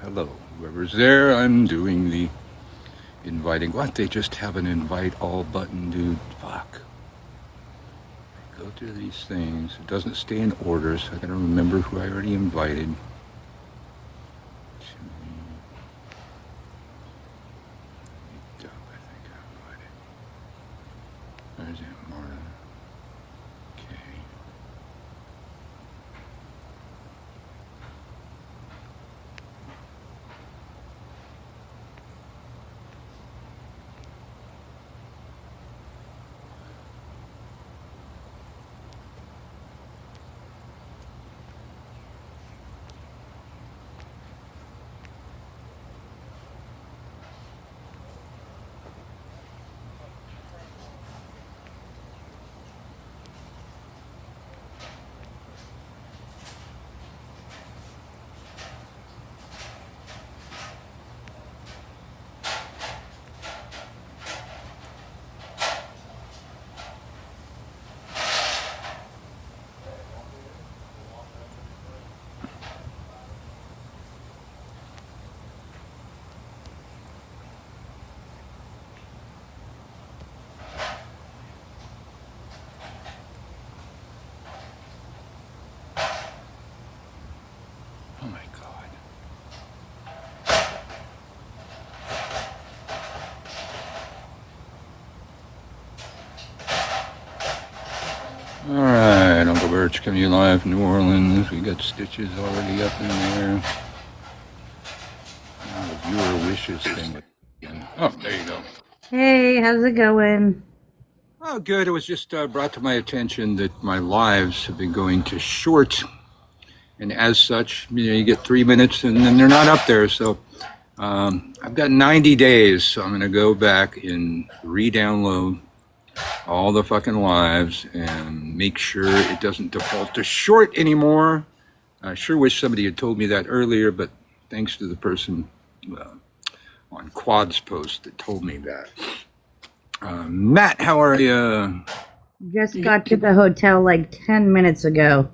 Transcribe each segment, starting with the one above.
hello. Whoever's there, I'm doing the inviting. What? They just have an invite all button, dude. Fuck. Go through these things. It doesn't stay in order, so I gotta remember who I already invited. I think I invited. There's Aunt Marta. Okay. Oh my god. All right, Uncle Birch coming to you live from New Orleans. We got stitches already up in there. Oh, the viewer wishes thing. Oh, there you go. Hey, how's it going? Oh, good. It was just brought to my attention that my lives have been going to short, and as such, you get 3 minutes, and then they're not up there. So I've got 90 days, so I'm going to go back and re-download all the fucking lives and make sure it doesn't default to short anymore. I sure wish somebody had told me that earlier, but thanks to the person on Quad's post that told me that. Matt, how are you? Just got to the hotel like 10 minutes ago.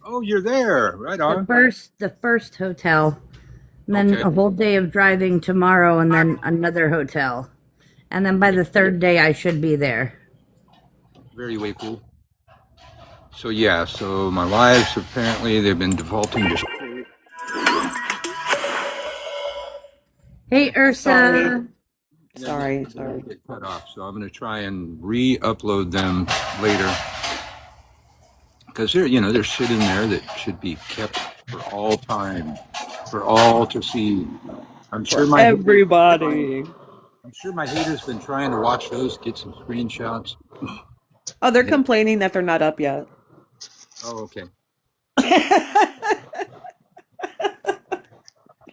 Oh, you're there. Right on. The first hotel. And then a whole day of driving tomorrow and then another hotel. And then by the third day I should be there. Very way cool. So yeah, so my lives apparently they've been defaulting to. Hey Ursa. Sorry. Get cut off, so I'm going to try and re-upload them later because there's shit in there that should be kept for all time, for all to see. I'm sure everybody. I'm sure my haters been trying to watch those, get some screenshots. Oh, they're complaining that they're not up yet. Oh, okay.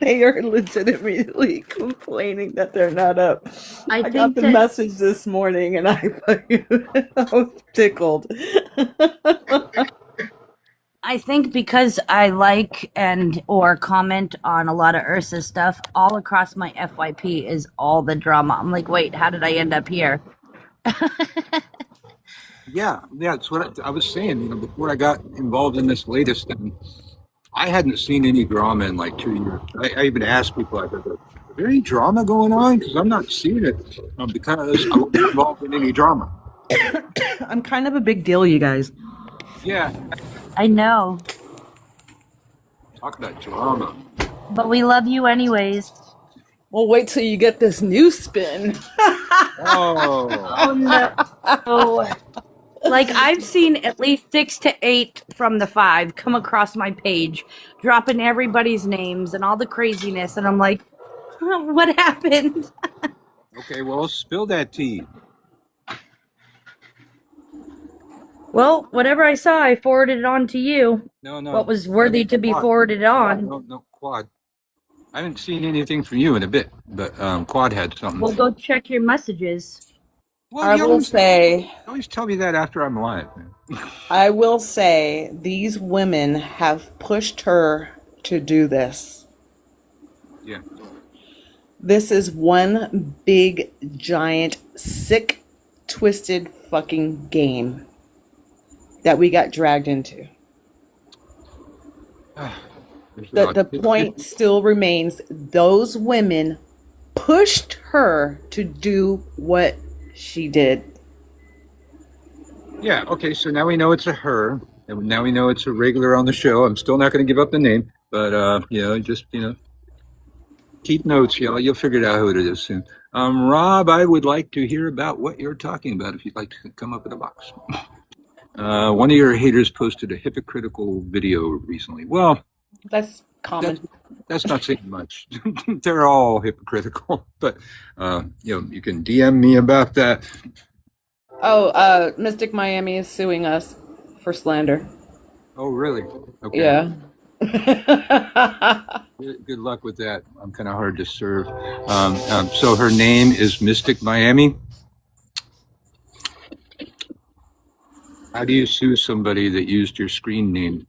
They are legitimately complaining that they're not up. I got the message this morning and I was tickled. I think because I like or comment on a lot of Ursa stuff, all across my FYP is all the drama. I'm like, wait, how did I end up here? Yeah, it's what I was saying. Before I got involved in this latest thing, I hadn't seen any drama in like 2 years. I even asked people, I go, is there any drama going on? Because I'm not seeing it because I'm not involved in any drama. I'm kind of a big deal, you guys. Yeah. I know. Talk about drama. But we love you anyways. Well, wait till you get this new spin. Oh no. Like, I've seen at least 6 to 8 from the 5 come across my page, dropping everybody's names and all the craziness, and I'm like, what happened? Okay, well, spill that tea. Well, whatever I saw, I forwarded it on to you. No. What was worthy to be forwarded on. No, Quad. I haven't seen anything from you in a bit, but Quad had something. Well, go check your messages. Well, I will say... Always tell me that after I'm live, man. I will say these women have pushed her to do this. Yeah. This is one big, giant, sick, twisted fucking game that we got dragged into. The point still remains, those women pushed her to do what she did. Yeah, okay, so now we know it's a her, and now we know it's a regular on the show. I'm still not going to give up the name, but just keep notes. You'll figure it out who it is soon. Rob, I would like to hear about what you're talking about. If you'd like to come up with a box. One of your haters posted a hypocritical video recently. Well, that's common. That's not saying much. They're all hypocritical, but you can DM me about that. Oh, Mystic Miami is suing us for slander. Oh, really? Okay. Yeah. Good luck with that. I'm kind of hard to serve. So her name is Mystic Miami. How do you sue somebody that used your screen name?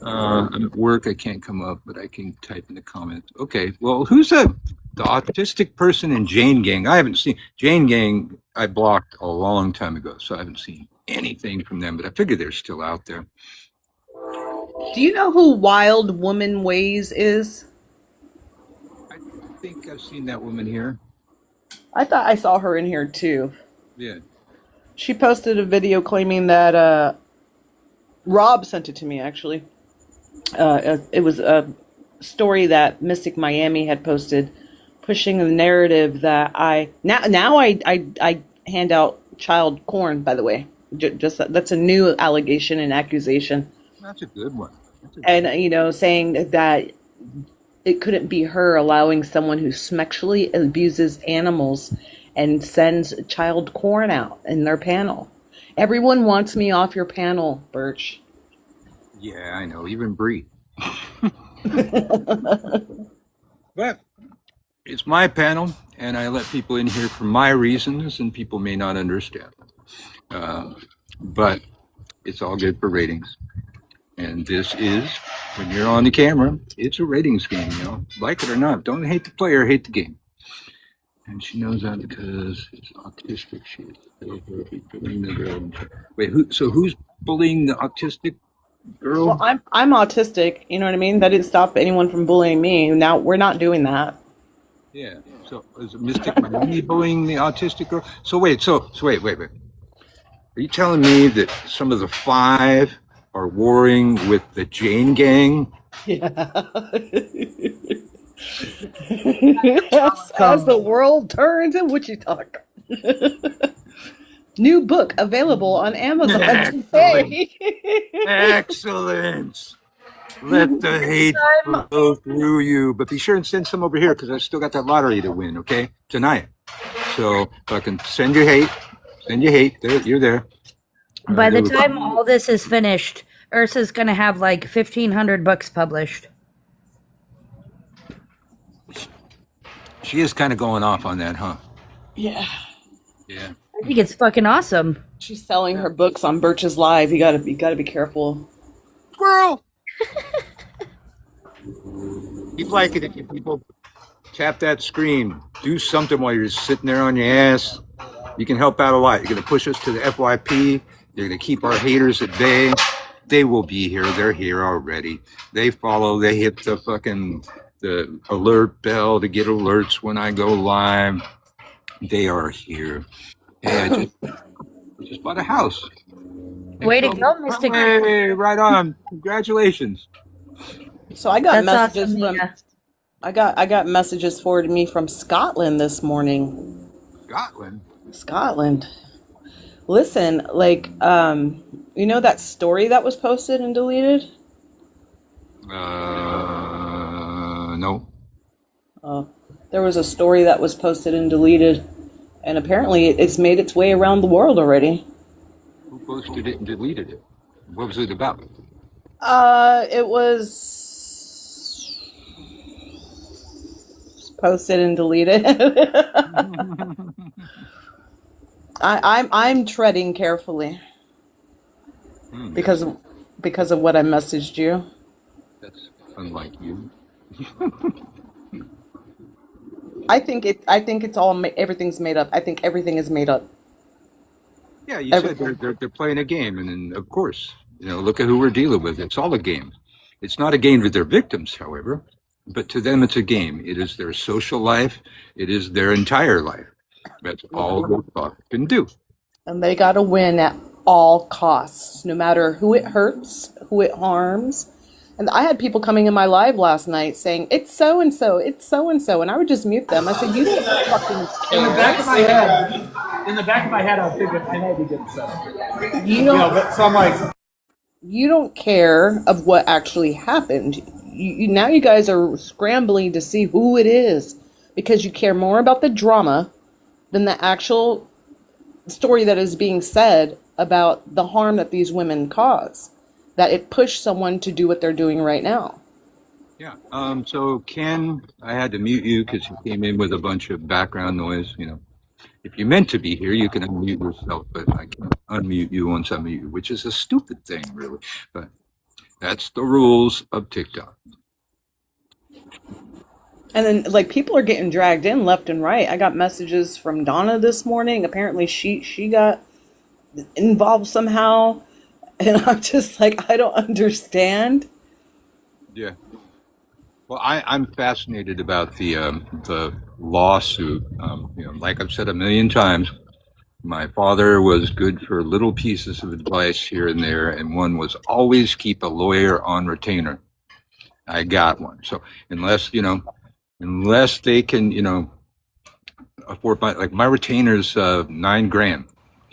I'm at work. I can't come up, but I can type in the comments. Okay. Well, who's the autistic person in Jane Gang? I haven't seen Jane Gang. I blocked a long time ago, so I haven't seen anything from them. But I figure they're still out there. Do you know who Wild Woman Ways is? I think I've seen that woman here. I thought I saw her in here too. Yeah. She posted a video claiming that Rob sent it to me, actually. It was a story that Mystic Miami had posted, pushing the narrative that I hand out child porn. By the way, just that's a new allegation and accusation. That's a good one. Saying that it couldn't be her allowing someone who sexually abuses animals and sends child porn out in their panel. Everyone wants me off your panel, Birch. Yeah, I know, even Bree. But it's my panel, and I let people in here for my reasons, and people may not understand. But it's all good for ratings. And this is, when you're on the camera, it's a ratings game, like it or not. Don't hate the player, hate the game. And she knows that because it's autistic. She is bullying the girl. Wait, who's bullying the autistic girl? Well, I'm autistic. You know what I mean? That didn't stop anyone from bullying me. Now we're not doing that. Yeah. So is Mystic Miami bullying the autistic girl? So wait. Are you telling me that some of the 5 are warring with the Jane Gang? Yeah. as the world turns in WitchTok. New book available on Amazon today. Excellent. Let the hate flow through you, but be sure and send some over here because I still got that lottery to win. Okay, tonight. So if I can send you hate. There, you're there. By the time all this is finished, Ursa's gonna have like 1,500 books published. She is kind of going off on that, huh? Yeah. Yeah. I think it's fucking awesome. She's selling her books on Birch's Live. You gotta be careful. Squirrel. Keep liking it, you people. Tap that screen. Do something while you're sitting there on your ass. You can help out a lot. You're gonna push us to the FYP. You're gonna keep our haters at bay. They will be here. They're here already. They follow. They hit the alert bell to get alerts when I go live. They are here. And I just bought a house. Way to go, Mystic. Hey, right on. Congratulations. So I got That's messages awesome, from yeah. I got messages forwarded to me from Scotland this morning. Scotland. Listen, you know that story that was posted and deleted? No. There was a story that was posted and deleted, and apparently it's made its way around the world already. Who posted it and deleted it? What was it about? It was posted and deleted. I'm treading carefully because of what I messaged you. That's unlike you. I think it's all everything's made up. I think everything is made up. Yeah, you said they're playing a game, and then of course look at who we're dealing with. It's all a game. It's not a game to their victims, however, but to them it's a game. It is their social life. It is their entire life. That's all they can do. And they got to win at all costs, no matter who it hurts, who it harms. And I had people coming in my live last night saying, it's so and so, it's so and so. And I would just mute them. I said, you don't fucking In the care. back of my head, I figured I know we didn't set up. You don't, But so I'm like, you don't care of what actually happened. Now you guys are scrambling to see who it is because you care more about the drama than the actual story that is being said about the harm that these women cause. That it pushed someone to do what they're doing right now. Yeah. So Ken, I had to mute you because you came in with a bunch of background noise. If you meant to be here, you can unmute yourself, but I can't unmute you once I mute you, which is a stupid thing, really. But that's the rules of TikTok. And then, like, people are getting dragged in left and right. I got messages from Donna this morning. Apparently, she got involved somehow, and I'm just like, I don't understand. Yeah. Well, I'm fascinated about the lawsuit. Like I've said a million times, my father was good for little pieces of advice here and there, and one was always keep a lawyer on retainer. I got one. So unless they can, afford my retainer's $9,000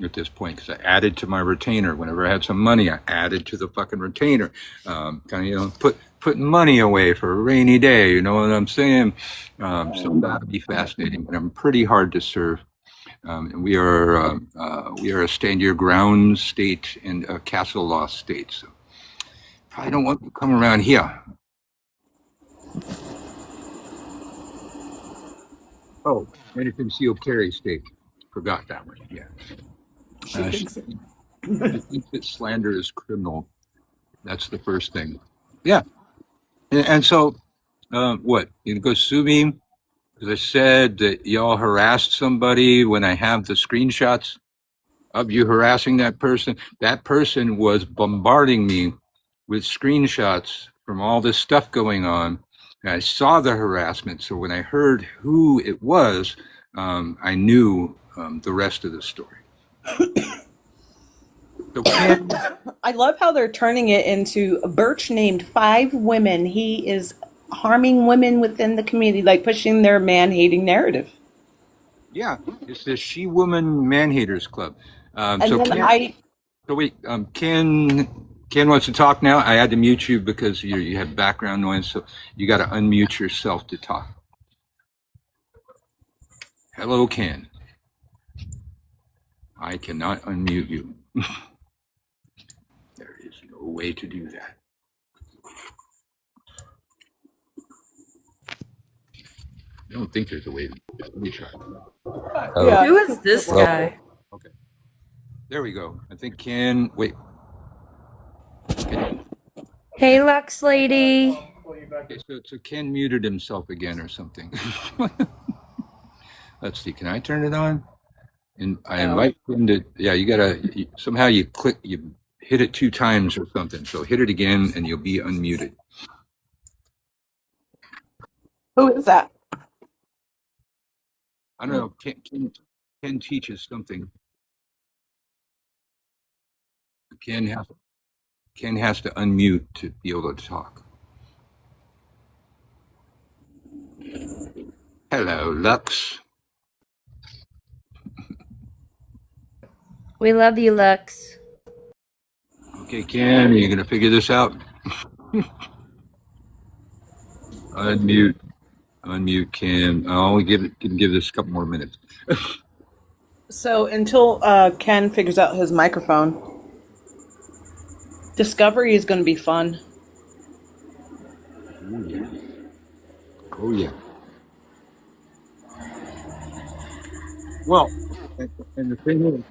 at this point because I added to my retainer whenever I had some money. I added to the fucking retainer, putting money away for a rainy day. You know what I'm saying? So that'd be fascinating. But I'm pretty hard to serve. And we are a stand your ground state and a castle law state. So probably don't want to come around here. Oh, and a concealed carry state. Forgot that one. Yeah. She thinks that slander is criminal. That's the first thing. Yeah. And so, what? You gonna go sue me because I said that y'all harassed somebody when I have the screenshots of you harassing that person? That person was bombarding me with screenshots from all this stuff going on. And I saw the harassment. So when I heard who it was, I knew the rest of the story. So I love how they're turning it into Birch named 5 women. He is harming women within the community, like pushing their man-hating narrative. yeah, it's the She Woman Man Haters Club. And So then wait, Ken wants to talk now. I had to mute you because you have background noise, so you got to unmute yourself to talk. Hello, Ken. I cannot unmute you. There is no way to do that. I don't think there's a way to do that. Let me try. Yeah. Who is this guy? Okay. There we go. I think Ken, wait. Hey, Lux lady. Okay, so Ken muted himself again or something. Let's see. Can I turn it on? And I invite him to. Yeah, you gotta somehow you hit it 2 times or something. So hit it again, and you'll be unmuted. Who is that? I don't know. Ken teaches something. Ken has to unmute to be able to talk. Hello, Lux. We love you, Lux. Okay, Ken, are you gonna figure this out? Unmute Ken. I'll can give this a couple more minutes. So until Ken figures out his microphone, Discovery is going to be fun. Oh yeah. Oh yeah. Well, and the thing is,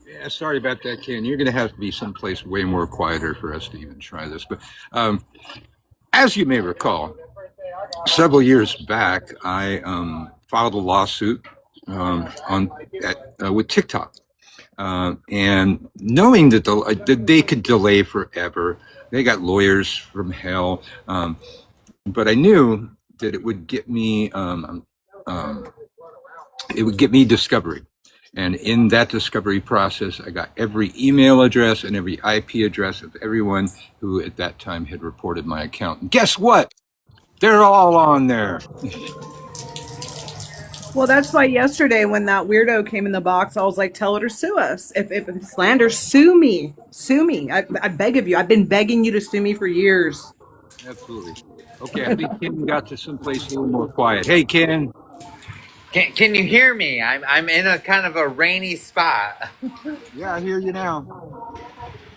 yeah, sorry about that, Ken. You're going to have to be someplace way more quieter for us to even try this. But as you may recall, several years back, I filed a lawsuit with TikTok, and knowing that they could delay forever, they got lawyers from hell, but I knew that it would get me discovery. And in that discovery process, I got every email address and every IP address of everyone who at that time had reported my account. And guess what? They're all on there. Well, that's why yesterday when that weirdo came in the box, I was like, tell her to sue us. If it's slander, sue me. Sue me. I beg of you. I've been begging you to sue me for years. Absolutely. Okay, I think Ken got to someplace a little more quiet. Hey, Ken. Can you hear me? I'm in a kind of a rainy spot. Yeah, I hear you now.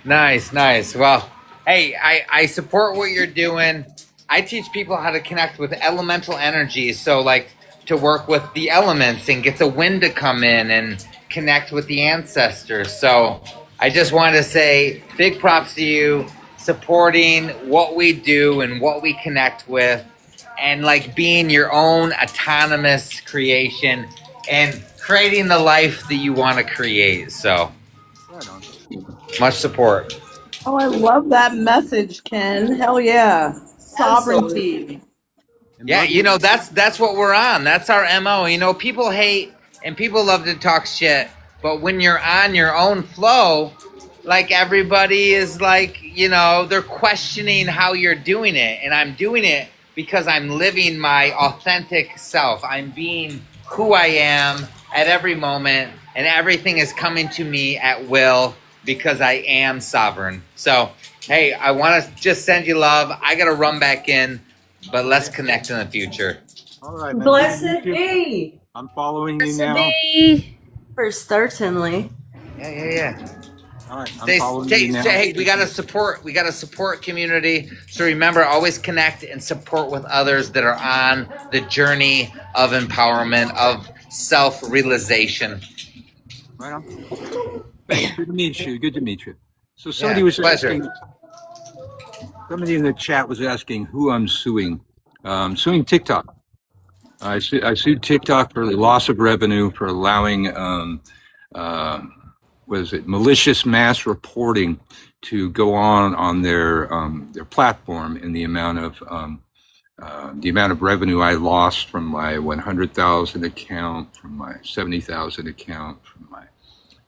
Nice. Well, hey, I support what you're doing. I teach people how to connect with elemental energies. So like to work with the elements and get the wind to come in and connect with the ancestors. So I just wanted to say big props to you supporting what we do and what we connect with, and like being your own autonomous creation and creating the life that you want to create. So Right on. much support. Oh, I love that message, Ken. Hell yeah. Sovereignty. Yeah, that's what we're on. That's our MO. People hate and people love to talk shit, but when you're on your own flow, like everybody is like, they're questioning how you're doing it, and I'm doing it because I'm living my authentic self. I'm being who I am at every moment, and everything is coming to me at will because I am sovereign. So, hey, I want to just send you love. I got to run back in, but let's connect in the future. All right, man. Blessed be. I'm following you Blessed now. be. For certainly. Yeah. All right, I'm following you now. Hey, we gotta support community. So remember, always connect and support with others that are on the journey of empowerment, of self-realization. Right on. Good to meet you. So somebody was asking, somebody in the chat was asking who I'm suing. Suing TikTok. I sued TikTok for the loss of revenue for allowing malicious mass reporting to go on their platform, and the amount of revenue I lost from my 100,000 account, from my 70,000 account, from my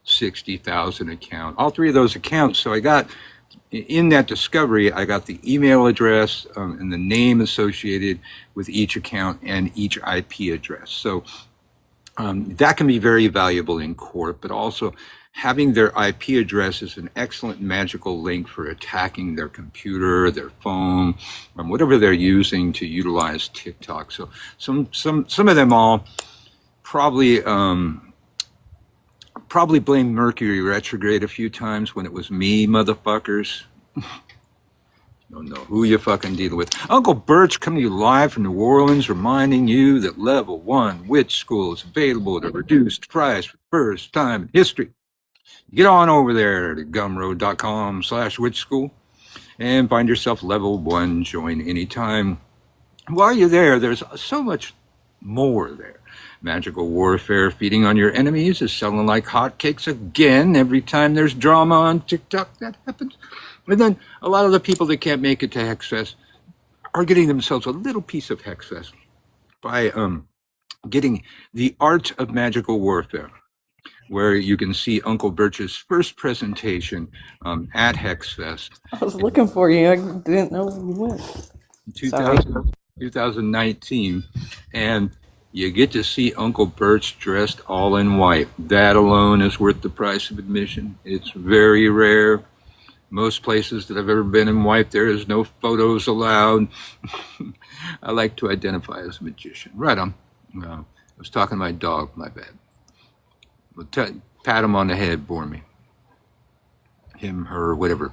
60,000 account, all three of those accounts. So I got, in that discovery, I got the email address and the name associated with each account and each IP address. So that can be very valuable in court, but also having their IP address is an excellent magical link for attacking their computer, their phone, whatever they're using to utilize TikTok. So some of them all probably blame Mercury retrograde a few times when it was me, motherfuckers. Don't know who you're fucking dealing with. Uncle Bert's coming to you live from New Orleans, reminding you that Level 1 Witch School is available at a reduced price for the first time in history. Get on over there to gumroad.com/witch school and find yourself Level 1. Join anytime. While you're there, there's so much more there. Magical warfare, feeding on your enemies, is selling like hotcakes again. Every time there's drama on TikTok, that happens. And then a lot of the people that can't make it to Hexfest are getting themselves a little piece of Hexfest by getting the Art of Magical Warfare, where you can see Uncle Birch's first presentation at Hexfest. I was looking for you. I didn't know where you went. 2019. And you get to see Uncle Birch dressed all in white. That alone is worth the price of admission. It's very rare. Most places that I've ever been in white, there is no photos allowed. I like to identify as a magician. Right on. I was talking to my dog, my bad. Pat him on the head for me. Him, her, whatever.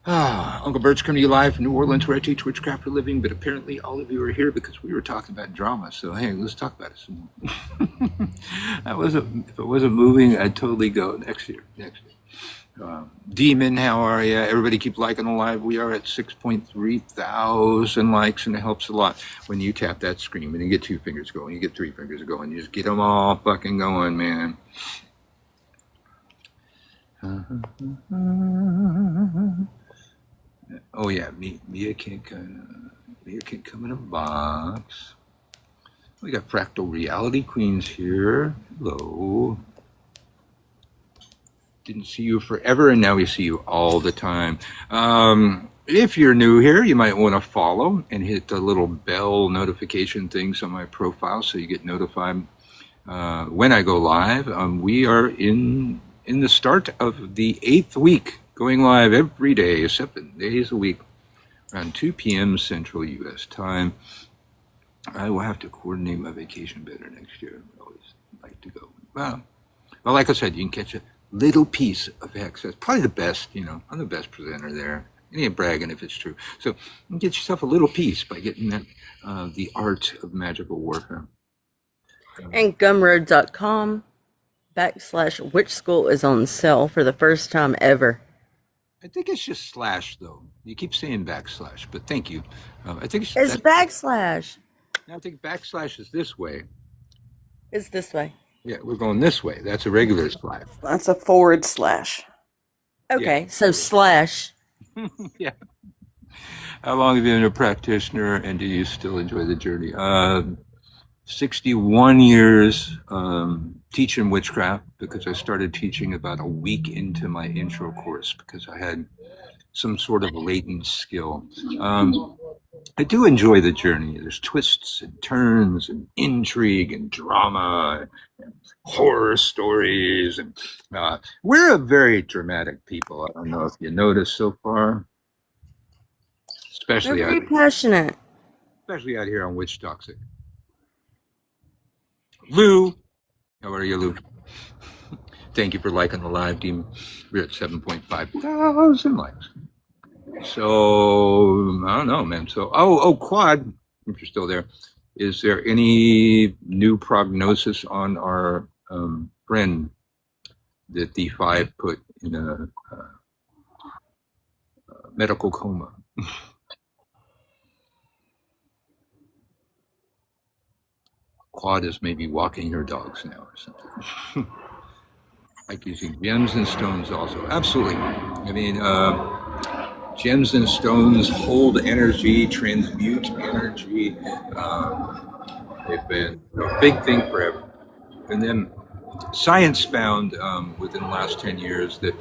Uncle Bert's coming to you live from New Orleans, where I teach witchcraft for a living. But apparently, all of you are here because we were talking about drama. So hey, let's talk about it some more. If it wasn't moving, I'd totally go next year. Next year. Demon, how are you? Everybody keep liking the live. We are at 6.3 thousand likes, and it helps a lot when you tap that screen. When you get 2 fingers going, you get 3 fingers going. You just get them all fucking going, man. Oh yeah, Mia can't come in a box. We got Fractal Reality Queens here. Hello. Didn't see you forever, and now we see you all the time. If you're new here, you might want to follow and hit the little bell notification things on my profile so you get notified when I go live. We are in the start of the 8th week, going live every day, 7 days a week, around 2 p.m. Central U.S. time. I will have to coordinate my vacation better next year. I always like to go. Well, like I said, you can catch a little piece of access. Probably the best, I'm the best presenter there. You ain't bragging if it's true. So you can get yourself a little piece by getting that the art of magical warfare. And gumroad.com/witch school is on sale for the first time ever. I think it's just slash though. You keep saying backslash, but thank you. I think It's backslash. I think backslash is this way. It's this way. Yeah, we're going this way. That's a regular slash. That's a /. Okay, Yeah. so slash. Yeah. How long have you been a practitioner, and do you still enjoy the journey? 61 years teaching witchcraft, because I started teaching about a week into my intro course because I had some sort of latent skill. I do enjoy the journey. There's twists and turns and intrigue and drama and horror stories. And we're a very dramatic people. I don't know if you noticed so far. They're Especially very passionate. out here on WitchTok. Lou, how are you, Lou? Thank you for liking the live, Demon. We're at 7.5 thousand likes. So I don't know, man. So Quad, if you're still there, is there any new prognosis on our friend that the 5 put in a medical coma? Quad is maybe walking her dogs now or something. Like using gems and stones also. Absolutely. I mean, gems and stones hold energy, transmute energy. They've been a big thing forever. And then science found within the last 10 years that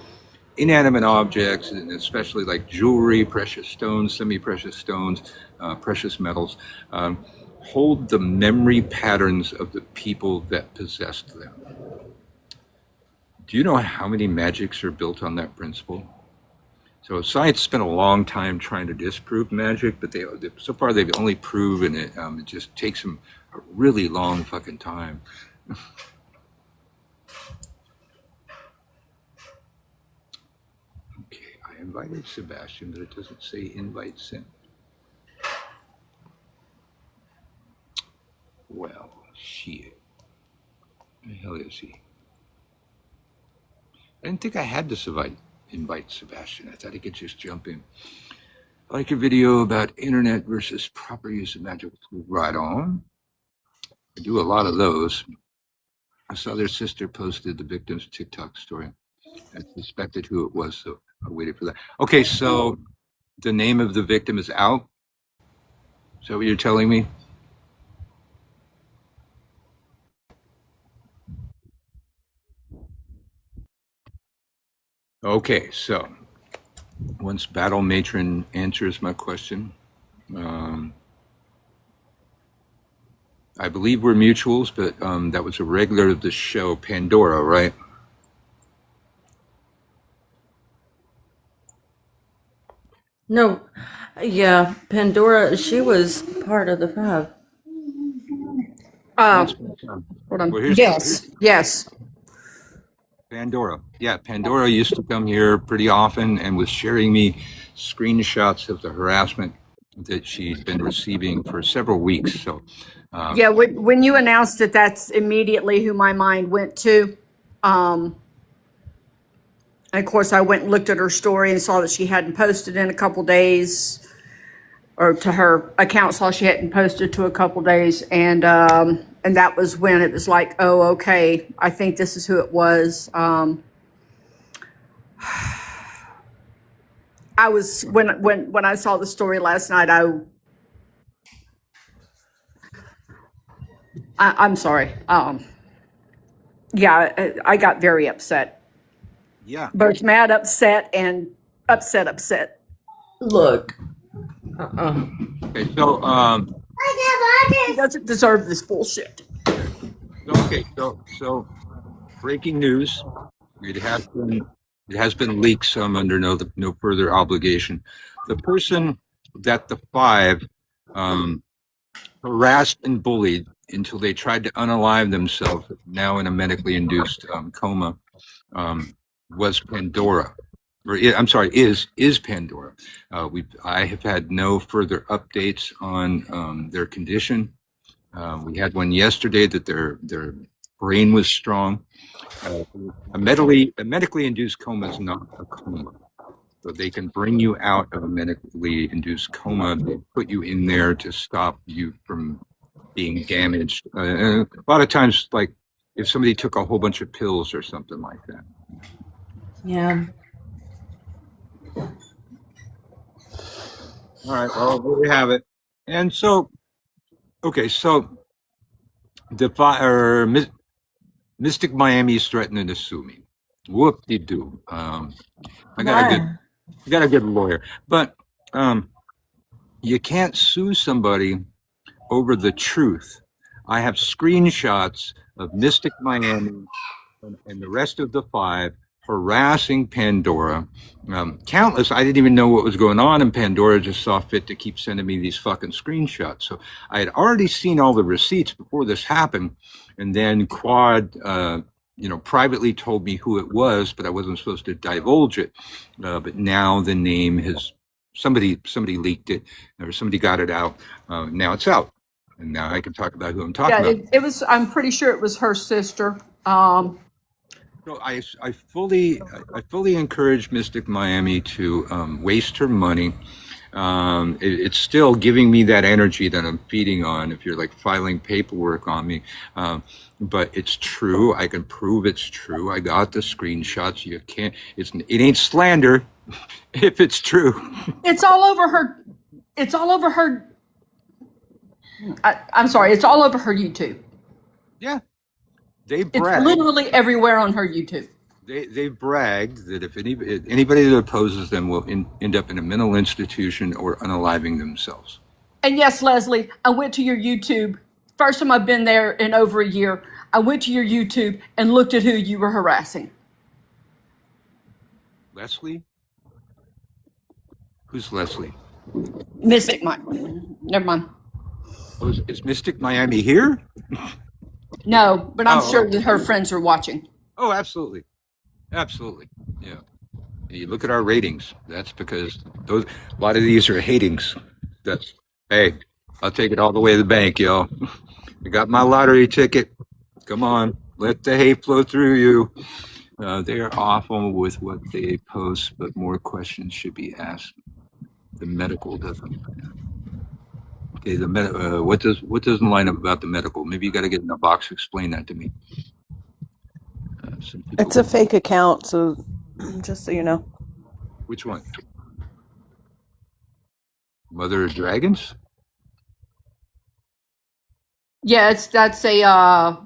inanimate objects, and especially like jewelry, precious stones, semi-precious stones, precious metals, hold the memory patterns of the people that possessed them. Do you know how many magics are built on that principle? So science spent a long time trying to disprove magic, but so far they've only proven it. It just takes them a really long fucking time. Okay, I invited Sebastian, but it doesn't say invite sent. Well, shit. Where the hell is he? I didn't think I had to invite Sebastian. I thought he could just jump in. I like your video about internet versus proper use of magical tools. Right on. I do a lot of those. I saw their sister posted the victim's TikTok story. I suspected who it was, so I waited for that. Okay, so the name of the victim is out? Is that what you're telling me? Okay, so once Battle Matron answers my question, I believe we're mutuals, but that was a regular of the show, Pandora, right? No, yeah, Pandora, she was part of the 5. Hold Hold on. Well, Yes. Pandora. Yeah, Pandora used to come here pretty often and was sharing me screenshots of the harassment that she'd been receiving for several weeks. So, Yeah, when you announced it, that's immediately who my mind went to. And of course, I went and looked at her story and saw that she hadn't posted in a couple days, or to her account saw she hadn't posted to a couple days, and that was when it was like, oh, okay, I think this is who it was. I was when I saw the story last night, I'm sorry. Yeah, I got very upset. yeah. Both mad, upset, and upset. Look. Okay, so He doesn't deserve this bullshit. so breaking news. It has been leaked. Some under no further obligation. The person that the five harassed and bullied until they tried to unalive themselves, now in a medically induced coma, was Pandora. I'm sorry, is Pandora. I have had no further updates on their condition. We had one yesterday that their brain was strong. A medically induced coma is not a coma. So they can bring you out of a medically induced coma. They put you in there to stop you from being damaged. And a lot of times, like if somebody took a whole bunch of pills or something like that. Yeah. All right, well, there we have it. And so, okay, so Mystic Miami is threatening to sue me. Whoop-de-doo. I got a good lawyer, but you can't sue somebody over the truth. I have screenshots of Mystic Miami and the rest of the five harassing Pandora. Countless. I didn't even know what was going on, and Pandora just saw fit to keep sending me these fucking screenshots. So I had already seen all the receipts before this happened, and then Quad, privately told me who it was, but I wasn't supposed to divulge it. But now the name has somebody leaked it, or somebody got it out. Now it's out, and now I can talk about who I'm talking Yeah, about. it was. I'm pretty sure it was her sister. So I fully encourage Mystic Miami to waste her money. It's still giving me that energy that I'm feeding on. If you're like filing paperwork on me, but it's true. I can prove it's true. I got the screenshots. You can't. It ain't slander if it's true. It's all over her. It's all over her. I'm sorry. It's all over her YouTube. Yeah, they It's brag. literally everywhere on her YouTube. They bragged that if anybody that opposes them will end up in a mental institution or unaliving themselves. And yes, Leslie, I went to your YouTube. First time I've been there in over a year. I went to your YouTube and looked at who you were harassing. Leslie? Who's Leslie? Mystic Mike. Never mind. Oh, is Mystic Miami here? No, but I'm Oh, sure that her friends are watching. Oh, absolutely. Absolutely. Yeah. You look at our ratings. That's because a lot of these are hatings. Hey, I'll take it all the way to the bank, yo. I got my lottery ticket. Come on, let the hate flow through you. They are awful with what they post, but more questions should be asked. The medical doesn't. Okay, what doesn't line up about the medical? Maybe you got to get in a box to explain that to me. It's a fake account, so just so you know. Which one? Mother of Dragons? Yeah, that's a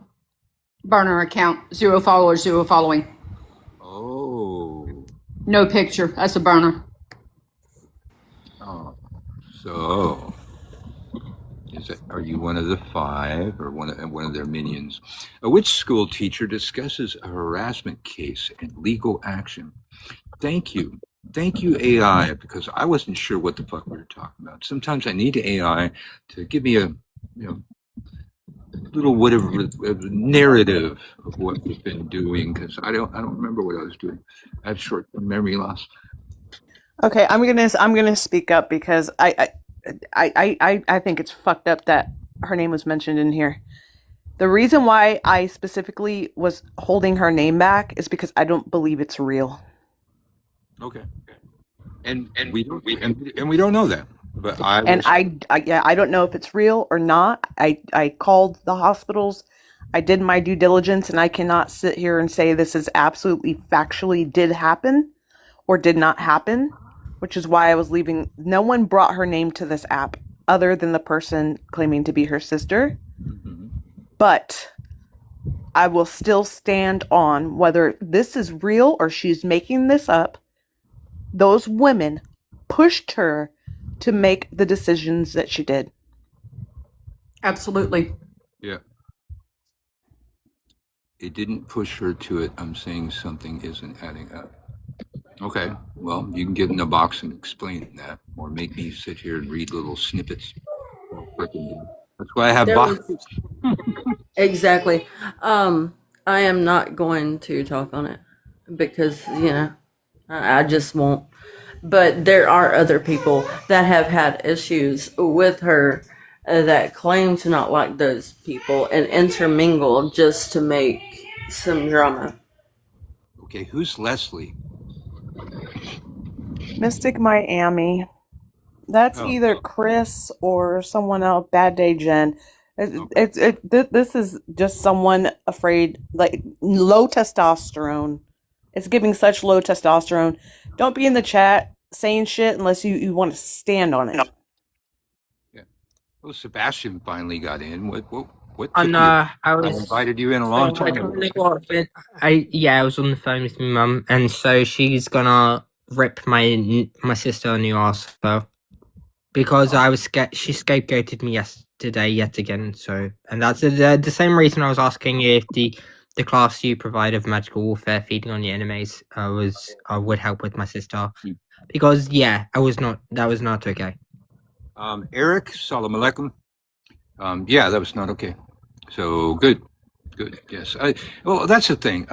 burner account. 0 followers, 0 following. Oh. No picture. That's a burner. Oh. So, are you one of the five or one of their minions? A witch school teacher discusses a harassment case and legal action. Thank you, AI, because I wasn't sure what the fuck we were talking about. Sometimes I need AI to give me little whatever narrative of what we've been doing, because I don't remember what I was doing. I have short-term memory loss. Okay, I'm gonna speak up because I think it's fucked up that her name was mentioned in here. The reason why I specifically was holding her name back is because I don't believe it's real. Okay. And we don't know that. But And I don't know if it's real or not. I called the hospitals. I did my due diligence, and I cannot sit here and say this is absolutely factually did happen or did not happen, which is why I was leaving. No one brought her name to this app other than the person claiming to be her sister. Mhm. But I will still stand on whether this is real or she's making this up. Those women pushed her to make the decisions that she did. Absolutely. Yeah. It didn't push her to it. I'm saying something isn't adding up. Okay, well, you can get in a box and explain that, or make me sit here and read little snippets. That's why I have There was boxes. exactly. I am not going to talk on it because I just won't. But there are other people that have had issues with her that claim to not like those people and intermingle just to make some drama. Okay, who's Leslie? Mystic Miami. That's Oh. either Chris or someone else. Bad Day Jen. This is just someone afraid, like low testosterone. It's giving such low testosterone. Don't be in the chat saying shit unless you want to stand on it. Yeah. Well, Sebastian finally got in. What took I you? know. I I was. invited you in a long I time don't ago. know what. I was on the phone with my mum, and so she's gonna rip my sister a new ass though, because I was she scapegoated me yesterday yet again. So, and that's the same reason I was asking if the class you provide of magical warfare feeding on your enemies would help with my sister, because that was not okay. Eric, salam alaikum. Yeah, that was not okay. So good. Yes. Well, that's the thing.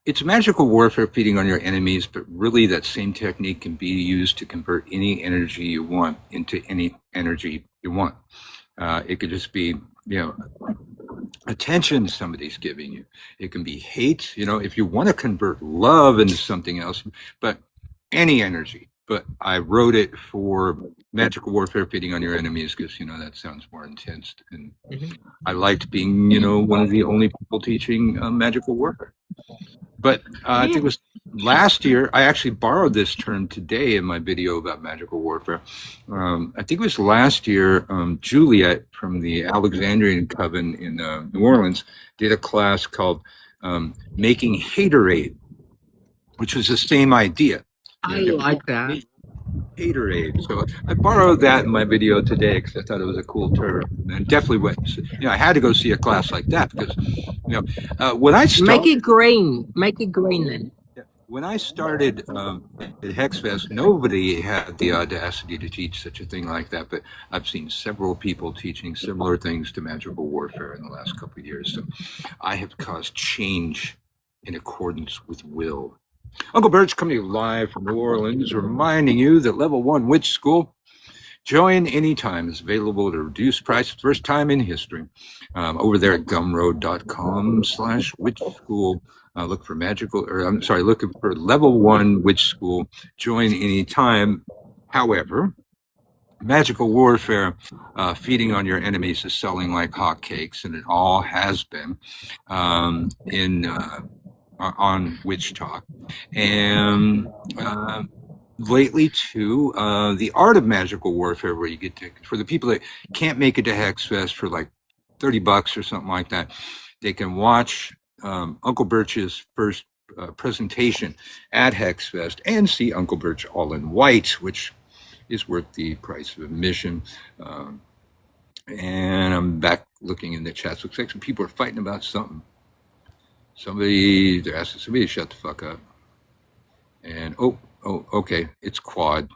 It's magical warfare feeding on your enemies, but really that same technique can be used to convert any energy you want into any energy you want. It could just be, attention somebody's giving you. It can be hate, if you want to convert love into something else, but any energy. But I wrote it for magical warfare feeding on your enemies because, that sounds more intense. And I liked being, one of the only people teaching magical warfare. But I think it was last year, I actually borrowed this term today in my video about magical warfare. I think it was last year, Juliet from the Alexandrian Coven in New Orleans did a class called Making Haterade, which was the same idea. I like that. Haterade. So I borrowed that in my video today because I thought it was a cool term, and definitely went. I had to go see a class like that because, when I started, Make it green. Make it green then. when I started at HexFest, nobody had the audacity to teach such a thing like that. But I've seen several people teaching similar things to magical warfare in the last couple of years. So I have caused change in accordance with will. Uncle Bert's coming live from New Orleans, reminding you that Level 1 Witch School, join anytime, is available at a reduced price, first time in history. Over there at gumroad.com/witch school. Look for looking for Level 1 Witch School, join anytime. However, magical warfare feeding on your enemies is selling like hotcakes, and it all has been on WitchTok. And lately too, the art of magical warfare, where you get to, for the people that can't make it to HexFest for like $30 or something like that, they can watch Uncle Birch's first presentation at HexFest and see Uncle Birch all in white, which is worth the price of admission. And I'm back looking in the chats. Looks like some people are fighting about something. They're asking somebody to shut the fuck up. And okay, it's Quad.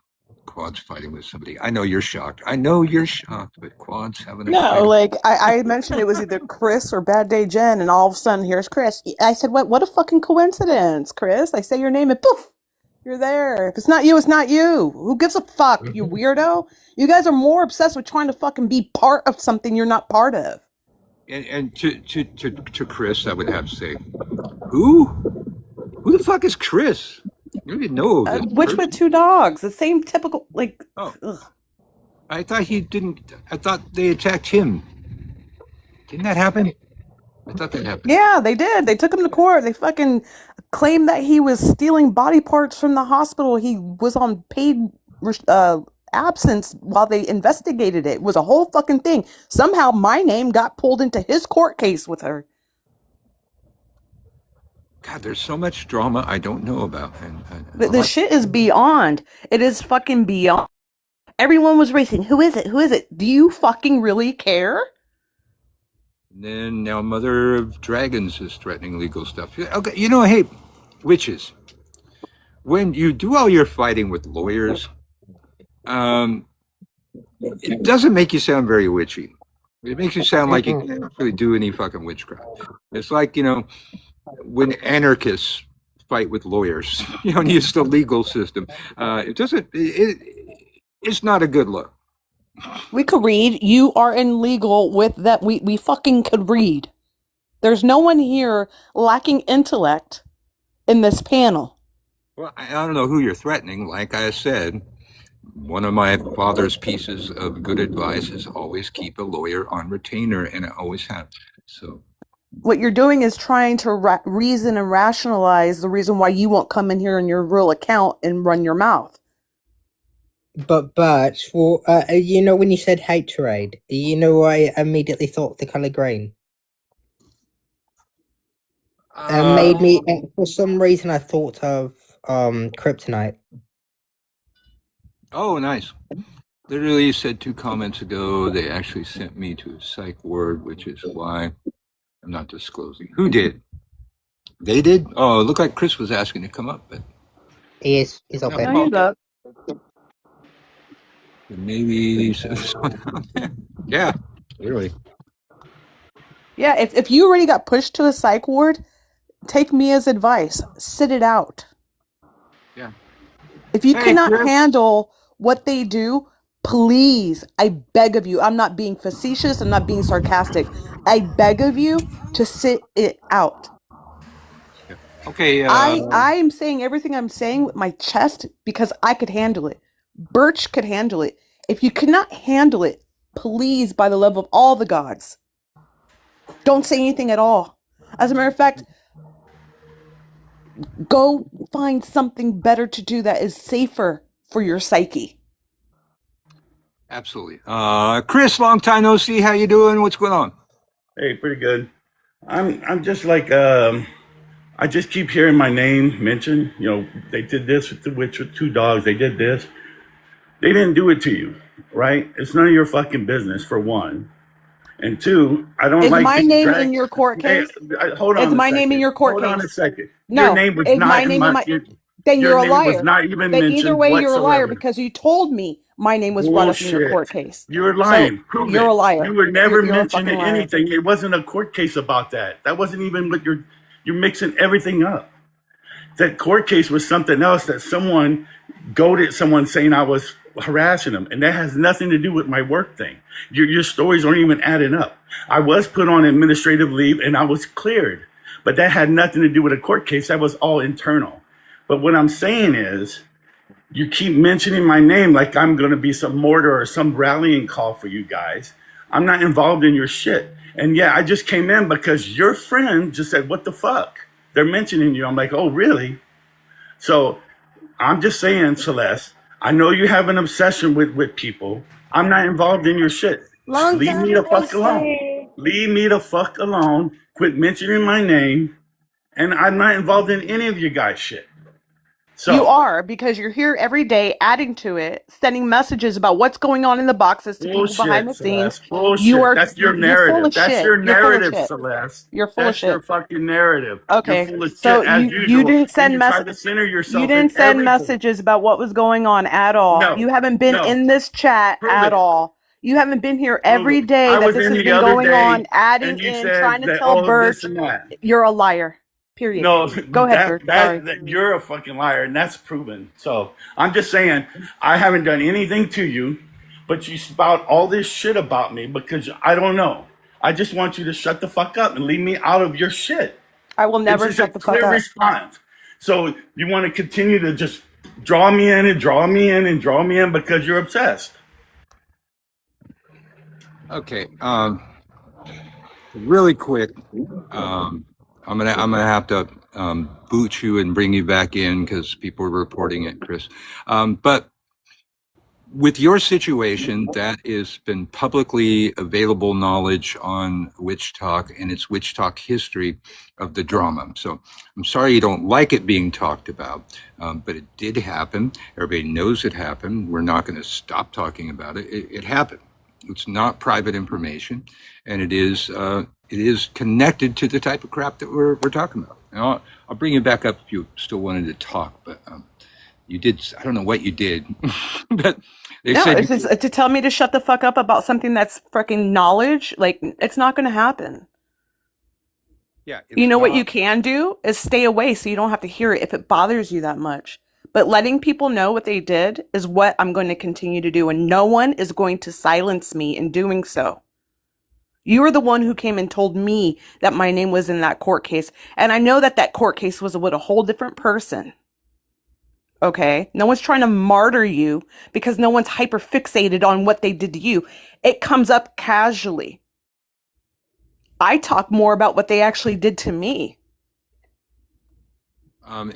Quad's fighting with somebody. I know you're shocked. I know you're shocked, but Quad's having a No, fight. like I mentioned it was either Chris or Bad Day Jen, and all of a sudden here's Chris. I said, What a fucking coincidence, Chris. I say your name and poof, you're there. If it's not you, it's not you. Who gives a fuck, you weirdo? You guys are more obsessed with trying to fucking be part of something you're not part of. And to Chris, I would have to say, who? Who the fuck is Chris? You don't even know this Witch person. with two dogs. The same typical, like, Oh. ugh. I thought he didn't. I thought they attacked him. Didn't that happen? I thought that happened. Yeah, they did. They took him to court. They fucking claimed that he was stealing body parts from the hospital. He was on paid absence while they investigated it. It was a whole fucking thing. Somehow my name got pulled into his court case with her. God, there's so much drama I don't know about. And The shit is beyond. It is fucking beyond. Everyone was racing. Who is it? Who is it? Do you fucking really care? And then now Mother of Dragons is threatening legal stuff. Okay, you know, hey, witches, when you do all your fighting with lawyers, it doesn't make you sound very witchy. It makes you sound like you can't actually do any fucking witchcraft. It's like, you know, when anarchists fight with lawyers, you know, and use the legal system. It doesn't, it's not a good look. We could read. You are in legal with that. We fucking could read. There's no one here lacking intellect in this panel. Well, I don't know who you're threatening. Like I said, one of my father's pieces of good advice is always keep a lawyer on retainer, and I always have. So What you're doing is trying to reason and rationalize the reason why you won't come in here in your real account and run your mouth. But well, you know, when you said haterade, you know, I immediately thought the color green. Made me, for some reason, I thought of kryptonite. Oh, nice. Literally said 2 comments ago, they actually sent me to a psych ward, which is why I'm not disclosing. Who did? They did? Oh, it looked like Chris was asking to come up, but He's up No, there. no. He's up. maybe. Yeah, literally. Yeah, if you already got pushed to a psych ward, take me as advice. Sit it out. Yeah. If you Hey, cannot Chris. handle what they do, please, I beg of you. I'm not being facetious. I'm not being sarcastic. I beg of you to sit it out. Okay. I am saying everything I'm saying with my chest because I could handle it. Birch could handle it. If you cannot handle it, please, by the love of all the gods, don't say anything at all. As a matter of fact, go find something better to do that is safer for your psyche. Absolutely. Chris, long time no see. How you doing? What's going on? Hey, pretty good. I'm just like I just keep hearing my name mentioned. You know, they did this with the witch with 2 dogs. They did this. They didn't do it to you, right? It's none of your fucking business, for one. And 2, I don't Is like my being name dragged- in your court Hey, case? hold on. Is a my name in second. your court Hold on a case? second. No. Your name was Is not my in name my. in my? Your, Then your you're a name liar. was not even Then mentioned either way, you're a liar whatsoever. because you told me my name was brought up in your Bullshit. court case. You're lying. So, Prove you're it. a liar. You were never You're a mentioned fucking liar. anything. It wasn't a court case about that. That wasn't even what you're mixing everything up. That court case was something else that someone goaded someone saying I was harassing them. And that has nothing to do with my work thing. Your stories aren't even adding up. I was put on administrative leave and I was cleared, but that had nothing to do with a court case. That was all internal. But what I'm saying is, you keep mentioning my name like I'm going to be some mortar or some rallying call for you guys. I'm not involved in your shit. And yeah, I just came in because your friend just said, what the fuck? They're mentioning you. I'm like, oh, really? So I'm just saying, Celeste, I know you have an obsession with people. I'm not involved in your shit. Long Leave time me the no fuck alone. see. Leave me the fuck alone. Quit mentioning my name. And I'm not involved in any of you guys' shit. So You are, because you're here every day adding to it, sending messages about what's going on in the boxes to people behind the bullshit, scenes. Celeste. Bullshit. You are That's your you're full narrative. of That's shit. your You're full of narrative, shit. Celeste. You're full of That's your shit. fucking narrative. You're Okay. full of So shit as you usual. didn't And send you try to center you yourself in didn't send everything. messages about what was going on at all. No. You haven't been No. in this chat Prove at it. all. You haven't been here Prove every it. day I that was this in has the been other going day, on, adding and you in, said trying to that tell all of this Birch and that. you're a liar. Period. No, Go ahead, Birch. Sorry. that you're a fucking liar, and that's proven. So I'm just saying, I haven't done anything to you, but you spout all this shit about me because I don't know. I just want you to shut the fuck up and leave me out of your shit. I will never It's just shut a the fuck clear up. response. So you want to continue to just draw me in and draw me in and draw me in because you're obsessed. Okay. Really quick. I'm gonna have to boot you and bring you back in because people are reporting it, Chris. But with your situation, that has been publicly available knowledge on WitchTok and its WitchTok history of the drama. So I'm sorry you don't like it being talked about, but it did happen. Everybody knows it happened. We're not going to stop talking about it. It happened. It's not private information, and it is connected to the type of crap that we're talking about. And I'll bring you back up if you still wanted to talk, but you did. I don't know what you did, but they No, said it's just, to tell me to shut the fuck up about something that's freaking knowledge. Like, it's not going to happen. yeah. You know what you can do is stay away so you don't have to hear it if it bothers you that much. But letting people know what they did is what I'm going to continue to do, and no one is going to silence me in doing so. You were the one who came and told me that my name was in that court case, and I know that that court case was with a whole different person. Okay? No one's trying to martyr you because no one's hyper fixated on what they did to you. It comes up casually. I talk more about what they actually did to me.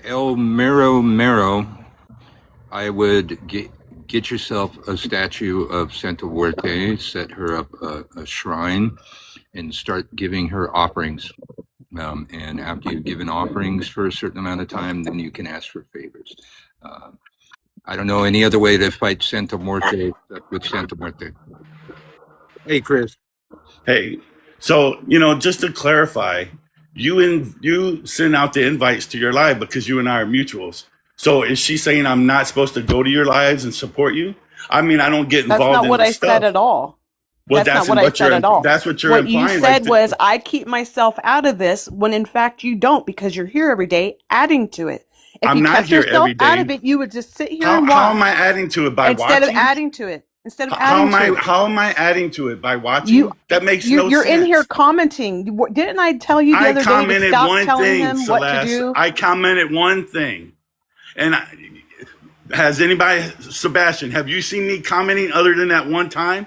El Mero, I would get yourself a statue of Santa Muerte, set her up a shrine, and start giving her offerings. And after you've given offerings for a certain amount of time, then you can ask for favors. I don't know any other way to fight Santa Muerte with Santa Muerte. Hey, Chris. Hey, so just to clarify, you send out the invites to your live because you and I are mutuals. So is she saying I'm not supposed to go to your lives and support you? I mean, I don't get That's involved not in what the I stuff. said at all. Well, That's not what I said at all. That's what you're What you implying. said was, I keep myself out of this, when in fact you don't, because you're here every day adding to it. If I'm you not kept here yourself every day. out of it, you would just sit here and how am watch I adding to it by instead watching? of adding to it. Instead of How adding to it. how am I adding to it by watching? You- That makes no You're sense. in here commenting. Didn't I tell you the I other day to commented stop one telling thing, him what to Celeste. do? I commented one thing. And has anybody, Sebastian, have you seen me commenting other than that one time?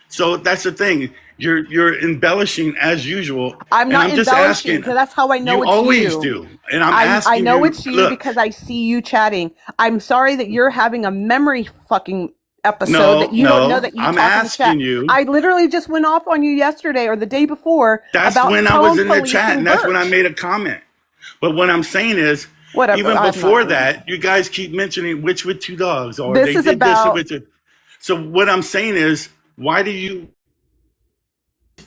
So that's the thing. You're embellishing as usual. I'm And not just embellishing asking. because that's how I know You it's always you. do. And I'm I asking know you, it's you look, because I see you chatting. I'm sorry that you're having a memory fucking episode No, that you don't know no, that you I'm talk in the chat. asking you. I literally just went off on you yesterday or the day before That's about when I was in the policing chat, and that's when I Birch. made a comment. But what I'm saying is, Whatever. even I'm before not- that, you guys keep mentioning Witch with Two Dogs, or This they is did about- this with it. So what I'm saying is, why do you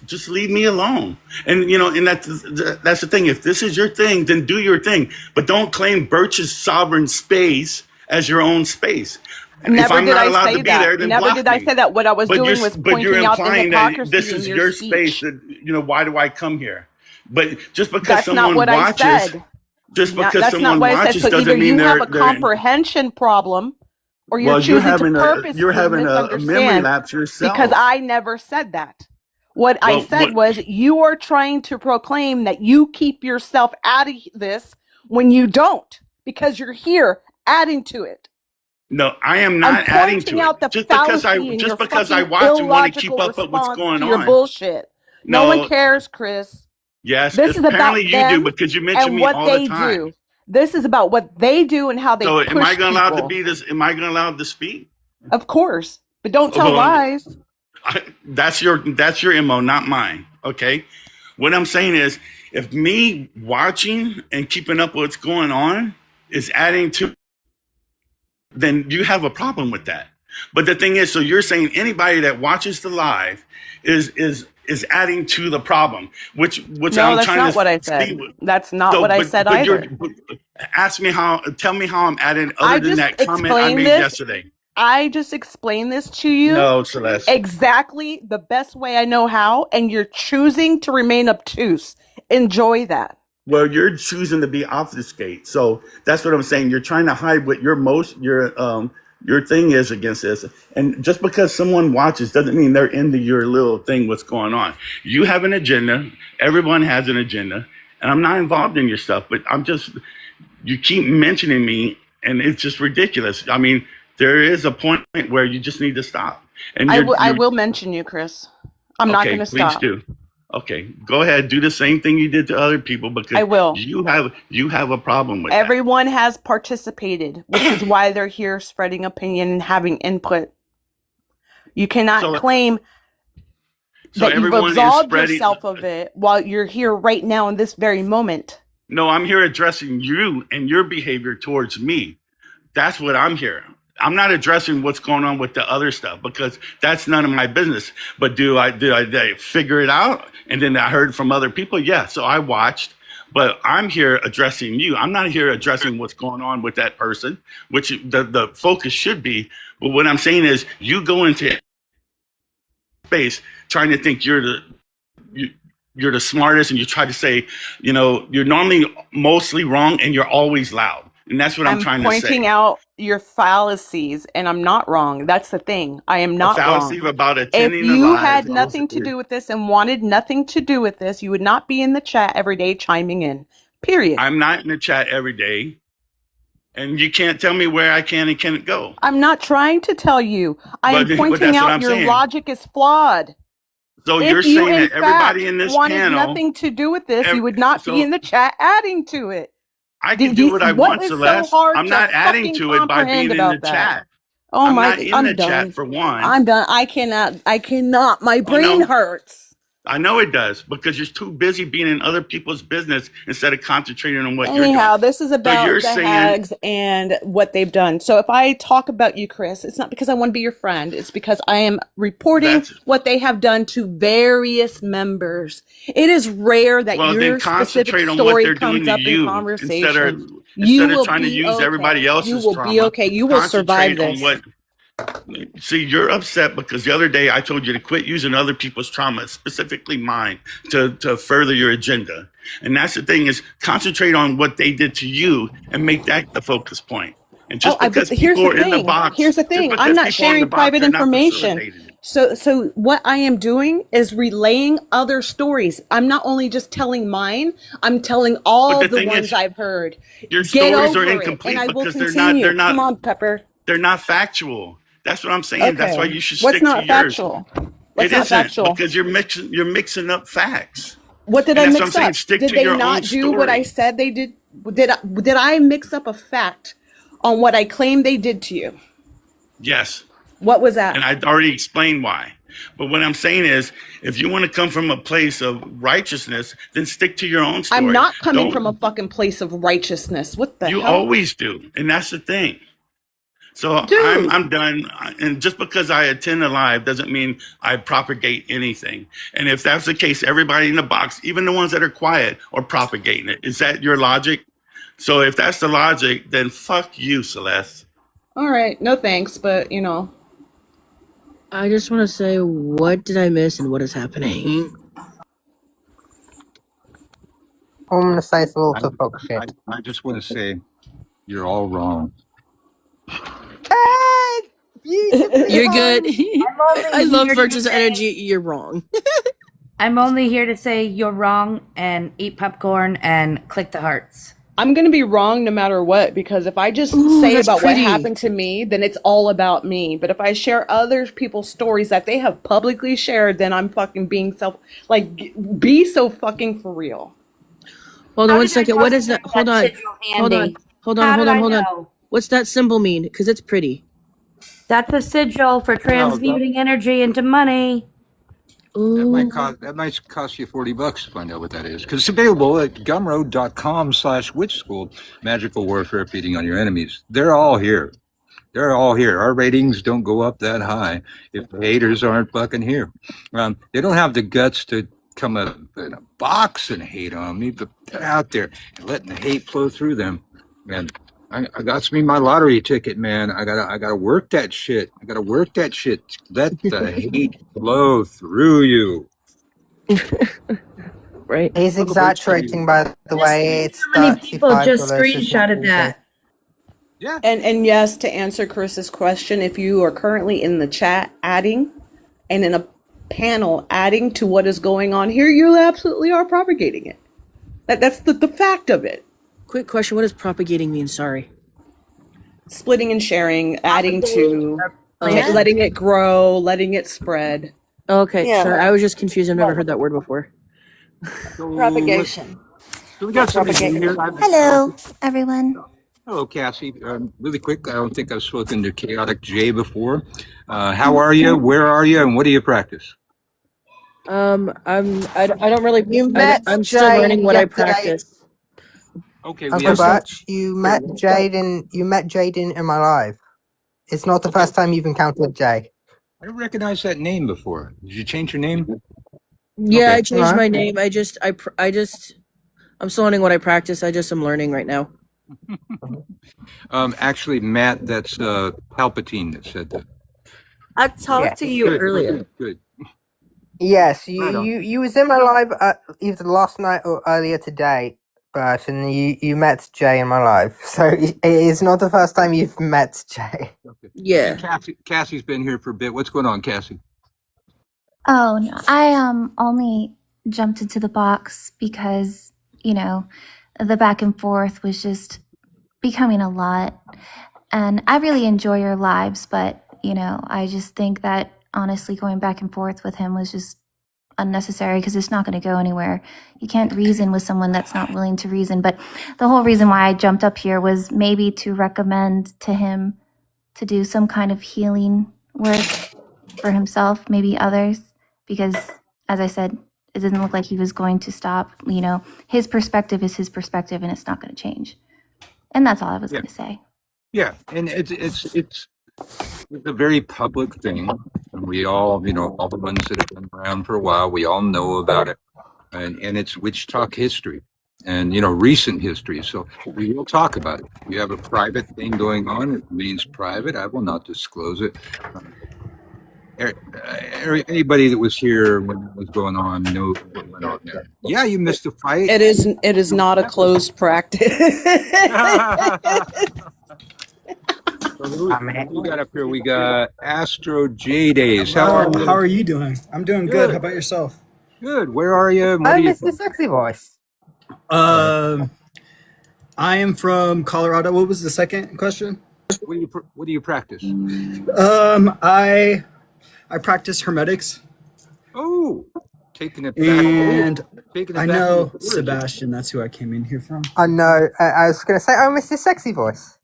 just leave me alone? And and that's the thing. If this is your thing, then do your thing. But don't claim Birch's sovereign space as your own space. If Never I'm did not I allowed say to be that. there, then Never block did I me. say that. What I was doing was But you're pointing out the implying that hypocrisy this in is your your speech. space. That why do I come here? But just because That's someone not what watches, I said. just because That's someone not what I watches said. So doesn't either mean you they're have a comprehension problem, or you're well, choosing to you're purposely having a memory misunderstand. lapse yourself. Because I never said that. What I Well, said was, you are trying to proclaim that you keep yourself out of this when you don't, because you're here adding to it. No, I am I'm not adding pointing to out it. the Just because fallacy in your I fucking watch and want to keep illogical up with what's response going to your on. bullshit. No one No, cares, Chris. yes, This is about apparently you do them because you mention and me what all they the time. do. This is about what they do and how they So push am I going to allowed to people. be this? Am I going to allowed to speak? Of course, but don't tell Well, lies. That's your MO, not mine. Okay. What I'm saying is, if me watching and keeping up with what's going on is adding to then you have a problem with that. But the thing is, so you're saying anybody that watches the live is adding to the problem, which No, I'm that's trying not to what I see. said. That's not what I said either. Ask me tell me how I'm adding I other than just that comment I explained made this. yesterday. I just explained this to you No, Celeste. exactly the best way I know how, and you're choosing to remain obtuse. Enjoy that. Well, you're choosing to be obfuscate. So that's what I'm saying. You're trying to hide what your thing is against this. And just because someone watches doesn't mean they're into your little thing, what's going on. You have an agenda. Everyone has an agenda. And I'm not involved in your stuff, but you keep mentioning me, and it's just ridiculous. I mean, there is a point where you just need to stop. And I will mention you, Chris. I'm not going to stop. Please do. Okay, go ahead. Do the same thing you did to other people, because I will. You have a problem with Everyone has participated, which is why they're here spreading opinion and having input. You cannot claim that you've absolved yourself of it while you're here right now in this very moment. No, I'm here addressing you and your behavior towards me. That's what I'm here. I'm not addressing what's going on with the other stuff, because that's none of my business. But did I figure it out? And then I heard from other people. Yeah. So I watched, but I'm here addressing you. I'm not here addressing what's going on with that person, which the focus should be. But what I'm saying is, you go into space trying to think you're the smartest, and you try to say, you're normally mostly wrong and you're always loud. And that's what I'm trying to say. I'm pointing out your fallacies, and I'm not wrong. That's the thing. I am not wrong. Fallacy about attending if you had nothing to do with this and wanted nothing to do with this, you would not be in the chat every day chiming in. Period. I'm not in the chat every day. And you can't tell me where I can and can't go. I'm not trying to tell you. I am pointing out your logic is flawed. So you're saying that everybody in this wanted panel nothing to do with this, you would not be in the chat adding to it. I can do what I want, Celeste. I'm not adding to it by being in the chat. Oh I'm my! not in I'm the done. chat for one. I'm done. I cannot. My brain hurts. I know it does, because you're too busy being in other people's business instead of concentrating on what you're doing. Anyhow, this is about the hags and what they've done. So if I talk about you, Chris, it's not because I want to be your friend. It's because I am reporting what they have done to various members. It is rare that your specific story comes up in conversation. Instead of trying to use everybody else's trauma. You will be okay. You will survive this. See, you're upset because the other day I told you to quit using other people's trauma, specifically mine, to further your agenda. And that's the thing, is concentrate on what they did to you and make that the focus point. And just because people are in the box. Here's the thing. I'm not sharing private information. So what I am doing is relaying other stories. I'm not only just telling mine, I'm telling all the ones I've heard. Your stories are incomplete because they're not Come on, Pepper. They're not factual. That's what I'm saying. Okay. That's why you should stick to yours. What's not factual? It isn't, because you're mixing up facts. What did I mix up? Did they not do what I said they did? Did I mix up a fact on what I claimed they did to you? Yes. What was that? And I already explained why. But what I'm saying is, if you want to come from a place of righteousness, then stick to your own story. I'm not coming from a fucking place of righteousness. What the hell? You always do. And that's the thing. So I'm done. And just because I attend a live doesn't mean I propagate anything. And if that's the case, everybody in the box, even the ones that are quiet, are propagating it. Is that your logic? So if that's the logic, then fuck you, Celeste. All right. No thanks, but I just want to say, what did I miss and what is happening? I'm going to say some little fuck shit. I just want to say, you're all wrong. You're good. I love Virtue's energy. You're wrong. I'm only here to say you're wrong, and eat popcorn and click the hearts. I'm going to be wrong no matter what, because if I just say about what happened to me, then it's all about me. But if I share other people's stories that they have publicly shared, then I'm fucking being be so fucking for real. Hold on 1 second. What is that? Hold on. What's that symbol mean? Because it's pretty. That's a sigil for transmuting energy into money. That might cost you $40 to find out what that is, because it's available at gumroad.com/witchschool. Magical warfare feeding on your enemies. They're all here. They're all here. Our ratings don't go up that high if the haters aren't fucking here. They don't have the guts to come up in a box and hate on me, but they're out there and letting the hate flow through them. And I got me my lottery ticket, man. I gotta work that shit. I gotta work that shit. Let the hate flow through you. Right. He's exaggerating, by the way. It's How many people $35. just isn't screenshotted it? that? Yeah. And yes, to answer Chris's question, if you are currently in the chat adding and in a panel adding to what is going on here, you absolutely are propagating it. That's the fact of it. Quick question: what does propagating mean? Sorry. Splitting and sharing, adding to, Yeah. letting it grow, letting it spread. Okay. Yeah. Sorry, I was just confused. I've never heard that word before. Propagation. So we got somebody new here. Hello, everyone. Hello, Cassie. Really quick, I don't think I've spoken to Chaotic J before. How are you? Where are you? And what do you practice? I don't really. You met I'm still Jay learning what I yesterday. practice. Okay, we Uncle have some, Birch, you met Jaden in my live. It's not the first time you've encountered Jay. I don't recognize that name before. Did you change your name? Yeah, Okay. I changed No. my name. I'm still learning what I practice. I just am learning right now. Actually, Matt, that's Palpatine that said that. I talked to you Good, earlier. good. Yes, Right on. you was in my live either last night or earlier today, Bert, and you met Jay in my live. So it is not the first time you've met Jay. Okay. Yeah. And Cassie's been here for a bit. What's going on, Cassie? Oh no, I only jumped into the box because the back and forth was just becoming a lot, and I really enjoy your lives, but I just think that honestly going back and forth with him was just unnecessary because it's not going to go anywhere. You can't reason with someone that's not willing to reason. But the whole reason why I jumped up here was maybe to recommend to him to do some kind of healing work for himself, maybe others, because as I said, it didn't look like he was going to stop. His perspective is his perspective and it's not going to change. And that's all I was Yeah. going to say. Yeah, and it's a very public thing, and we all, all the ones that have been around for a while, we all know about it, and it's WitchTok history, and recent history. So we will talk about it. We have a private thing going on. It remains private. I will not disclose it. Anybody that was here when it was going on knows what went on there. Yeah, you missed a fight. It is not a closed practice. So who we got up here? We got Astro J Days. How are you doing? I'm doing good. How about yourself? Good. Where are you? And what I do you miss the sexy voice. I am from Colorado. What was the second question? What do you practice? I practice hermetics, Oh, taking it back. and Taking it I back know to the origin. Sebastian. That's who I came in here from. I know. I was going to say, I miss the sexy voice.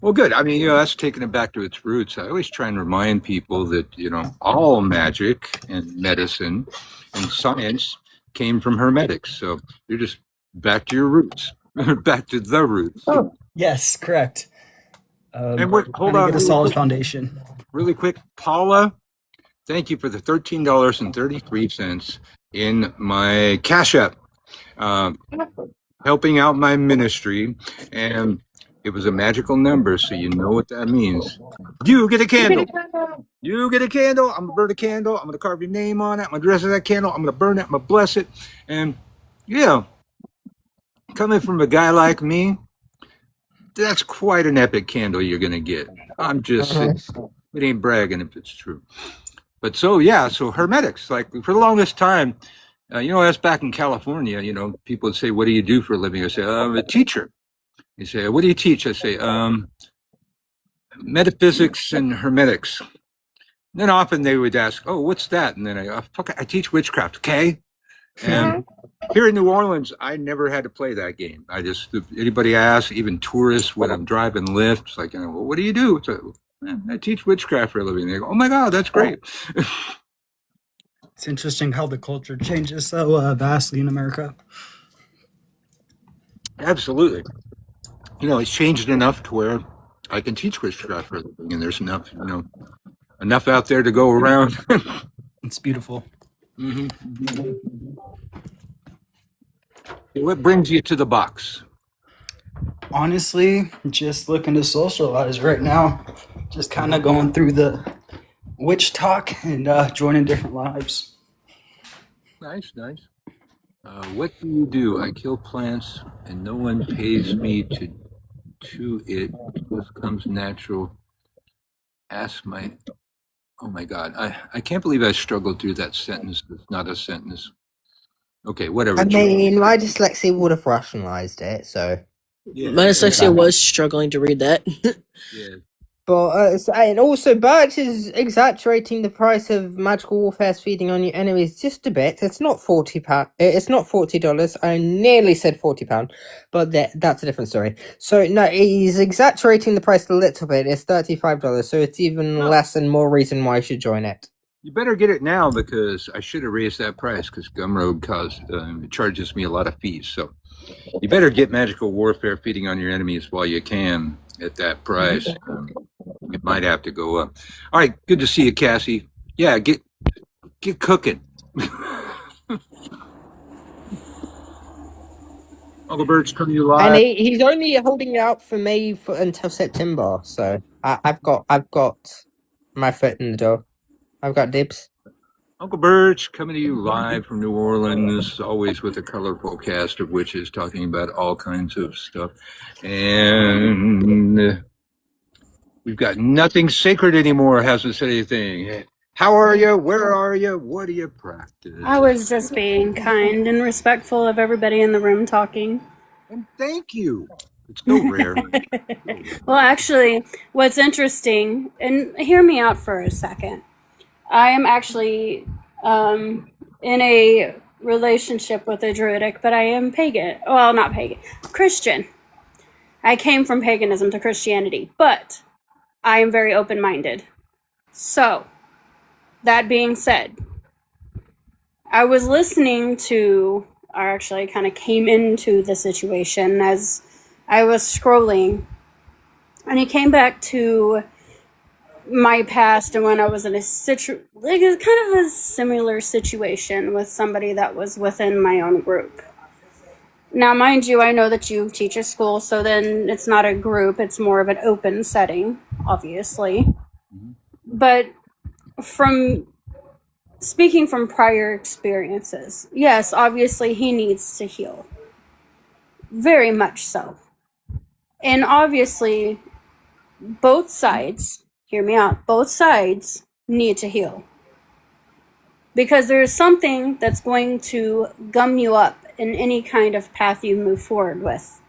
Well, good. I mean, that's taking it back to its roots. I always try and remind people that, all magic and medicine and science came from hermetics. So you're just back to your roots, back to the roots. Oh, yes, correct. And hold trying to on, get a really solid quick. foundation. Really quick, Paula, thank you for the $13.33 in my Cash App, helping out my ministry. And it was a magical number, so you know what that means. You get a candle. You get a candle. I'm going to burn a candle. I'm going to carve your name on it. I'm going to dress that candle. I'm going to burn it. I'm going to bless it. And, coming from a guy like me, that's quite an epic candle you're going to get. I'm just, it ain't bragging if it's true. But so hermetics, like for the longest time, that's back in California, people would say, what do you do for a living? I say, I'm a teacher. They say, what do you teach? I say, metaphysics and hermetics. Then often they would ask, oh, what's that? And then I teach witchcraft, okay? And here in New Orleans, I never had to play that game. Anybody asks, even tourists, when I'm driving Lyft, it's like, well, what do you do? So, I teach witchcraft for a living. They go, oh my God, that's great. It's interesting how the culture changes so vastly in America. Absolutely. It's changed enough to where I can teach witchcraft for everything, and there's enough out there to go around. It's beautiful. hmm What brings you to the box? Honestly, just looking to socialize right now. Just kind of going through the WitchTok and joining different lives. Nice, nice. What do you do? I kill plants, and no one pays me to it. It just comes natural. Ask my. Oh my God, I can't believe I struggled through that sentence. It's not a sentence. Okay, whatever. I mean, my dyslexia would have rationalized it, so. Yeah, My dyslexia was struggling to read that. yeah. But and also, Birch is exaggerating the price of magical warfare feeding on your enemies just a bit. It's not £40. It's not $40. I nearly said £40, but that's a different story. So no, he's exaggerating the price a little bit. It's $35, so it's even less and more reason why I should join it. You better get it now because I should have raised that price because Gumroad charges me a lot of fees. So you better get magical warfare feeding on your enemies while you can at that price. It might have to go up. All right, good to see you, Cassie. Yeah, get cooking. Uncle Bert's coming to you live. And he's only holding it out for me until September, so I've got my foot in the door. I've got dibs. Uncle Birch coming to you live from New Orleans, always with a colorful cast of witches talking about all kinds of stuff. And we've got nothing sacred anymore, hasn't said anything. How are you? Where are you? What do you practice? I was just being kind and respectful of everybody in the room talking. And thank you. It's so rare. Well, actually, what's interesting, and hear me out for a second. I am actually in a relationship with a druidic, but I am pagan. Well, not pagan, Christian. I came from paganism to Christianity, but I am very open-minded. So, that being said, I was listening to, or actually I kind of came into the situation as I was scrolling, and it came back to my past and when I was in a kind of a similar situation with somebody that was within my own group. Now, mind you, I know that you teach a school, so then it's not a group, it's more of an open setting, obviously. But speaking from prior experiences, yes, obviously he needs to heal. Very much so. And obviously, both sides, hear me out, both sides need to heal. Because there's something that's going to gum you up in any kind of path you move forward with.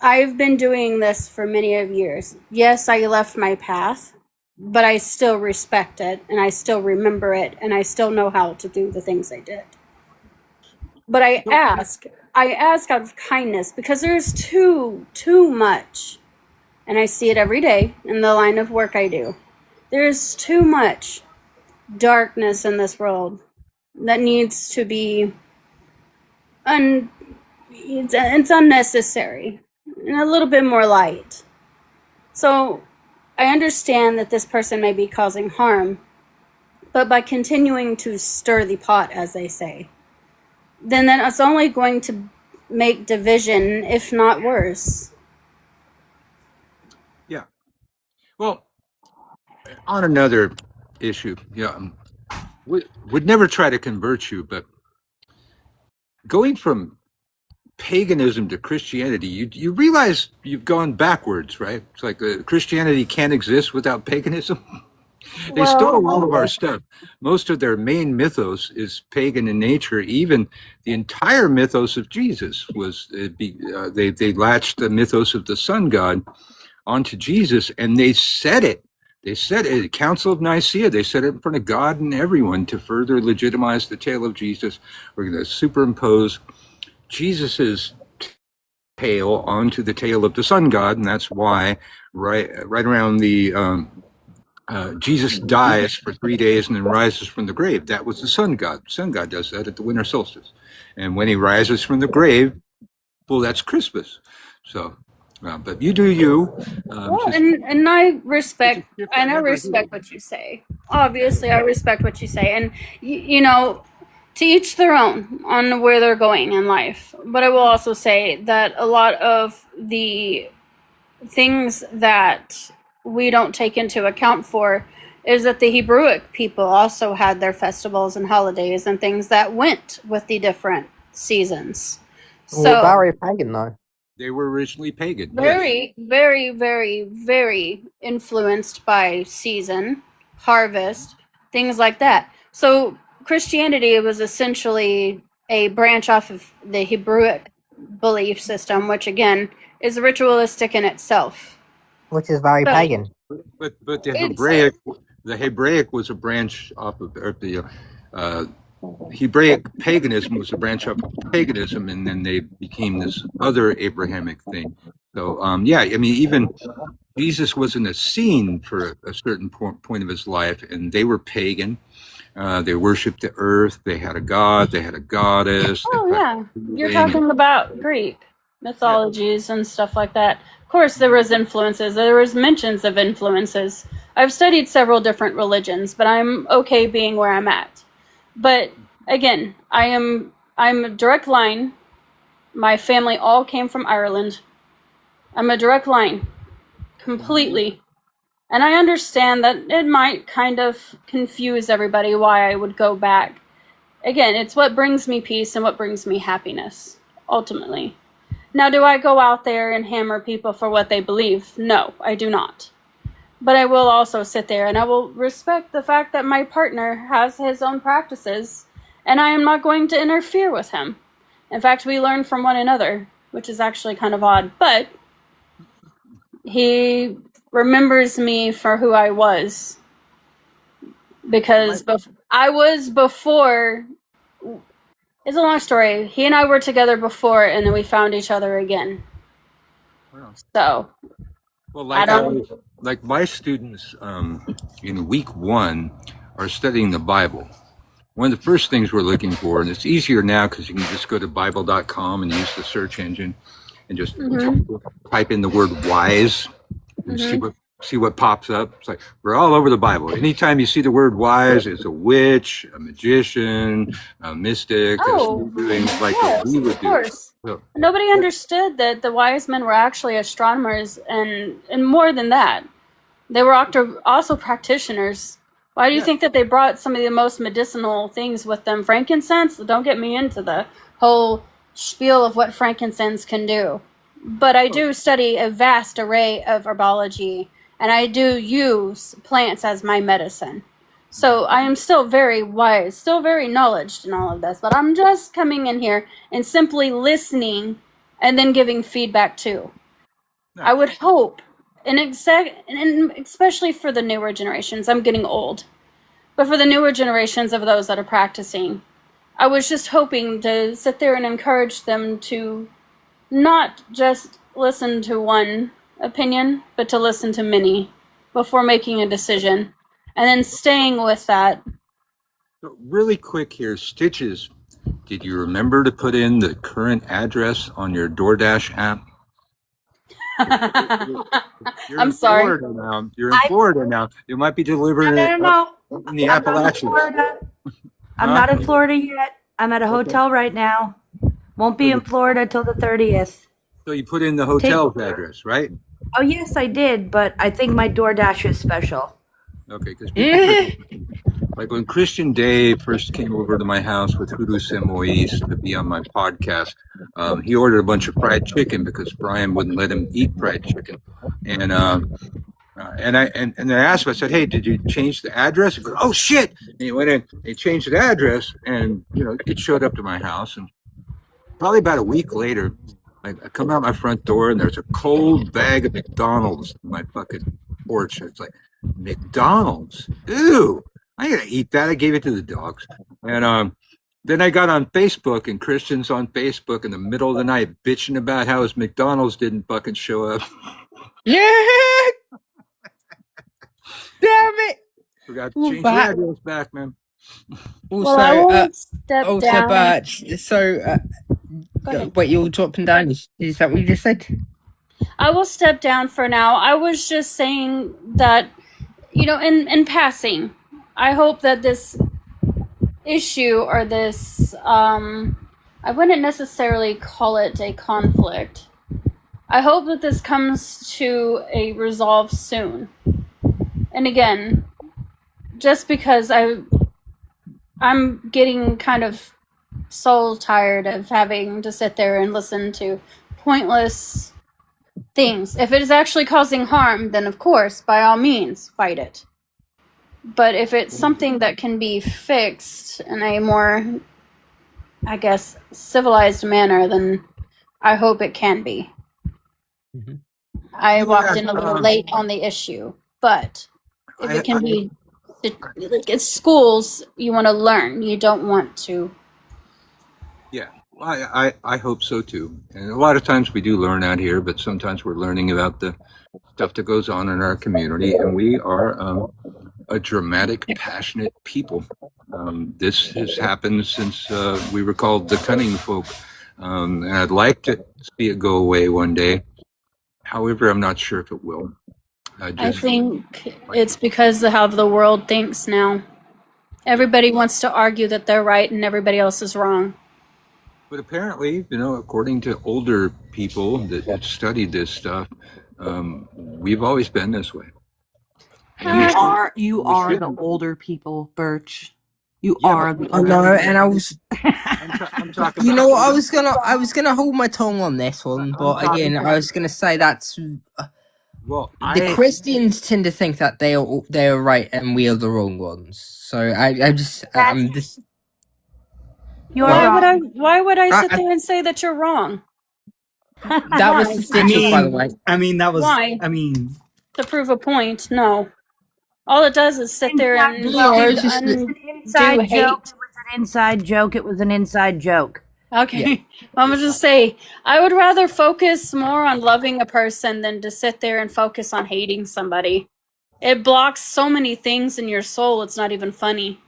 I've been doing this for many of years. Yes, I left my path, but I still respect it, and I still remember it, and I still know how to do the things I did. But I ask out of kindness, because there's too much, and I see it every day in the line of work I do. There's too much darkness in this world that needs to be it's unnecessary, and a little bit more light. So I understand that this person may be causing harm, but by continuing to stir the pot, as they say, then it's only going to make division, if not worse. Yeah. Well, on another issue, would never try to convert you, but going from paganism to Christianity, you realize you've gone backwards, right? It's like Christianity can't exist without paganism. They stole all of our stuff. Most of their main mythos is pagan in nature. Even the entire mythos of Jesus was they latched the mythos of the sun god onto Jesus, and they said it. They said it at the Council of Nicaea. They said it in front of God and everyone to further legitimize the tale of Jesus. We're going to superimpose Jesus's tale onto the tale of the sun god, and that's why right around the Jesus dies for 3 days and then rises from the grave. That was the sun god. The sun god does that at the winter solstice. And when he rises from the grave, well, that's Christmas. So, but you do you. Well, Just, and I respect, different neighborhood. what you say. Obviously, I respect what you say, and you know, to each their own on where they're going in life. But I will also say that a lot of the things that we don't take into account for is that the Hebrewic people also had their festivals and holidays and things that went with the different seasons. Well, So very pagan though. They were originally pagan. Yes. very, very, very, very influenced by season, harvest, things like that. So Christianity was essentially a branch off of the Hebrewic belief system, which again is ritualistic in itself. Which is very So pagan. But the it's Hebraic was a branch off of or the Hebraic paganism was a branch off of paganism, and then they became this other Abrahamic thing. So yeah, I mean, even Jesus wasn't a scene for a certain point of his life, and they were pagan. They worshipped the earth. They had a god. They had a goddess. oh They had yeah, you're healing. talking about Greek mythologies and stuff like that. Of course, there was influences. There was mentions of influences. I've studied several different religions, but I'm okay being where I'm at. But again, I'm a direct line. My family all came from Ireland. I'm a direct line, completely. And I understand that it might kind of confuse everybody why I would go back. Again, it's what brings me peace and what brings me happiness, ultimately. Now, do I go out there and hammer people for what they believe? No, I do not. But I will also sit there and I will respect the fact that my partner has his own practices, and I am not going to interfere with him. In fact, we learn from one another, which is actually kind of odd, but he remembers me for who I was, because I was before. It's a long story. He and I were together before, and then we found each other again. Wow. So, Well, I don't. like my students in week 1 are studying the Bible. One of the first things we're looking for, and it's easier now because you can just go to Bible.com and use the search engine and just type in the word wise and see what pops up. It's like we're all over the Bible. Anytime you see the word wise, it's a witch, a magician, a mystic, Oh, doing like what yes, we would of do. course. So, Nobody understood that the wise men were actually astronomers, and more than that, they were also practitioners. Why do you think that they brought some of the most medicinal things with them? Frankincense? Don't get me into the whole spiel of what frankincense can do. But I do study a vast array of herbology, and I do use plants as my medicine. So I am still very wise, still very knowledgeable in all of this, but I'm just coming in here and simply listening and then giving feedback too. I would hope, and especially for the newer generations, I'm getting old, but for the newer generations of those that are practicing, I was just hoping to sit there and encourage them to not just listen to one opinion, but to listen to many before making a decision, and then staying with that. So really quick here, Stitches, did you remember to put in the current address on your DoorDash app? You're I'm in sorry. Florida now. You're in Florida now. You might be delivered No. in the I'm not in Appalachians. Florida. I'm Huh? not in Florida yet. I'm at a hotel right now. Won't be in Florida till the 30th. So you put in the hotel's address, right? Oh, yes, I did, but I think my DoorDash is special. Okay, because people like when Christian Dave first came over to my house with Hoodoo Samois to be on my podcast, he ordered a bunch of fried chicken because Brian wouldn't let him eat fried chicken, and I asked him. I said, "Hey, did you change the address?" He goes, "Oh shit!" And he went in, he changed the address, and it showed up to my house. And probably about a week later, I come out my front door, and there's a cold bag of McDonald's on my fucking porch. It's like, McDonald's, ew! I gotta eat that. I gave it to the dogs, and then I got on Facebook, and Christian's on Facebook in the middle of the night bitching about how his McDonald's didn't fucking show up. Yeah. Damn it. Forgot to change the address back, man. Also, Well, I will step also, down. Birch. So, Go ahead. wait, you're dropping down? Is that what you just said? I will step down for now. I was just saying that, in passing, I hope that this issue or this, I wouldn't necessarily call it a conflict. I hope that this comes to a resolve soon. And again, just because I'm getting kind of soul tired of having to sit there and listen to pointless things. If it is actually causing harm, then of course, by all means, fight it. But if it's something that can be fixed in a more, I guess, civilized manner, then I hope it can be. Mhm. I walked in a little late on the issue, but if it can be, like it's schools, you want to learn. You don't want to. Yeah, I hope so too. And a lot of times we do learn out here, but sometimes we're learning about the stuff that goes on in our community, and we are a dramatic, passionate people. This has happened since we were called the Cunning Folk, and I'd like to see it go away one day. However, I'm not sure if it will. I think it's because of how the world thinks now. Everybody wants to argue that they're right and everybody else is wrong. But apparently, according to older people that have studied this stuff, we've always been this way. You are the older people, Birch. You are the I older know, people. and I was. I'm talking. You know what? I was gonna hold my tongue on this one, but again, I was gonna say that's. Well, the Christians tend to think that they are right and we are the wrong ones. So I'm just. You're Why would I sit there and say that you're wrong? That was the stitches, by the way. I mean, that was. Why? I mean, To prove a point, no. All it does is sit there and inside joke. It was an inside joke. It was an inside joke. Okay. Yeah. I'm gonna just say I would rather focus more on loving a person than to sit there and focus on hating somebody. It blocks so many things in your soul, it's not even funny.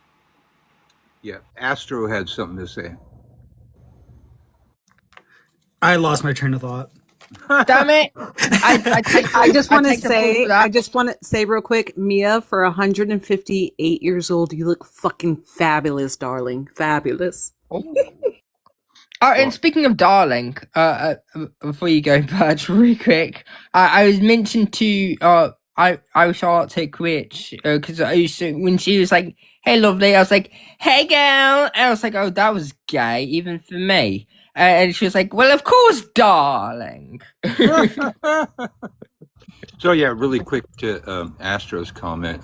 Yeah, Astro had something to say. I lost my train of thought. Damn it! I just want to say real quick, Mia, for 158 years old, you look fucking fabulous, darling. Fabulous. And speaking of darling, before you go, Birch, really quick, I was mentioned to Irish Arctic Witch because when she was like, "Hey, lovely," I was like, "Hey, girl," and I was like, "Oh, that was gay, even for me." And she was like, "Well, of course, darling." So yeah, really quick to Astro's comment.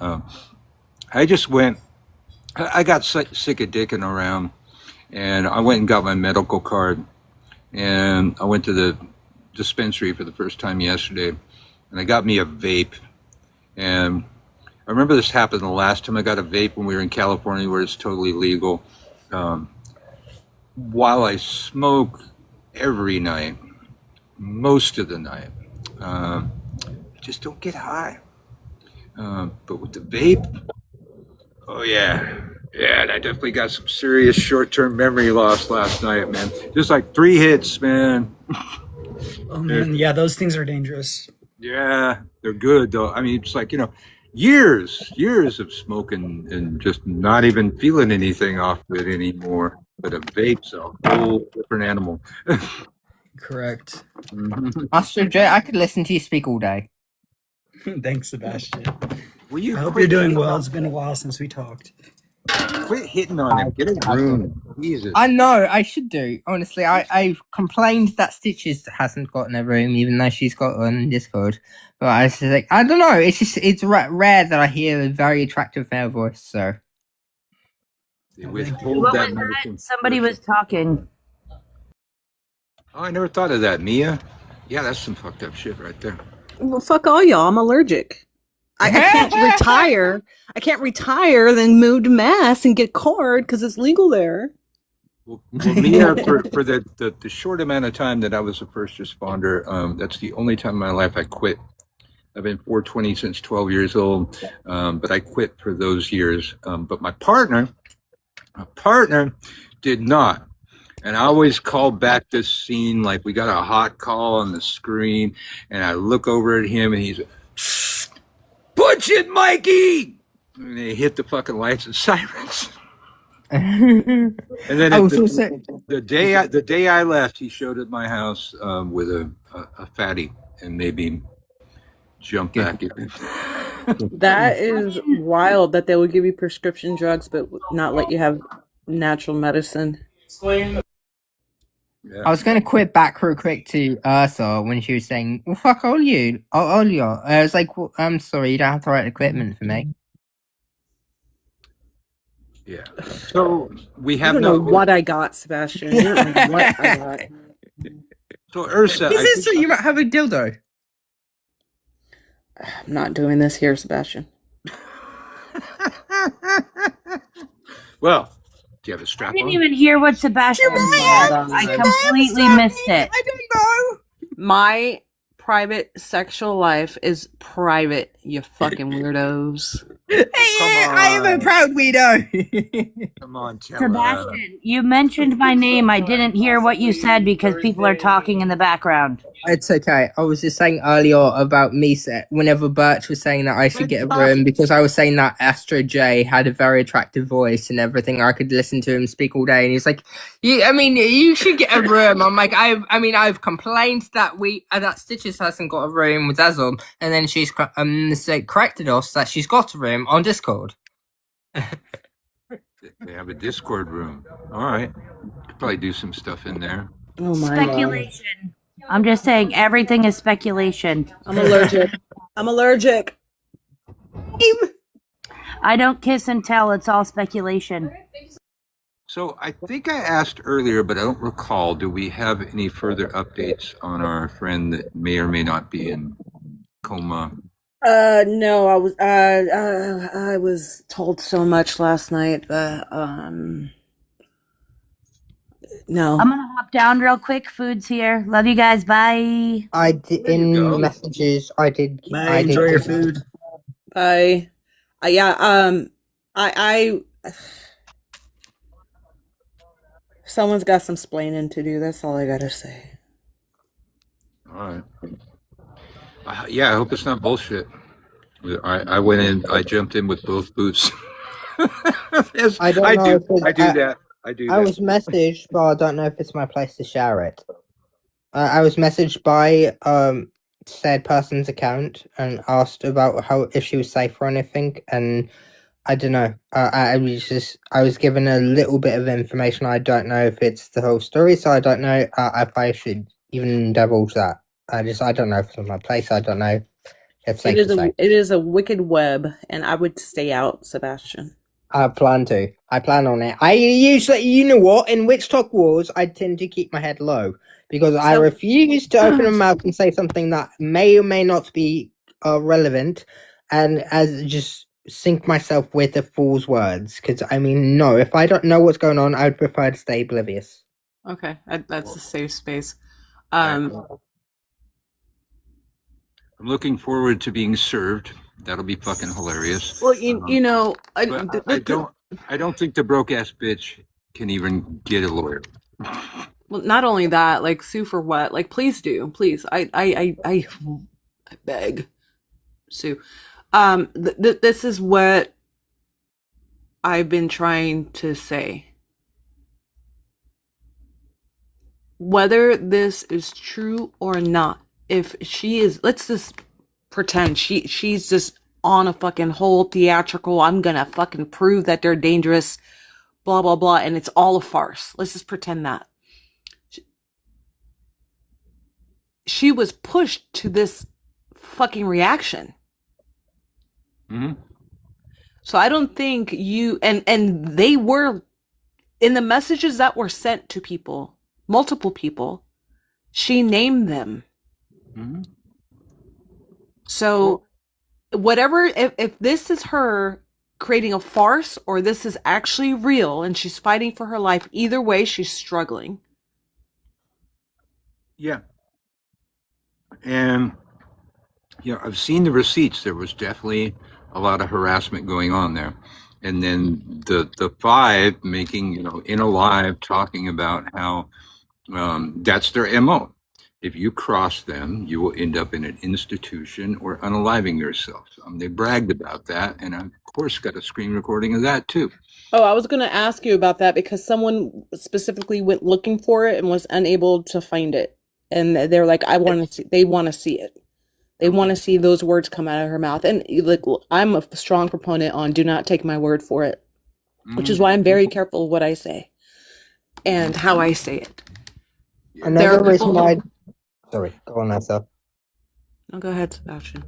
I just went. I got sick of dicking around, and I went and got my medical card, and I went to the dispensary for the first time yesterday, and I got me a vape. And I remember this happened the last time I got a vape when we were in California, where it's totally legal. While I smoke every night, most of the night, I just don't get high. But with the vape, oh yeah, and I definitely got some serious short-term memory loss last night, man. Just like 3 hits, man. Oh man, yeah, those things are dangerous. Yeah, they're good though. I mean, it's like, years of smoking and just not even feeling anything off of it anymore. But a vape's a whole different animal. Correct. Master J, I could listen to you speak all day. Thanks, Sebastian. I hope you're doing well. It's been a while since we talked. Quit hitting on him. Get a room. Jesus. I know, I should do. Honestly, I've complained that Stitches hasn't gotten a room, even though she's got one in Discord. But I was just like, I don't know. It's rare that I hear a very attractive male voice, so. Somebody was talking. Oh, I never thought of that, Mia. Yeah, that's some fucked up shit right there. Well, fuck all y'all. I'm allergic. I can't retire. I can't retire, then move to Mass and get card because it's legal there. Well, Mia, for the short amount of time that I was a first responder, that's the only time in my life I quit. I've been 420 since 12 years old, but I quit for those years. But my partner, My partner did not. And I always call back this scene like we got a hot call on the screen, and I look over at him, and he's, "Punch it, Mikey!" And they hit the fucking lights and sirens. And then the day I left, he showed at my house with a fatty and maybe jump back in. That is wild that they will give you prescription drugs but not let you have natural medicine. Yeah. I was going to quit back real quick to Ursa when she was saying, "Well, fuck all you, all you." I was like, well, "I'm sorry, you don't have the right equipment for me." Yeah. So we I have don't no. know what I got, Sebastian. I don't know what I got. So Ursa, Is it so you might have a dildo? I'm not doing this here, Sebastian. Well, do you have a I strap didn't on? even hear what Sebastian said. I completely missed it. I don't know. My private sexual life is private, you fucking weirdos. I am a proud weirdo. Come on, tell Sebastian, you mentioned my name. I didn't hear what you said because people are talking in the background. It's okay. I was just saying earlier about me whenever Birch was saying that I should get a room because I was saying that Astro J had a very attractive voice and everything. I could listen to him speak all day, and he's like, you should get a room." I'm like, I've complained that that Stitches hasn't got a room with Azul, and then she's corrected us that she's got a room on Discord. They have a Discord room. All right, could probably do some stuff in there. Oh my Speculation. I'm just saying everything is speculation. I'm allergic. I'm allergic. I don't kiss and tell. It's all speculation. So I think I asked earlier, but I don't recall. Do we have any further updates on our friend that may or may not be in coma? No, I was told so much last night that no. I'm gonna hop down real quick. Food's here. Love you guys. Bye. I did in messages. I did. Bye, enjoy your food. I someone's got some splaining to do. That's all I gotta say. All right. Yeah, I hope it's not bullshit. I went in. I jumped in with both boots. Yes, I don't know. I do that. I was messaged, but I don't know if it's my place to share it. I was messaged by said person's account and asked about if she was safe or anything, and I don't know. I was given a little bit of information. I don't know if it's the whole story, so I don't know if I should even divulge that. I don't know if it's my place. I don't know if safe to say. It is a wicked web, and I would stay out, Sebastian. I plan on it. I usually, you know what, in WitchTok Wars, I tend to keep my head low because I refuse to open my mouth and say something that may or may not be relevant, and as just sink myself with a fool's words. Because no, if I don't know what's going on, I would prefer to stay oblivious. Okay, that's a safe space. I'm looking forward to being served. That'll be fucking hilarious. Well, you know, I don't think the broke ass bitch can even get a lawyer. Well, not only that, like sue for what? Like, please do, please. I beg, sue. This is what I've been trying to say. Whether this is true or not, if she is, let's just pretend she's just on a fucking whole theatrical, I'm gonna fucking prove that they're dangerous, blah, blah, blah, and it's all a farce. Let's just pretend that. She was pushed to this fucking reaction. Mm-hmm. So I don't think you, and they were, in the messages that were sent to people, multiple people, she named them. Mm-hmm. So whatever, if this is her creating a farce or this is actually real and she's fighting for her life, either way, she's struggling. Yeah. And, I've seen the receipts. There was definitely a lot of harassment going on there. and then the five making, in a live talking about how that's their MO. If you cross them, you will end up in an institution or unaliving yourself. They bragged about that, and I, of course, got a screen recording of that too. Oh, I was going to ask you about that because someone specifically went looking for it and was unable to find it. And they're like, they want to see it. They want to see those words come out of her mouth. And like, I'm a strong proponent on do not take my word for it, which is why I'm very careful of what I say and how I say it. Another reason why. Sorry, go on, Asa. Oh, go ahead, Sebastian.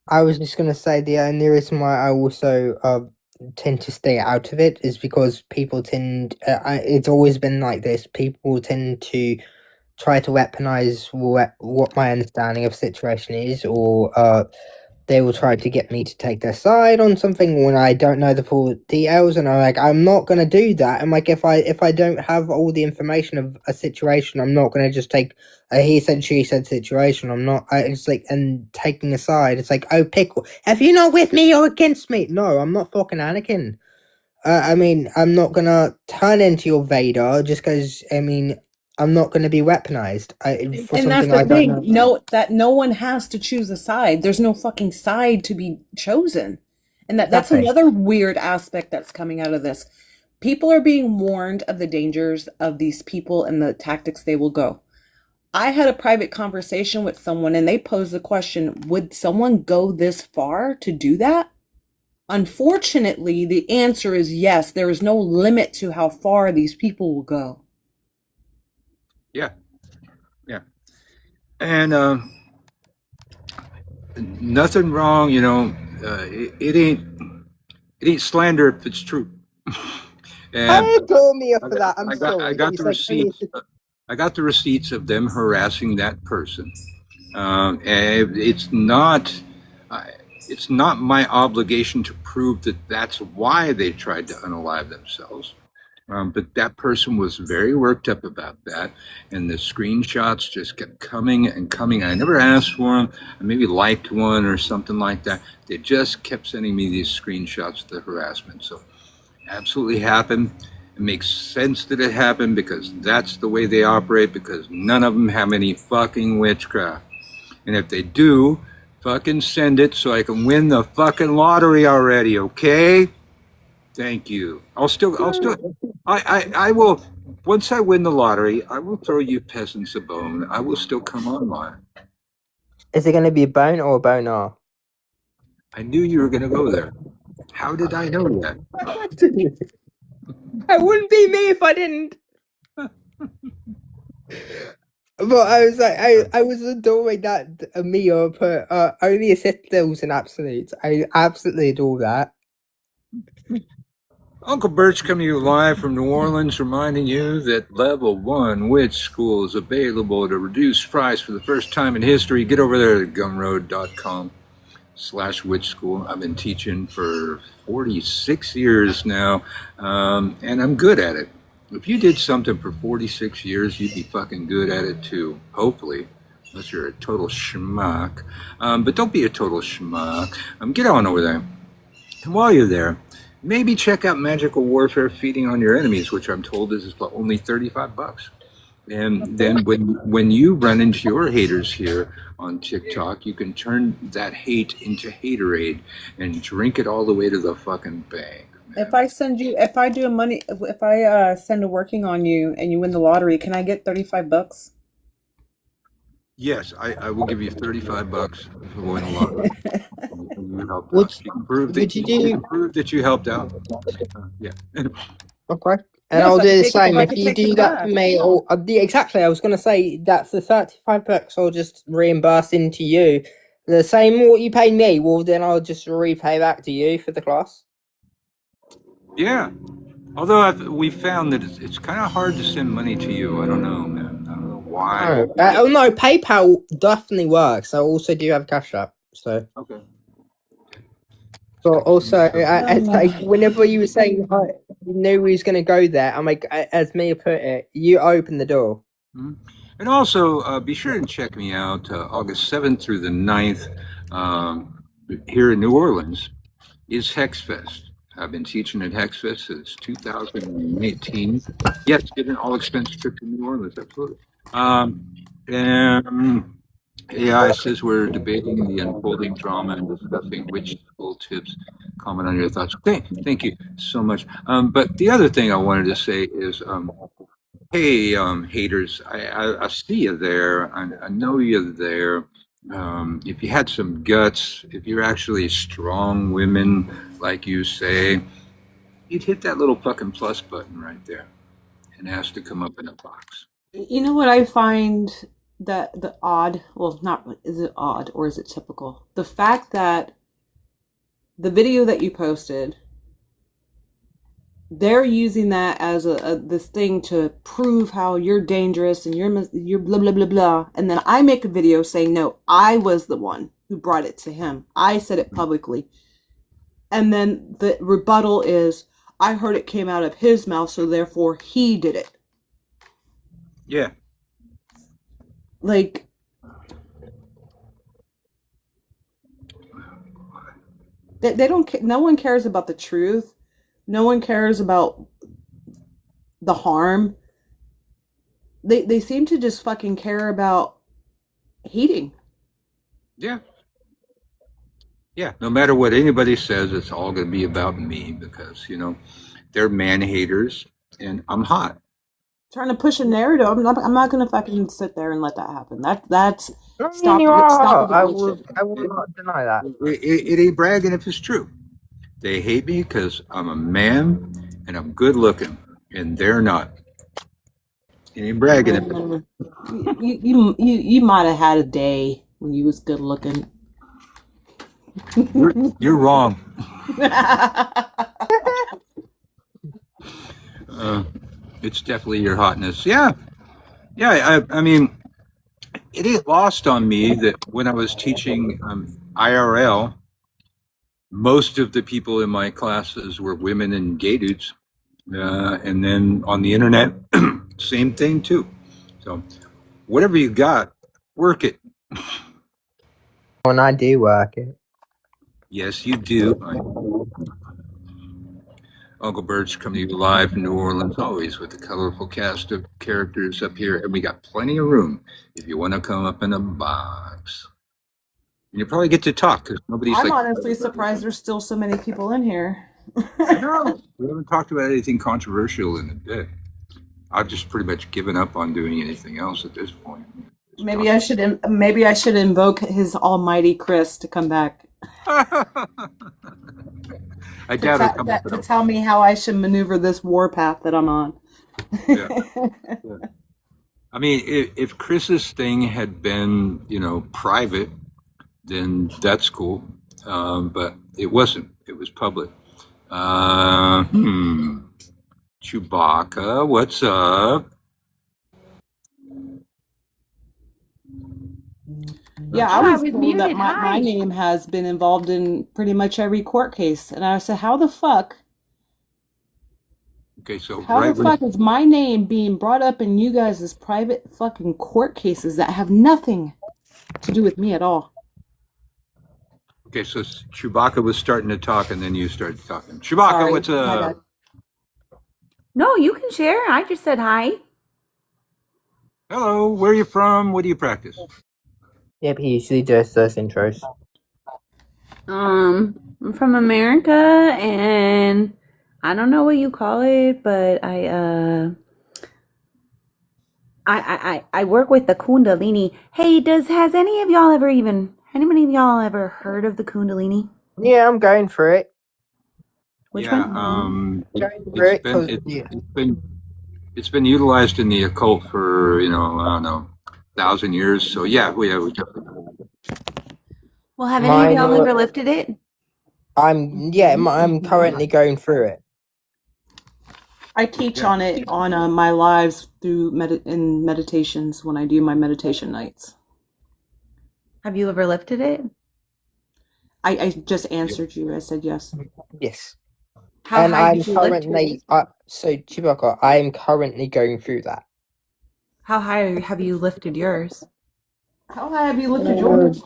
I was just going to say the only reason why I also tend to stay out of it is because people tend. It's always been like this. People tend to try to weaponize what my understanding of situation is, or they will try to get me to take their side on something when I don't know the full details, and I'm like, I'm not gonna do that. I'm like, if I don't have all the information of a situation, I'm not gonna just take a he said she said situation. I'm not. It's like, and taking a side. It's like, oh, pickle. If you're not with me or against me, no, I'm not fucking Anakin. I mean, I'm not gonna turn into your Vader just because. I mean, I'm not going to be weaponized for And that's something the I don't thing. know. No, that no one has to choose a side. There's no fucking side to be chosen. And that's Exactly. another weird aspect that's coming out of this. People are being warned of the dangers of these people and the tactics they will go. I had a private conversation with someone and they posed the question, would someone go this far to do that? Unfortunately, the answer is yes. There is no limit to how far these people will go. Yeah. And nothing wrong, it ain't slander if it's true. And I adore Mia for that. I'm I sorry. got It's the like receipts. I got the receipts of them harassing that person. And it's not my obligation to prove that that's why they tried to unalive themselves. But that person was very worked up about that, and the screenshots just kept coming and coming. I never asked for them. I maybe liked one or something like that. They just kept sending me these screenshots of the harassment. So, absolutely happened. It makes sense that it happened because that's the way they operate. Because none of them have any fucking witchcraft, and if they do, fucking send it so I can win the fucking lottery already. Okay. Thank you. I will, once I win the lottery, I will throw you peasants a bone. I will still come online. Is it going to be a bone or a boner? I knew you were going to go there. How did I know that? It wouldn't be me if I didn't. But I was like, I was adoring that Mia put only essentials and absolutes. I absolutely adore that. Uncle Bert's coming to you live from New Orleans, reminding you that Level 1 Witch School is available at a reduced price for the first time in history. Get over there at gumroad.com/witch school. I've been teaching for 46 years now, and I'm good at it. If you did something for 46 years, you'd be fucking good at it too, hopefully. Unless you're a total schmuck. But don't be a total schmuck. Get on over there. And while you're there, maybe check out Magical Warfare Feeding on Your Enemies, which I'm told is only $35. And then when you run into your haters here on TikTok, you can turn that hate into haterade and drink it all the way to the fucking bank. If I send a working on you and you win the lottery, can I get $35? Yes, I will give you $35 for winning the lottery. You helped Would out. You can prove that you helped out. Yeah. Okay. And Yes, I'll I do the can same. I If can you take do some that for back. me, or exactly, I was going to say that's the $35 I'll just reimburse into you. The same what you pay me, well, then I'll just repay back to you for the class. Yeah. Although we found that it's kind of hard to send money to you. I don't know, man. I don't know why. Oh no, PayPal definitely works. I also do have Cash App, so. Okay. But also, it's like whenever you were saying you knew we was going to go there, I'm like, as Mia put it, you open the door. Mm-hmm. And also, be sure and check me out August 7th through the 9th here in New Orleans is Hex Fest. I've been teaching at HexFest since 2018. Yes, did an all-expense trip to New Orleans, absolutely. And AI says we're debating the unfolding drama and discussing which school tips. Comment on your thoughts. Thank you so much. But the other thing I wanted to say is, hey, haters, I see you there. I know you're there. If you had some guts, if you're actually strong women, like you say, you'd hit that little fucking plus button right there and ask to come up in a box. You know what I find that the odd, well, not, is it odd or is it typical? The fact that the video that you posted, they're using that as this thing to prove how you're dangerous and you're blah blah blah blah, and then I make a video saying no, I was the one who brought it to him. I said it publicly, and then the rebuttal is, I heard it came out of his mouth, so therefore he did it. Yeah. Like, they don't. No one cares about the truth. No one cares about the harm. They seem to just fucking care about hating. Yeah. Yeah. No matter what anybody says, it's all going to be about me because, they're man haters and I'm hot. Trying to push a narrative. I'm not going to fucking sit there and let that happen. That's stop. You are. Stop I the will bullshit. not deny that. It ain't bragging if it's true. They hate me because I'm a man and I'm good looking, and they're not. It ain't bragging if it's You might have had a day when you was good looking. You're wrong. It's definitely your hotness. Yeah. I mean, it ain't lost on me that when I was teaching IRL, most of the people in my classes were women and gay dudes. And then on the internet, same thing too. So whatever you got, work it. When I do work it. Yes, you do. Uncle Bert's coming to you live from New Orleans, always with a colorful cast of characters up here. And we got plenty of room if you want to come up in a box. And you probably get to talk because nobody's I'm like. honestly surprised there's still so many people in here. No, we haven't talked about anything controversial in a bit. I've just pretty much given up on doing anything else at this point. Maybe I should invoke his almighty Chris to come back. I doubt it'll come up to tell me how I should maneuver this warpath that I'm on. Yeah. I mean, if Chris's thing had been, private, then that's cool. But it wasn't. It was public. Chewbacca, what's up? Yeah, I was told that my name has been involved in pretty much every court case. And I said, how the fuck? Okay, so how the fuck is my name being brought up in you guys' private fucking court cases that have nothing to do with me at all? Okay, so Chewbacca was starting to talk and then you started talking. Chewbacca, Sorry, what's up? No, you can share. I just said hi. Hello, where are you from? What do you practice? Yep, he usually does those intros. I'm from America, and I don't know what you call it, but I work with the Kundalini. Hey, has anybody of y'all ever heard of the Kundalini? Yeah, I'm going for it. Which one? It's been utilized in the occult for, I don't know, 1,000 years. So yeah, we definitely. Well, have any of y'all ever lifted it? I'm currently going through it. I teach on it on my lives through meditations when I do my meditation nights. Have you ever lifted it? I just answered you. I said yes. Yes. How high did you lift it? So Chewbacca, I am currently going through that. How high have you lifted yours? How high have you lifted yours?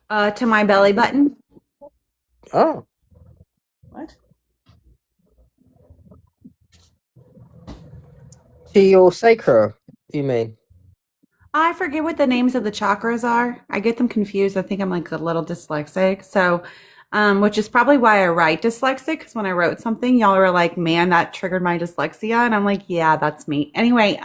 To my belly button. Oh. What? To your sacral, you mean? I forget what the names of the chakras are. I get them confused. I think I'm like a little dyslexic. So, which is probably why I write dyslexic. Because when I wrote something, y'all were like, "Man, that triggered my dyslexia," and I'm like, "Yeah, that's me." Anyway,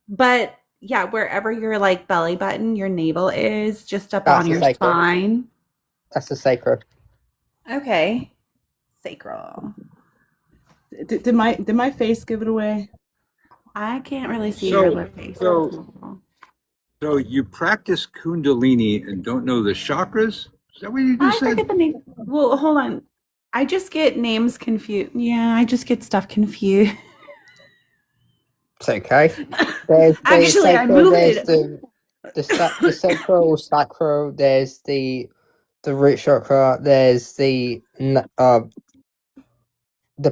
but yeah, wherever your like belly button, your navel is, just up on That's the your sacral. spine. That's the sacral. Okay, sacral. Did my face give it away? I can't really see your face. So you practice Kundalini and don't know the chakras? Is that what you I just said? forget the name. Well, hold on. I just get names confused. Yeah, I just get stuff confused. It's okay. There's the Actually, I sacral, moved there's it. the sacral, sacral, there's the root chakra, there's the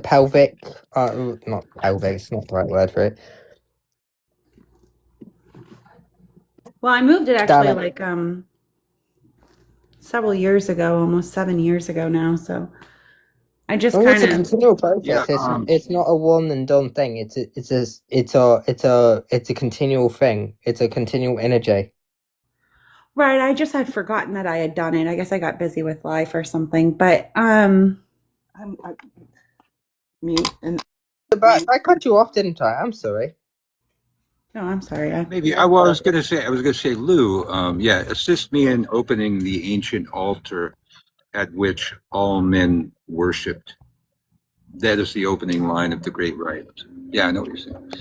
pelvic, not pelvic, it's not the right word for it. Well, I moved it Damn actually it. like several years ago, almost 7 years ago now. So I just Well, it's kind a of continual process. Yeah, It's not a one and done thing. It's a continual thing. It's a continual energy. right. I just had forgotten that I had done it. I guess I got busy with life or something. But I'm mute and But I cut you off, didn't I? I'm sorry. no, I'm sorry. maybe I was going to say, Lou, yeah, assist me in opening the ancient altar at which all men worshipped. That is the opening line of the Great Rite. Yeah, I know what you're saying.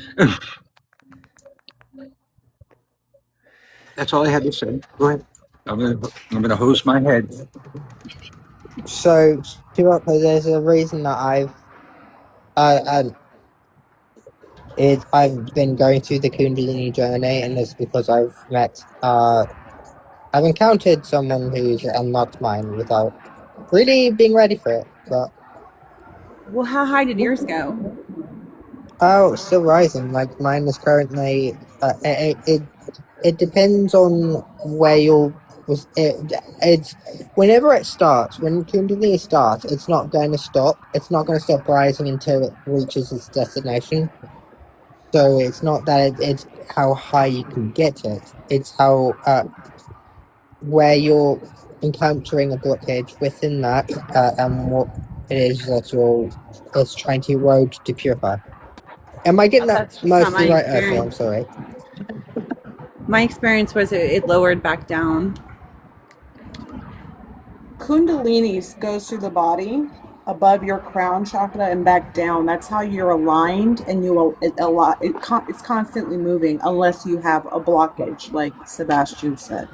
That's all I had to say. Go ahead. I'm gonna hose my head. So, there's a reason that I've been going through the Kundalini journey, and it's because I've encountered someone who's unlocked mine without really being ready for it. But Well, how high did yours go? oh, it's still rising. Like mine is currently. It depends on where you're. It's whenever it starts. When Kundalini starts, it's not going to stop. It's not going to stop rising until it reaches its destination. So it's not that it's how high you can get it. It's how where you're encountering a blockage within that, and what it is that it's trying to erode to purify. Am I getting that That's just not my mostly right, Ursula? I'm experience. sorry. My experience was it lowered back down. Kundalini goes through the body above your crown chakra and back down. That's how you're aligned, and it's constantly moving unless you have a blockage, like Sebastian said.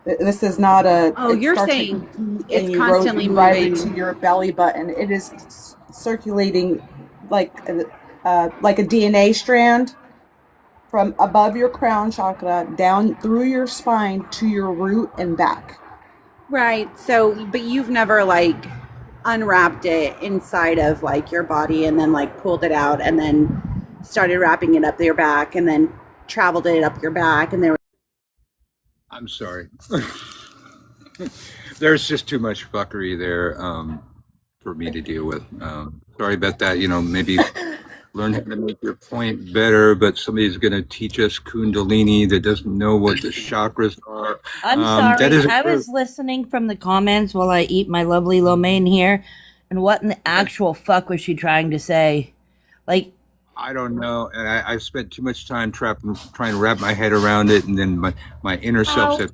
This is not a. Oh, It you're starts saying and it's you constantly ride it moving. to your belly button. It is circulating like a DNA strand from above your crown chakra down through your spine to your root and back. Right. So, but you've never like unwrapped it inside of like your body and then like pulled it out and then started wrapping it up your back and then traveled it up your back and there. I'm sorry. There's just too much fuckery there for me to deal with. Sorry about that. Maybe learn how to make your point better, but somebody's going to teach us Kundalini that doesn't know what the chakras are. I'm That sorry. isn't I true. was listening from the comments while I eat my lovely lo mein here. And what in the actual fuck was she trying to say? Like, I don't know, and I spent too much time trying to wrap my head around it, and then my inner self said,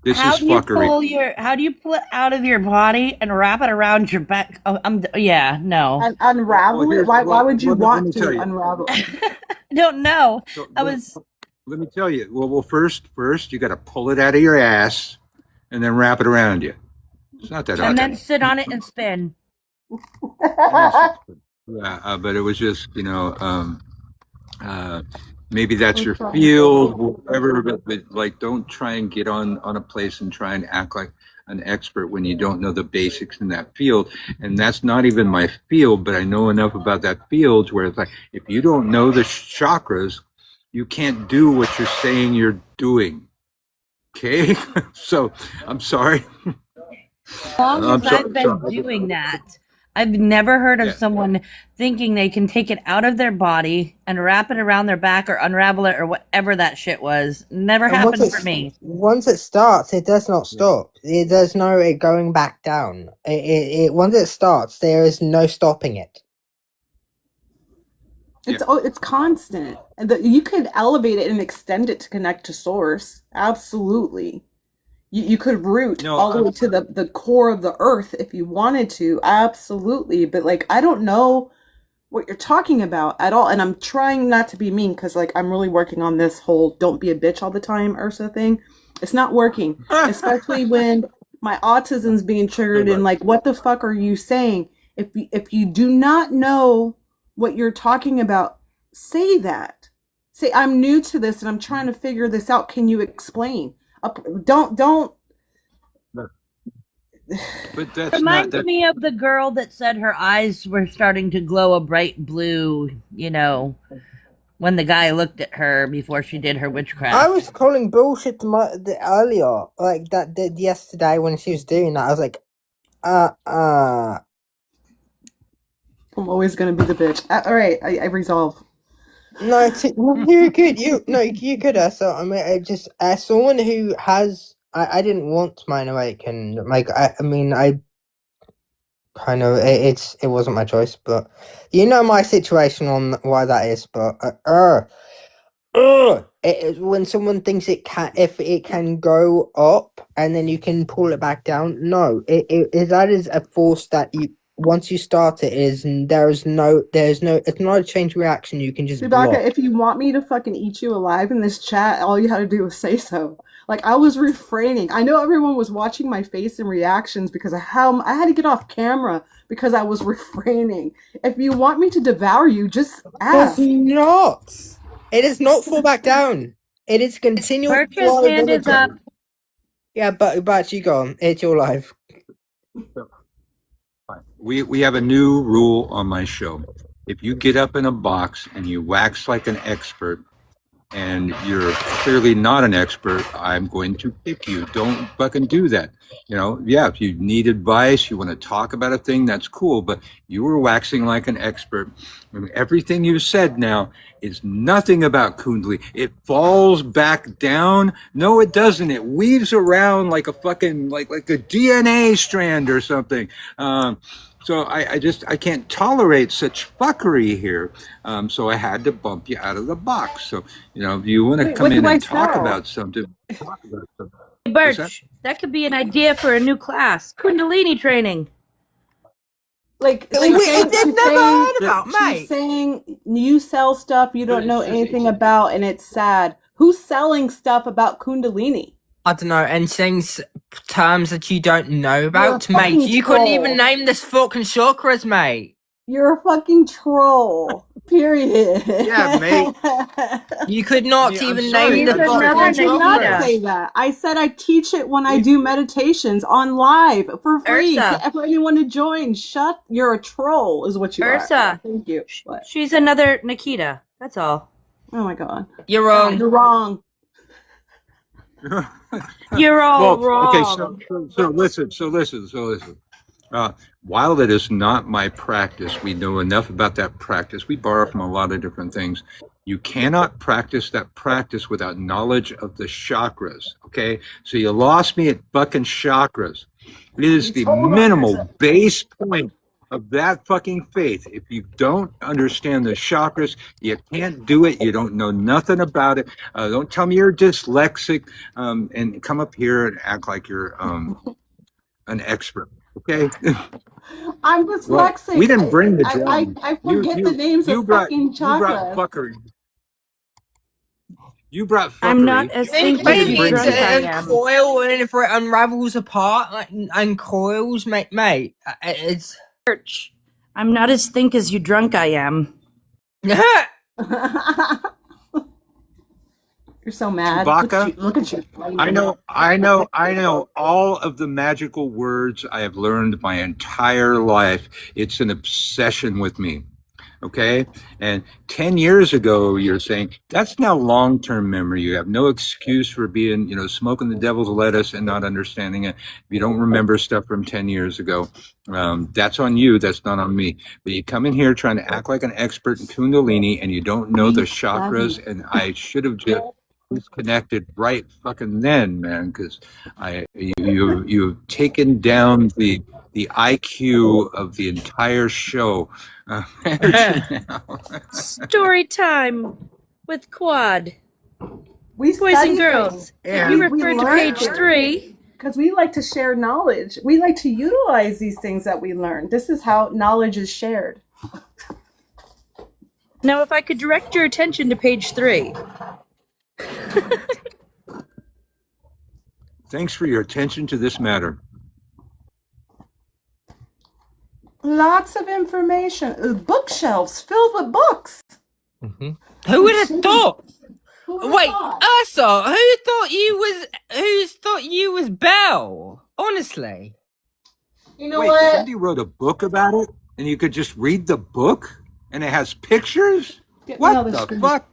"This how is do you fuckery." how do you pull it out of your body and wrap it around your back? Oh, yeah, no. And unravel it? Why would you let me want tell to you. unravel it? I don't know. So, I was let me tell you. Well, first, you got to pull it out of your ass, and then wrap it around you. It's not that and hard. then sit on it and spin. Yeah, but it was just, maybe that's your field, whatever. But like, don't try and get on a place and try and act like an expert when you don't know the basics in that field. And that's not even my field, but I know enough about that field where it's like, if you don't know the chakras, you can't do what you're saying you're doing. Okay, so I'm sorry. As long as I've been doing that, I've never heard of Yeah. someone thinking they can take it out of their body and wrap it around their back or unravel it or whatever that shit was. Never And once happened for me. once it starts, it does not stop. There's no it going back down. Once it starts, there is no stopping it. It's constant, and you could elevate it and extend it to connect to source. Absolutely, you could root all the way to the core of the earth if you wanted to. Absolutely, but like I don't know what you're talking about at all, and I'm trying not to be mean because like I'm really working on this whole "don't be a bitch all the time" Ursa thing. It's not working, especially when my autism's being triggered and like, what the fuck are you saying? If you do not know what you're talking about, say that. Say, I'm new to this and I'm trying to figure this out. Can you explain? Don't. But that's Reminds not that. me of the girl that said her eyes were starting to glow a bright blue, you know, when the guy looked at her before she did her witchcraft. I was calling bullshit earlier, like that yesterday when she was doing that. I was like, I'm always gonna be the bitch. All right, I resolve. No, you're good. You're good. So I mean, as someone who has, I didn't want mine awakened. Like, I mean, I kind of it wasn't my choice, but you know my situation on why that is. But when someone thinks if it can go up and then you can pull it back down, no, that is a force that you. Once you start it, there's no, it's not a chain reaction. You can just block. Chewbacca, if you want me to fucking eat you alive in this chat, all you had to do was say so. Like, I was refraining. I know everyone was watching my face and reactions because of how I had to get off camera because I was refraining. If you want me to devour you, just ask. It's not. It is not fall back down. It is continual. Purchase hand is up. Yeah, but you go on. It's your life. We have a new rule on my show. If you get up in a box and you wax like an expert, and you're clearly not an expert, I'm going to pick you. Don't fucking do that. You know, yeah, if you need advice, you want to talk about a thing, that's cool, but you were waxing like an expert. I mean, everything you said now is nothing about Kundalini. It falls back down. No, it doesn't. It weaves around like a fucking, like a DNA strand or something. So I can't tolerate such fuckery here. So I had to bump you out of the box. So, you know, if you want to come in and talk about something, talk about something. Birch, that could be an idea for a new class. Kundalini training. She's saying you sell stuff you don't know anything about, and it's sad. Who's selling stuff about Kundalini? I don't know, and saying terms that you don't know about, You're a mate. fucking You couldn't troll. even name this fucking chakras, mate. You're a fucking troll. Period. Yeah, mate. You could not even name the fucking I did not chakras. say that. I said I teach it when I do meditations on live for free Ursa. for anyone to join. You're a troll, is what you are. Ursa. Thank you. What? She's another Nikita. That's all. Oh my god. You're wrong. You're wrong. You're all wrong. Okay, so listen. While it is not my practice, we know enough about that practice. We borrow from a lot of different things. You cannot practice that practice without knowledge of the chakras. Okay, so you lost me at fucking chakras. It is the minimal base point of that fucking faith. If you don't understand the chakras, you can't do it. You don't know nothing about it. Don't tell me you're dyslexic and come up here and act like you're an expert. Okay. I'm dyslexic. Well, we didn't bring the drama. I forget the names of fucking chakras. You brought fuckery. You brought fuckery. I'm not as Think thinking maybe as it's drunk I a am. coil, and if it unravels apart like, and coils, mate, it's. Birch, I'm not as think as you drunk I am. You're so mad. Chewbacca? Look at you. I know all of the magical words I have learned my entire life. It's an obsession with me. Okay. And 10 years ago, you're saying that's now long term memory. You have no excuse for being, smoking the devil's lettuce and not understanding it. If you don't remember stuff from 10 years ago, that's on you. That's not on me. But you come in here trying to act like an expert in Kundalini and you don't know the chakras. And I should have just disconnected right fucking then, man, because you've taken down the IQ of the entire show. Story time with Quad. We Boys and study girls. things. You We referred to learn page 3. because we like to share knowledge. We like to utilize these things that we learn. This is how knowledge is shared. Now, if I could direct your attention to page 3. Thanks for your attention to this matter. Lots of information. Bookshelves filled with books. Mm-hmm. Who would have thought? Wait, Ursa, who thought you was Belle? Honestly. You know Wait, what? somebody wrote a book about it, and you could just read the book, and it has pictures? Get me all What this the screen. fuck?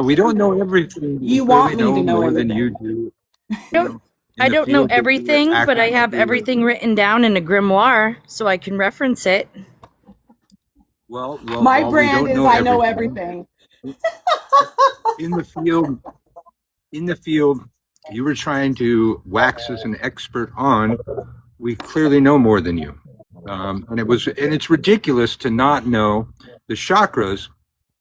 We don't know everything. You We want clearly me to know more than everything. you do. I don't know everything, but I have everything written down in a grimoire, so I can reference it. Well, My we brand don't is know I know everything. In the field, you were trying to wax as an expert on. We clearly know more than you, and it's ridiculous to not know the chakras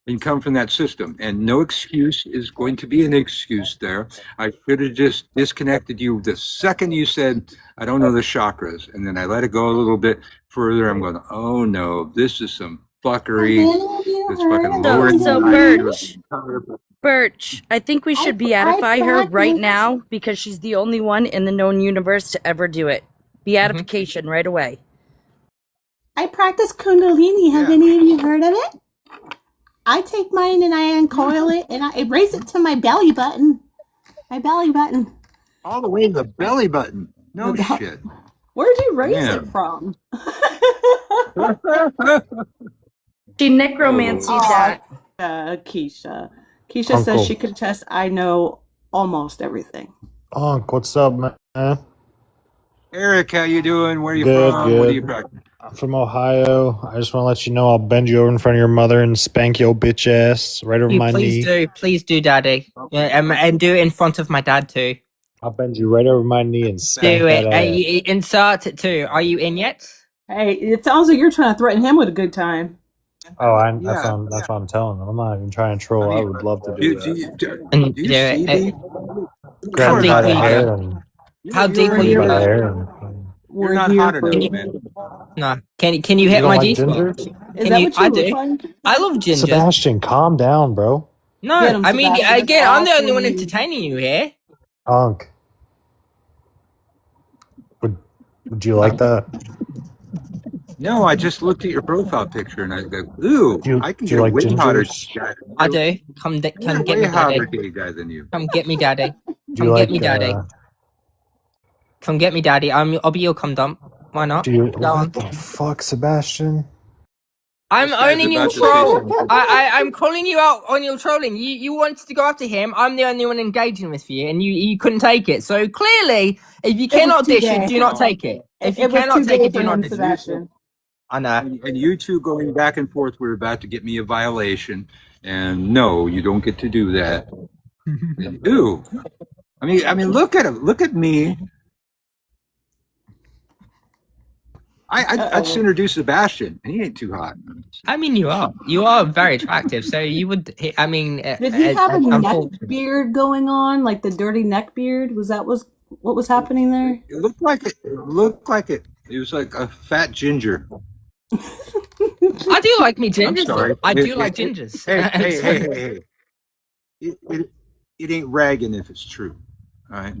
and come from that system. And no excuse is going to be an excuse there. I should have just disconnected you the second you said, I don't know the chakras. And then I let it go a little bit further. I'm going, oh no, this is some fuckery. This fucking lowering. So Birch, I think we should beatify her right now because she's the only one in the known universe to ever do it. Beatification right away. I practice Kundalini. Have any of you heard of it? I take mine and I uncoil it and I raise it to my belly button. My belly button. All the way to the belly button. No shit. Where'd you raise it from? She necromancy that. Keisha. Keisha says she could attest I know almost everything. Unc, what's up, man? Eric, how you doing? Where are you Good, from? good. What do you practice? I'm from Ohio. I just want to let you know I'll bend you over in front of your mother and spank your bitch ass right over my knee. Please do, Daddy. And do it in front of my dad too. I'll bend you right over my knee and spank Do it. that ass. You insert it too. Are you in yet? Hey, it sounds like you're trying to threaten him with a good time. Oh, that's what I'm telling them. I'm not even trying to troll. I would love to do that. Do you see me? Grab me by the hair and How deep grab are me you? by the hair and You're not hot enough, man. No. Can you hit don't my like G spot? gingers? Is that what you I look do. like? I love ginger. Sebastian, calm down, bro. No, Get him, I mean, Sebastian. again, I'm the only one Awesome. entertaining you here. Unc, would you like that? No, I just looked at your profile picture and I go, ooh, I can do you get a like way hotter gingers? guy. I do. Come get Way me, Daddy. hotter gay guy than you. Come get me, Daddy. Do you Come like get me, Daddy. Come get me, Daddy. I'll be your cum dump. Why not? do you Go on. what the fuck, Sebastian? I'm This guy's owning your about to say troll. something. I'm calling you out on your trolling. You wanted to go after him. I'm the only one engaging with you, and you couldn't take it. So clearly, if you cannot too dish it, gay. do not take it. If you It was cannot too take gay it, do for not him, dish it. Sebastian. I know. And you two going back and forth were about to get me a violation. And no, you don't get to do that. And, ooh. I mean, look at him. Look at me. I'd sooner do Sebastian. He ain't too hot. I mean, you are very attractive. So you would. I mean, Did he have a neck beard going on, like the dirty neck beard? What was happening there? It looked like it. It looked like it. It was like a fat ginger. I do like me gingers. I'm sorry. Though. I do like gingers. Hey. It ain't ragging if it's true. All right.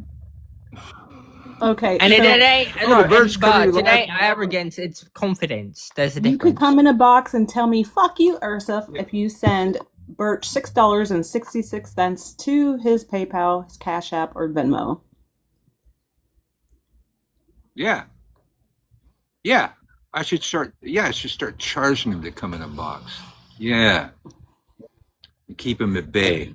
Okay. And so it ain't. Oh, No, the bird's but coming it ain't alive. arrogance. It's confidence. There's a you difference. could come in a box and tell me, "Fuck you, Ursa," if you send Birch $6.66 to his PayPal, his Cash App, or Venmo. Yeah. Yeah, I should start. Yeah, I should start charging them to come in a box. Yeah, and keep them at bay.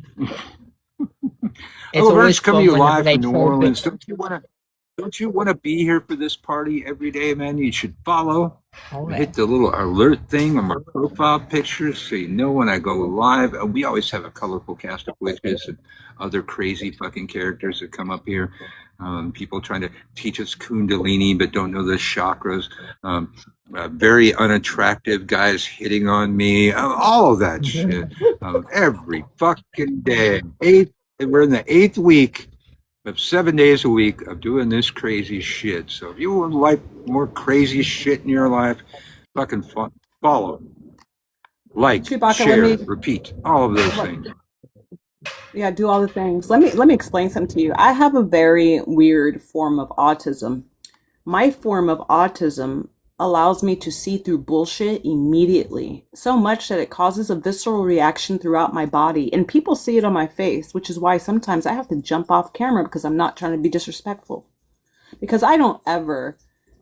It's Oh, always Birch, coming to fun you whenever live they from New troll bit. Orleans. Don't you want to be here for this party every day, man? You should follow. Oh, Hit the little alert thing on my profile picture so you know when I go live. We always have a colorful cast of witches and other crazy fucking characters that come up here. People trying to teach us Kundalini but don't know the chakras. Very unattractive guys hitting on me. All of that shit. Every fucking day. We're in the 8th week of 7 days a week of doing this crazy shit. So if you would like more crazy shit in your life, fucking follow, like, Chewbacca, share, repeat, all of those things. Yeah, do all the things. Let me explain something to you. I have a very weird form of autism. My form of autism allows me to see through bullshit immediately, so much that it causes a visceral reaction throughout my body, and people see it on my face, which is why sometimes I have to jump off camera because I'm not trying to be disrespectful. Because I don't ever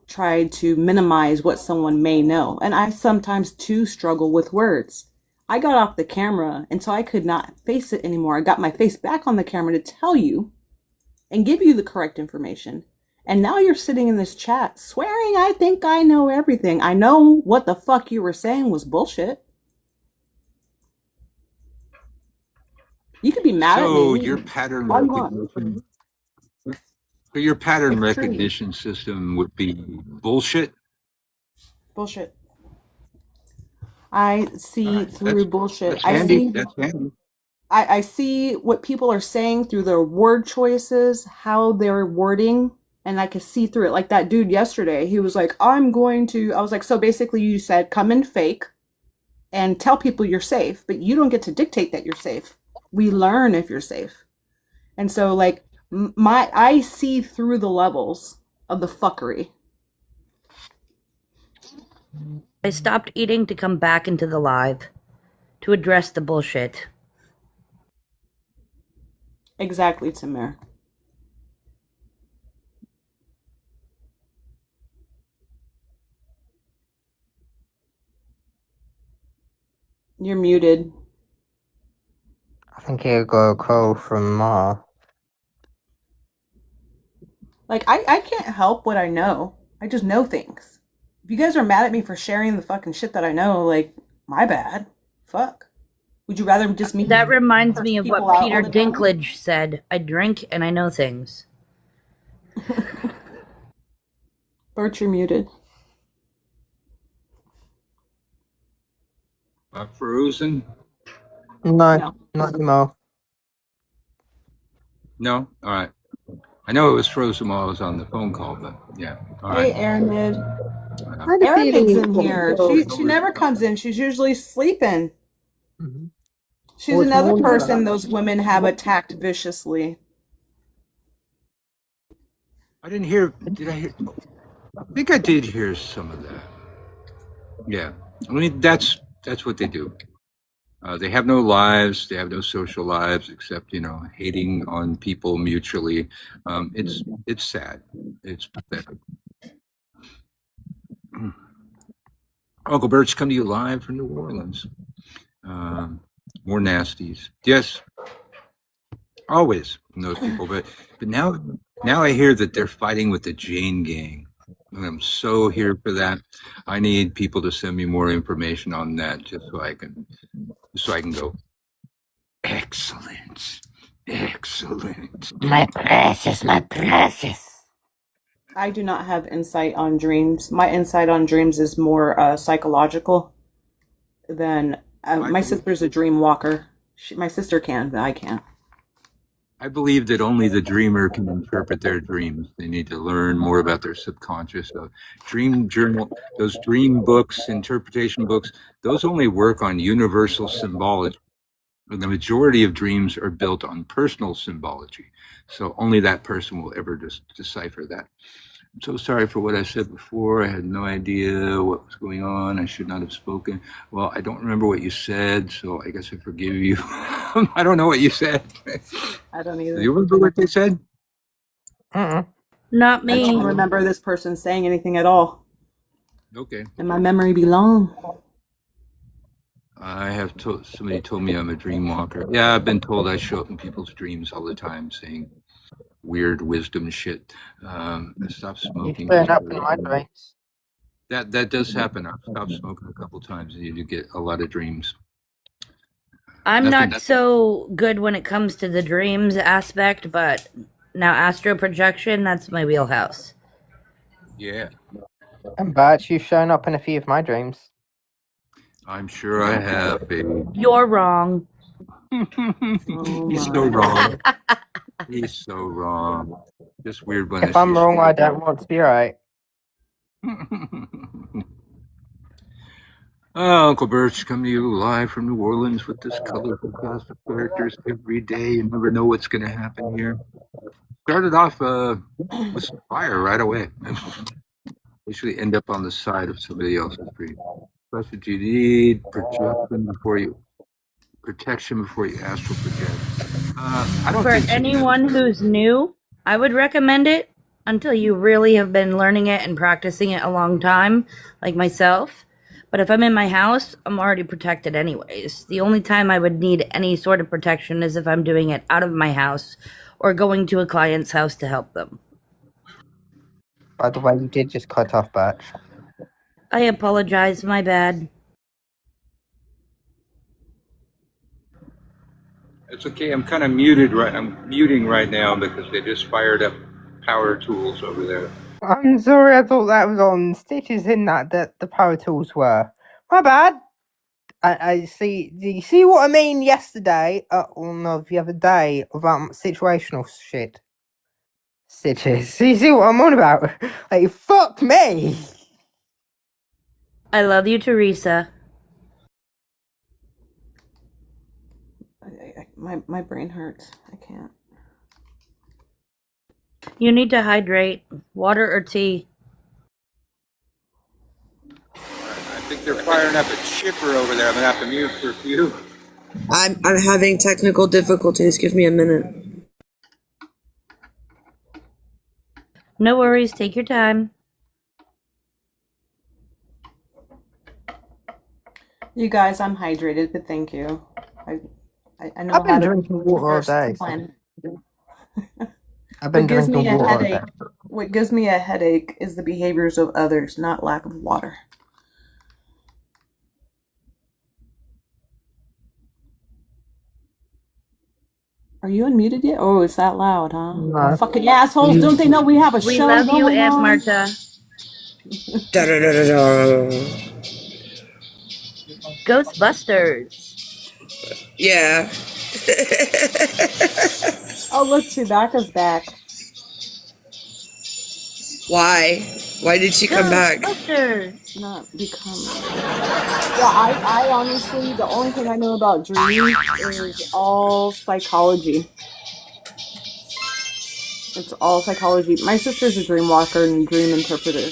try to minimize what someone may know, and I sometimes too struggle with words. I got off the camera until I could not face it anymore. I got my face back on the camera to tell you and give you the correct information. And now you're sitting in this chat swearing I think I know everything. I know what the fuck you were saying was bullshit. You could be mad at me. So your pattern all you want. recognition, so your pattern It's true. recognition system would be bullshit. Bullshit. I see through bullshit. That's I handy. see. That's handy. I see what people are saying through their word choices, how they're wording, and I can see through it. Like that dude yesterday, he was like, I was like, so basically you said come in fake and tell people you're safe, but you don't get to dictate that you're safe. We learn if you're safe. And so like I see through the levels of the fuckery. I stopped eating to come back into the live to address the bullshit. Exactly, Tamir. You're muted. I think he'll go a call from Ma. Like, I can't help what I know. I just know things. If you guys are mad at me for sharing the fucking shit that I know, like, my bad. Fuck. Would you rather just me? That reminds me of people what out Peter all the time? Dinklage said. I drink and I know things. Bert, you're muted. Frozen? No, not anymore. No? All right. I know it was frozen while I was on the phone call, but yeah. All Hey, right. Aramid. Uh, Aramid's in here. She never comes in. She's usually sleeping. She's another person those women have attacked viciously. I didn't hear. Did I hear? I think I did hear some of that. Yeah. I mean, that's what they do. They have no lives. They have no social lives except, hating on people mutually. It's sad. It's pathetic. Uncle Birch, come to you live from New Orleans. More nasties. Yes. Always from those people. But now I hear that they're fighting with the Jane Gang. And I'm so here for that. I need people to send me more information on that just so I can go. Excellent. My precious. I do not have insight on dreams. My insight on dreams is more psychological than my sister's a dream walker. My sister can, but I can't. I believe that only the dreamer can interpret their dreams. They need to learn more about their subconscious. So dream journal, those dream books, interpretation books, those only work on universal symbology. The majority of dreams are built on personal symbology. So only that person will ever decipher that. I'm so sorry for what I said before. I had no idea what was going on. I should not have spoken. Well, I don't remember what you said, so I guess I forgive you. I don't know what you said. I don't either. Do you remember what they said? Not I me. don't remember this person saying anything at all. Okay. and my memory be long. I have somebody told me I'm a dream walker. Yeah, I've been told I show up in people's dreams all the time saying weird wisdom shit. Stop You smoking. turn up in my dreams. That does happen. I've stopped smoking a couple times and you do get a lot of dreams. I'm Nothing- not so good when it comes to the dreams aspect, but now astral projection, that's my wheelhouse. Yeah, And Bert, you've shown up in a few of my dreams. I'm sure I have, baby. You're wrong. He's so wrong. He's so wrong. Just weird when If I'm wrong, I don't want to be right. Uncle Birch coming to you live from New Orleans with this colorful cast of characters every day. You never know what's going to happen here. Started off with some fire right away. Usually end up on the side of somebody else's dream. Especially if you need protection before you astral project. I don't For think so. anyone who's new, I would recommend it until you really have been learning it and practicing it a long time, like myself. But if I'm in my house, I'm already protected anyways. The only time I would need any sort of protection is if I'm doing it out of my house or going to a client's house to help them. By the way, you did just cut off Birch. I apologize, my bad. It's okay. I'm kind of muted right. I'm muting right now because they just fired up power tools over there. I'm sorry, I thought that was on Stitches in that the power tools were. My bad. I see. Do you see what I mean yesterday? Or no, the other day about situational shit. Stitches. So you see what I'm on about? Like, fuck me. I love you, Teresa. My brain hurts. I can't. You need to hydrate. Water or tea. I think they're firing up a chipper over there. I'm gonna have to mute for a few. I'm having technical difficulties. Give me a minute. No worries. Take your time. You guys, I'm hydrated, but thank you. I know I've been how to drinking water all day. plan. I've been What gives me drinking a water all day. headache? What gives me a headache is the behaviors of others, not lack of water. Are you unmuted yet? Oh, it's that loud, huh? No. Fucking assholes! Don't they know we have a We show love you, going Aunt on? Marta. Da-da-da-da-da. Ghostbusters. Yeah. Oh, look, Chewbacca's back. Why? Why did she come back? Ghostbusters. Not become. Yeah, I honestly, the only thing I know about dreams is all psychology. It's all psychology. My sister's a dream walker and dream interpreter.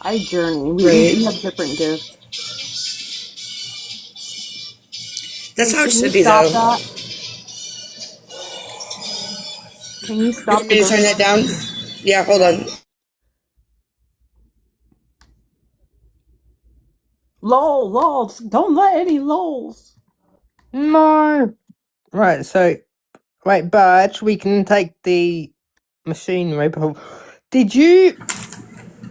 I journey. We have different gifts. That's how it Can you should be, stop though. that? Can you You stop want me to turn that down? Yeah, hold on. Lols. Don't let any lols. No. Right, so wait, Birch, we can take the machinery. But did you?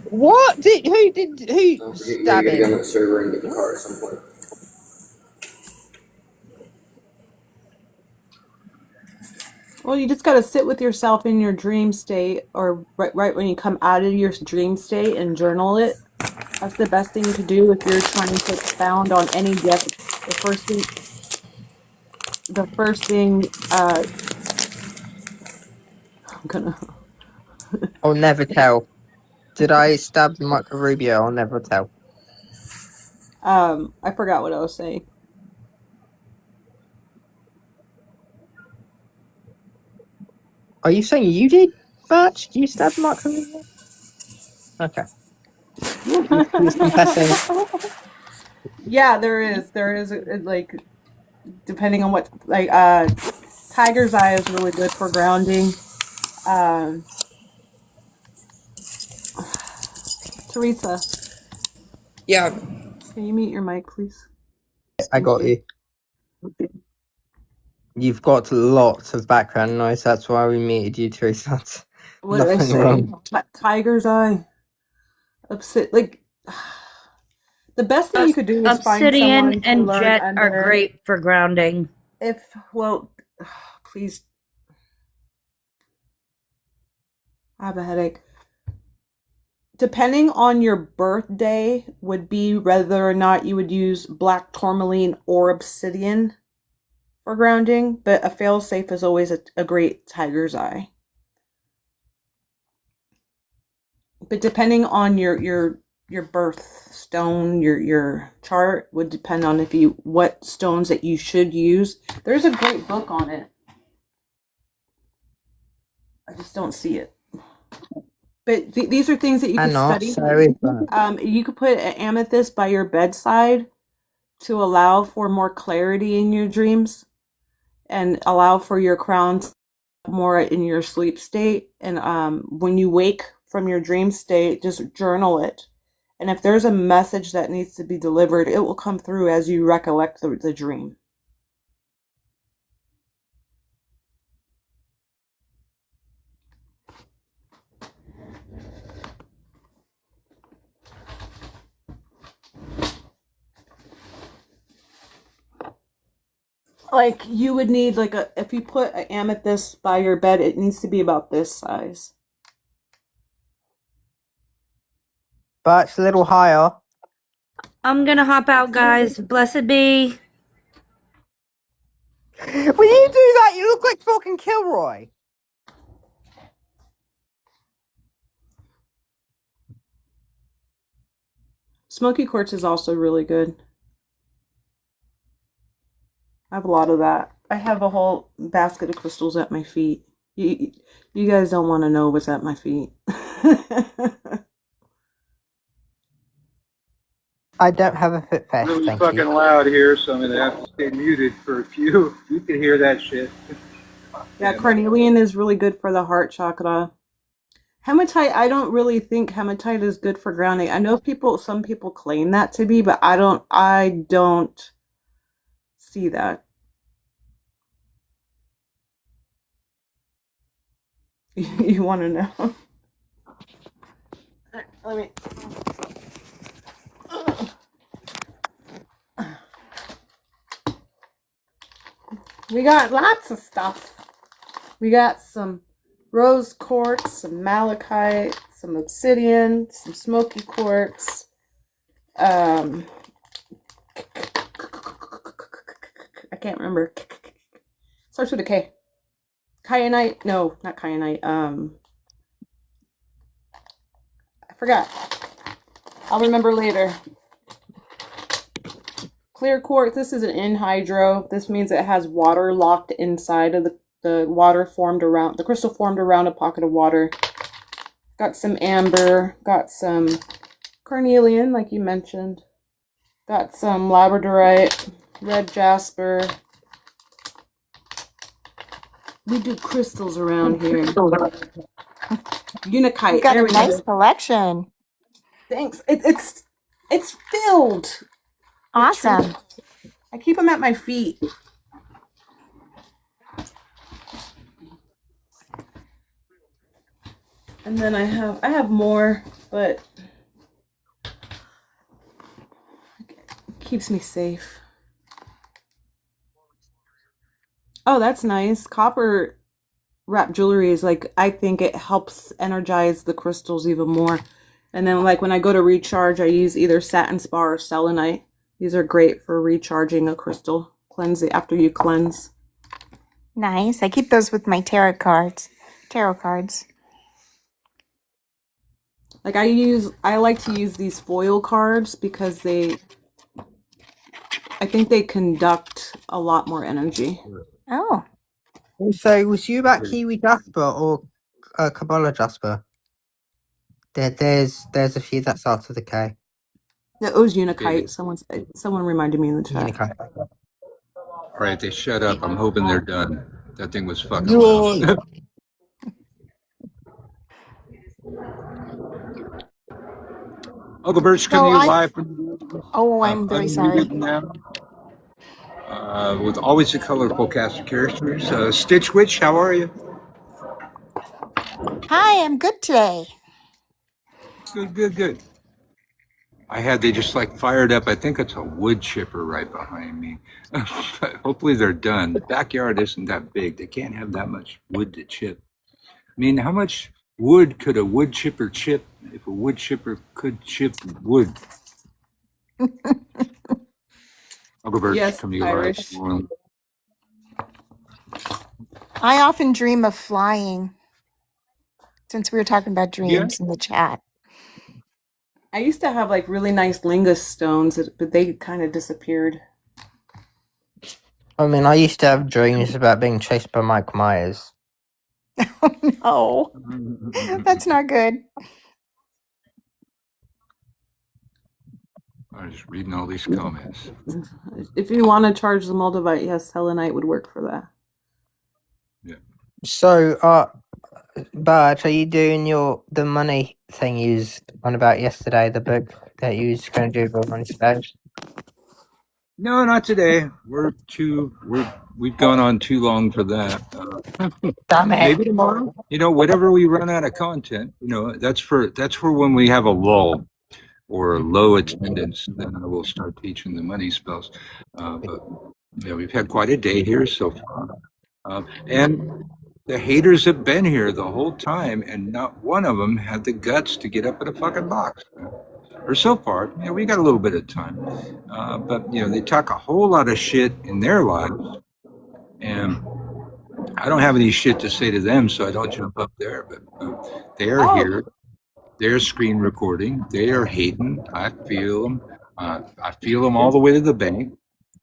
What did? Who stabbed him? the server and get the car at some point. Well, you just got to sit with yourself in your dream state, or right when you come out of your dream state and journal it. That's the best thing to do if you're trying to expound on any gift. The first thing, I'm gonna. I'll never tell. Did I stab Michael Rubio? I'll never tell. I forgot what I was saying. Are you saying you did, Birch? Did you stab Michael Rubio? Okay. He's confessing. Yeah, there is like, depending on what, like, tiger's eye is really good for grounding. Teresa, Yeah. Can you mute your mic, please? I Thank got you. You've got lots of background noise. That's why we muted you, Teresa. That's What did I nothing say? wrong. Tiger's eye. Upset. Like, the best thing you could do is find Obsidian someone to and learn jet are under. great for grounding. Well, please. I have a headache. Depending on your birthday would be whether or not you would use black tourmaline or obsidian for grounding, but a fail-safe is always a great tiger's eye. But depending on your birth stone, your chart would depend on what stones that you should use. There's a great book on it. I just don't see it. But these are things that you could study. You could put an amethyst by your bedside to allow for more clarity in your dreams and allow for your crown to more in your sleep state. And when you wake from your dream state, just journal it. And if there's a message that needs to be delivered, it will come through as you recollect the dream. Like you would need if you put an amethyst by your bed, it needs to be about this size. But it's a little higher. I'm gonna hop out, guys. Blessed be. When you do that, you look like fucking Kilroy. Smoky quartz is also really good. I have a lot of that. I have a whole basket of crystals at my feet. You guys don't want to know what's at my feet. I don't have a foot fetish, Really thank fucking you. loud here, so I'm gonna have to stay muted for a few. You can hear that shit. Yeah, carnelian is really good for the heart chakra. Hematite, I don't really think hematite is good for grounding. I know some people claim that to be, but I don't see that. You want to know? Let me. We got lots of stuff. We got some rose quartz, some malachite, some obsidian, some smoky quartz. I can't remember. Starts with a K. Kyanite? No, not kyanite. I forgot. I'll remember later. Clear quartz. This is an anhydro. This means it has water locked inside of the water formed around the crystal formed around a pocket of water. Got some amber. Got some carnelian, like you mentioned. Got some labradorite, red jasper. We do crystals around here. Unikite. You got a nice collection. Thanks. It's filled. Awesome. I keep them at my feet. And then I have more, but it keeps me safe. Oh, that's nice. Copper wrap jewelry is I think it helps energize the crystals even more. And then when I go to recharge, I use either satin spar or selenite. These are great for recharging a crystal. Cleanse it after you cleanse. Nice. I keep those with my tarot cards. I like to use these foil cards because I think they conduct a lot more energy. Oh. So, was you about Kiwi Jasper or Kabbalah Jasper? There's a few that start with a K. It was Unikite. Someone reminded me in the chat. Unikite. All right, they shut up. I'm hoping they're done. That thing was fucking loud. Uncle Bert's So coming to you I. live from Oh, I'm very sorry. unmuted now. With always a colorful cast of characters. Stitch Witch, how are you? Hi, I'm good today. Good. They just like fired up. I think it's a wood chipper right behind me. Hopefully they're done. The backyard isn't that big. They can't have that much wood to chip. I mean, how much wood could a wood chipper chip if a wood chipper could chip wood? Uncle Bert's Yes, coming to you Irish. live. I often dream of flying, since we were talking about Yeah. dreams in the chat. I used to have like really nice lingus stones, but they kind of disappeared. I mean, I used to have dreams about being chased by Mike Myers. No, that's not good. I'm just reading all these comments. If you want to charge the Moldavite, yes, Helenite would work for that. So, Bart, are you doing the money thing you was on about yesterday, the book that you was going to do for money space? No, not today. We've gone on too long for that. Damn it. Maybe tomorrow. Whatever we run out of content, that's for when we have a lull or low attendance. Then I will start teaching the money spells. But we've had quite a day here so far, and the haters have been here the whole time, and not one of them had the guts to get up in a fucking box. Or so far, we got a little bit of time, but they talk a whole lot of shit in their lives, and I don't have any shit to say to them, so I don't jump up there. But they are here, they're screen recording, they are hating. I feel them. I feel them all the way to the bank.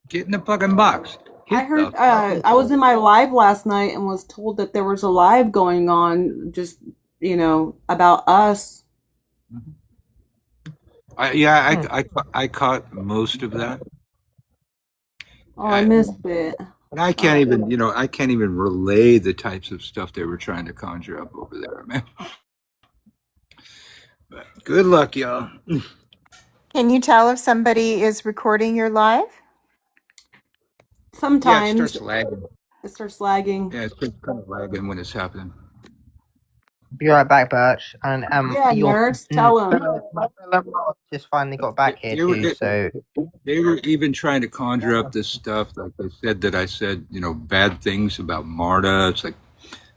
Get in the fucking box. I heard. I was in my live last night and was told that there was a live going on, just about us. I caught most of that. Oh, I missed it. And I can't even relay the types of stuff they were trying to conjure up over there, man. But good luck, y'all. Can you tell if somebody is recording your live? Sometimes Yeah, it starts lagging. It starts lagging. Yeah, it's kind of lagging when it's happening. Be right back, Birch. And Yeah, nerds, tell them. Just finally got back here too, so They were even trying to conjure up this stuff, like they said that I said, bad things about Marta. It's like,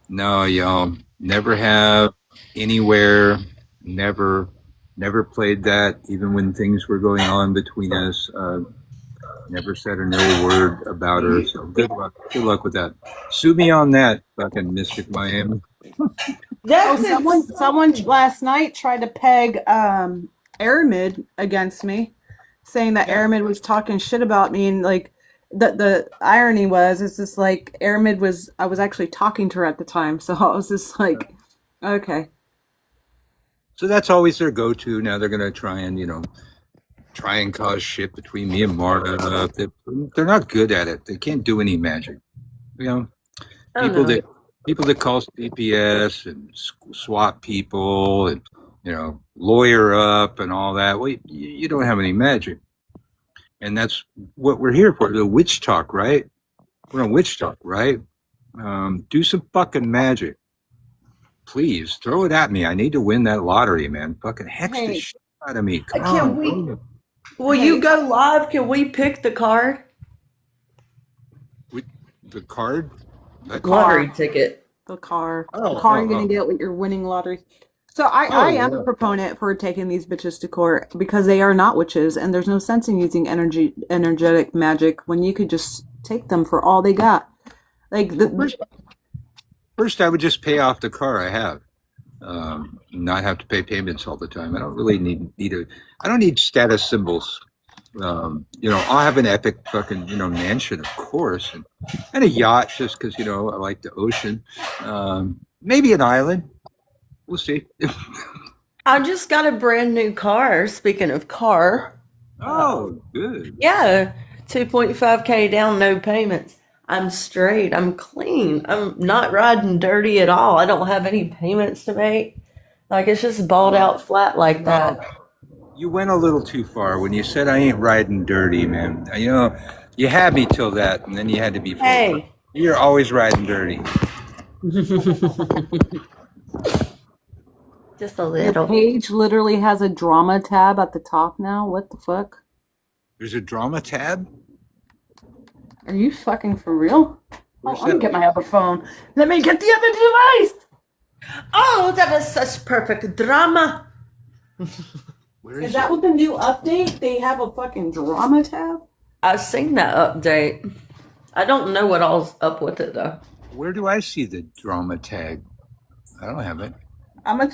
no, y'all, never have, anywhere, never played that, even when things were going on between us. Never said an ill word about her. So good luck with that. Sue me on that, fucking Mystic Miami. Someone last night tried to peg Aramid against me, saying that Aramid was talking shit about me, and like the irony was, it's just like I was actually talking to her at the time, so I was just like, okay. So that's always their go-to. Now they're gonna try and cause shit between me and Marta. They're not good at it. They can't do any magic. People that call CPS and swap people and lawyer up and all that. Well, you don't have any magic, and that's what we're here for. The WitchTok, right? We're on WitchTok, right? Do some fucking magic, please. Throw it at me. I need to win that lottery, man. Fucking hex the shit out of me. Come on. Will you go live? Can we pick the card? The card? Lottery ticket. The car. Oh, the car you're going to get with your winning lottery. So I am a proponent for taking these bitches to court because they are not witches, and there's no sense in using energetic magic when you could just take them for all they got. Like First, I would just pay off the car I have. Not have to pay payments all the time. I don't really I don't need status symbols. I'll have an epic fucking, mansion, of course, and a yacht just because, I like the ocean. Maybe an island. We'll see. I just got a brand new car. Speaking of car. Oh, good. Yeah. 2.5K down, no payments. I'm straight. I'm clean. I'm not riding dirty at all. I don't have any payments to make. Like, it's just balled out flat like that. You went a little too far when you said I ain't riding dirty, man. You know, you had me till that, and then you had to be full. Hey. You're always riding dirty. Just a Your little. page literally has a drama tab at the top now. What the fuck? There's a drama tab? Are you fucking for real? Where's Let me that? get my other phone. Let me get the other device. Oh, that was such perfect drama. Where Is that with the new update? They have a fucking drama tab? I've seen that update. I don't know what all's up with it though. Where do I see the drama tag? I don't have it. I'm gonna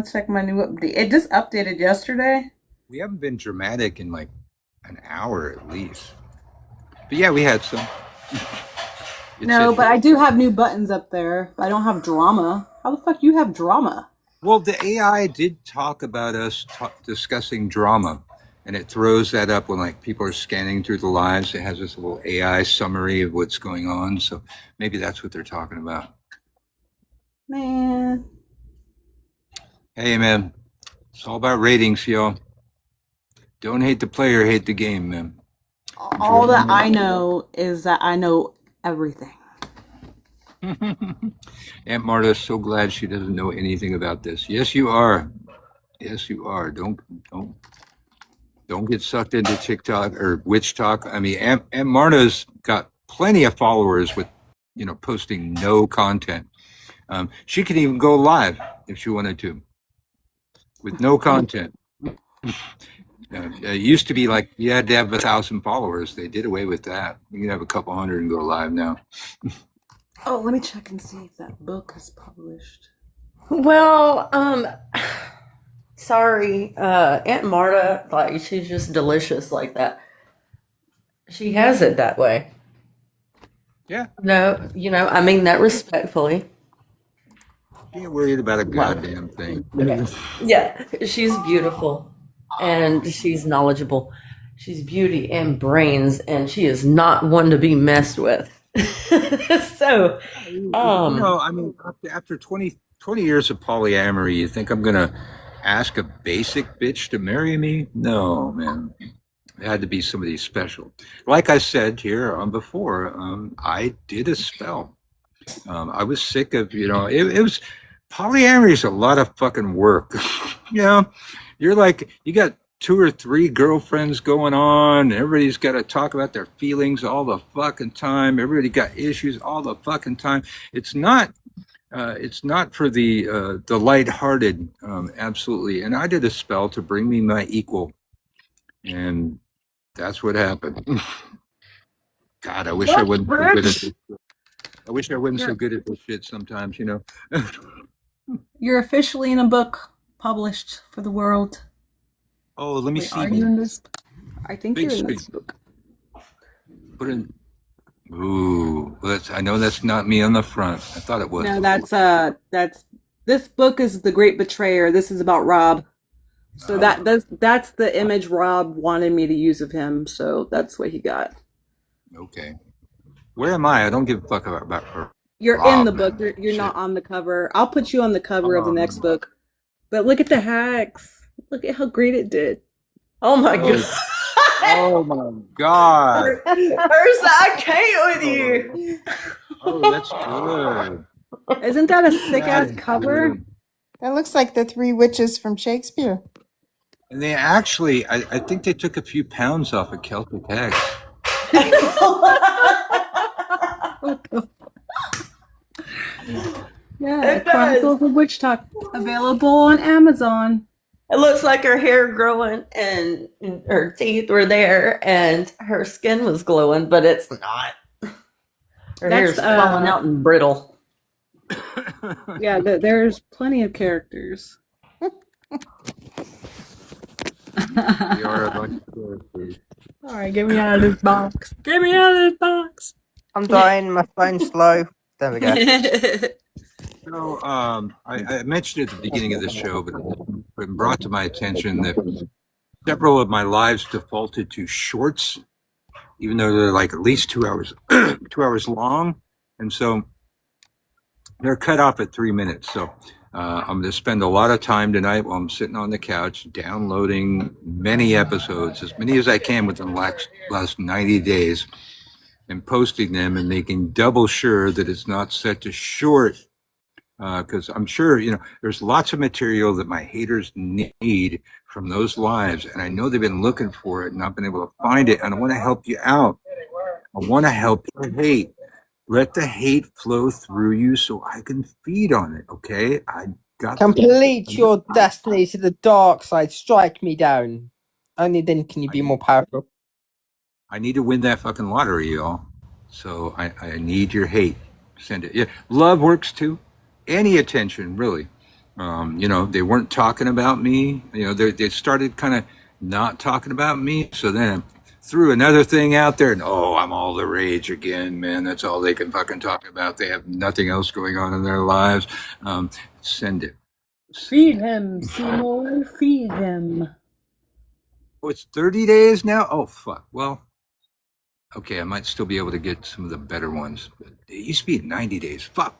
check my new update. It just updated yesterday. We haven't been dramatic in like an hour at least. But yeah, we had some. No, but I do have new buttons up there. But I don't have drama. How the fuck you have drama? Well, the AI did talk about us discussing drama, and it throws that up when like people are scanning through the lives. It has this little AI summary of what's going on. So maybe that's what they're talking about. Man. Hey, man, it's all about ratings, y'all. Don't hate the player, hate the game, man. All that I know is that I know everything. Aunt Marta's so glad she doesn't know anything about this. Yes, you are. Yes, you are. Don't get sucked into TikTok or WitchTok. I mean, Aunt Marta's got plenty of followers with, posting no content. She could even go live if she wanted to, with no content. It used to be like you had to have 1,000 followers. They did away with that. You can have a couple hundred and go live now. Oh, let me check and see if that book is published. Well, sorry, Aunt Marta, like she's just delicious like that. She has it that way. Yeah. No, I mean that respectfully. You ain't worried about a goddamn thing. Yeah, she's beautiful and she's knowledgeable. She's beauty and brains, and she is not one to be messed with. So, I mean, after 20 years of polyamory, you think I'm gonna ask a basic bitch to marry me? No, man. It had to be somebody special. Like I said here on before, I did a spell. I was sick of, it was polyamory is a lot of fucking work. You're like, you got 2 or 3 girlfriends going on, and everybody's got to talk about their feelings all the fucking time. Everybody got issues all the fucking time. It's not for the lighthearted, absolutely. And I did a spell to bring me my equal, and that's what happened. God, I wish I wasn't so good at this. I wish I wasn't so good at this shit sometimes, You're officially in a book published for the world. Oh, let me see. Are you in this? I think Big you're in screen. this book. Put in. Ooh, I know that's not me on the front. I thought it was. No, that's this book is The Great Betrayer. This is about Rob. So that's the image Rob wanted me to use of him. So that's what he got. Okay. Where am I? I don't give a fuck about her. You're Rob, in the book. You're not on the cover. I'll put you on the cover of the next book. But look at the hacks. Look at how great it did. Oh my god. Oh my god. Ursa, I can't with you. Oh, that's good. Isn't that a sick ass cover? That looks like the 3 witches from Shakespeare. And they actually, I think they took a few pounds off of Celtic Hex. Yeah, Chronicles of WitchTok, available on Amazon. It looks like her hair growing and her teeth were there and her skin was glowing, but it's not. Her hair's falling out and brittle. Yeah, there's plenty of characters. We are a bunch of characters. All right, get me out of this box. Get me out of this box. I'm dying. My phone's slow. There we go. So, I mentioned at the beginning of the show, but it's been brought to my attention that several of my lives defaulted to shorts, even though they're like at least 2 hours, 2 hours long. And so they're cut off at 3 minutes. So I'm going to spend a lot of time tonight while I'm sitting on the couch downloading many episodes, as many as I can within the last 90 days, and posting them and making double sure that it's not set to short. Because I'm sure, there's lots of material that my haters need from those lives. And I know they've been looking for it and not been able to find it. And I want to help you out. I want to help you hate. Let the hate flow through you so I can feed on it, okay? I got Complete your destiny to the dark side. Strike me down. Only then can you be more powerful. I need to win that fucking lottery, y'all. So I need your hate. Send it. Yeah, love works too. Any attention, really. They weren't talking about me. They started kind of not talking about me. So then I threw another thing out there, and I'm all the rage again, man. That's all they can fucking talk about. They have nothing else going on in their lives. Send it. Feed him, Seymour. Feed him. Oh, it's 30 days now? Oh, fuck. Well, okay, I might still be able to get some of the better ones. But it used to be 90 days. Fuck.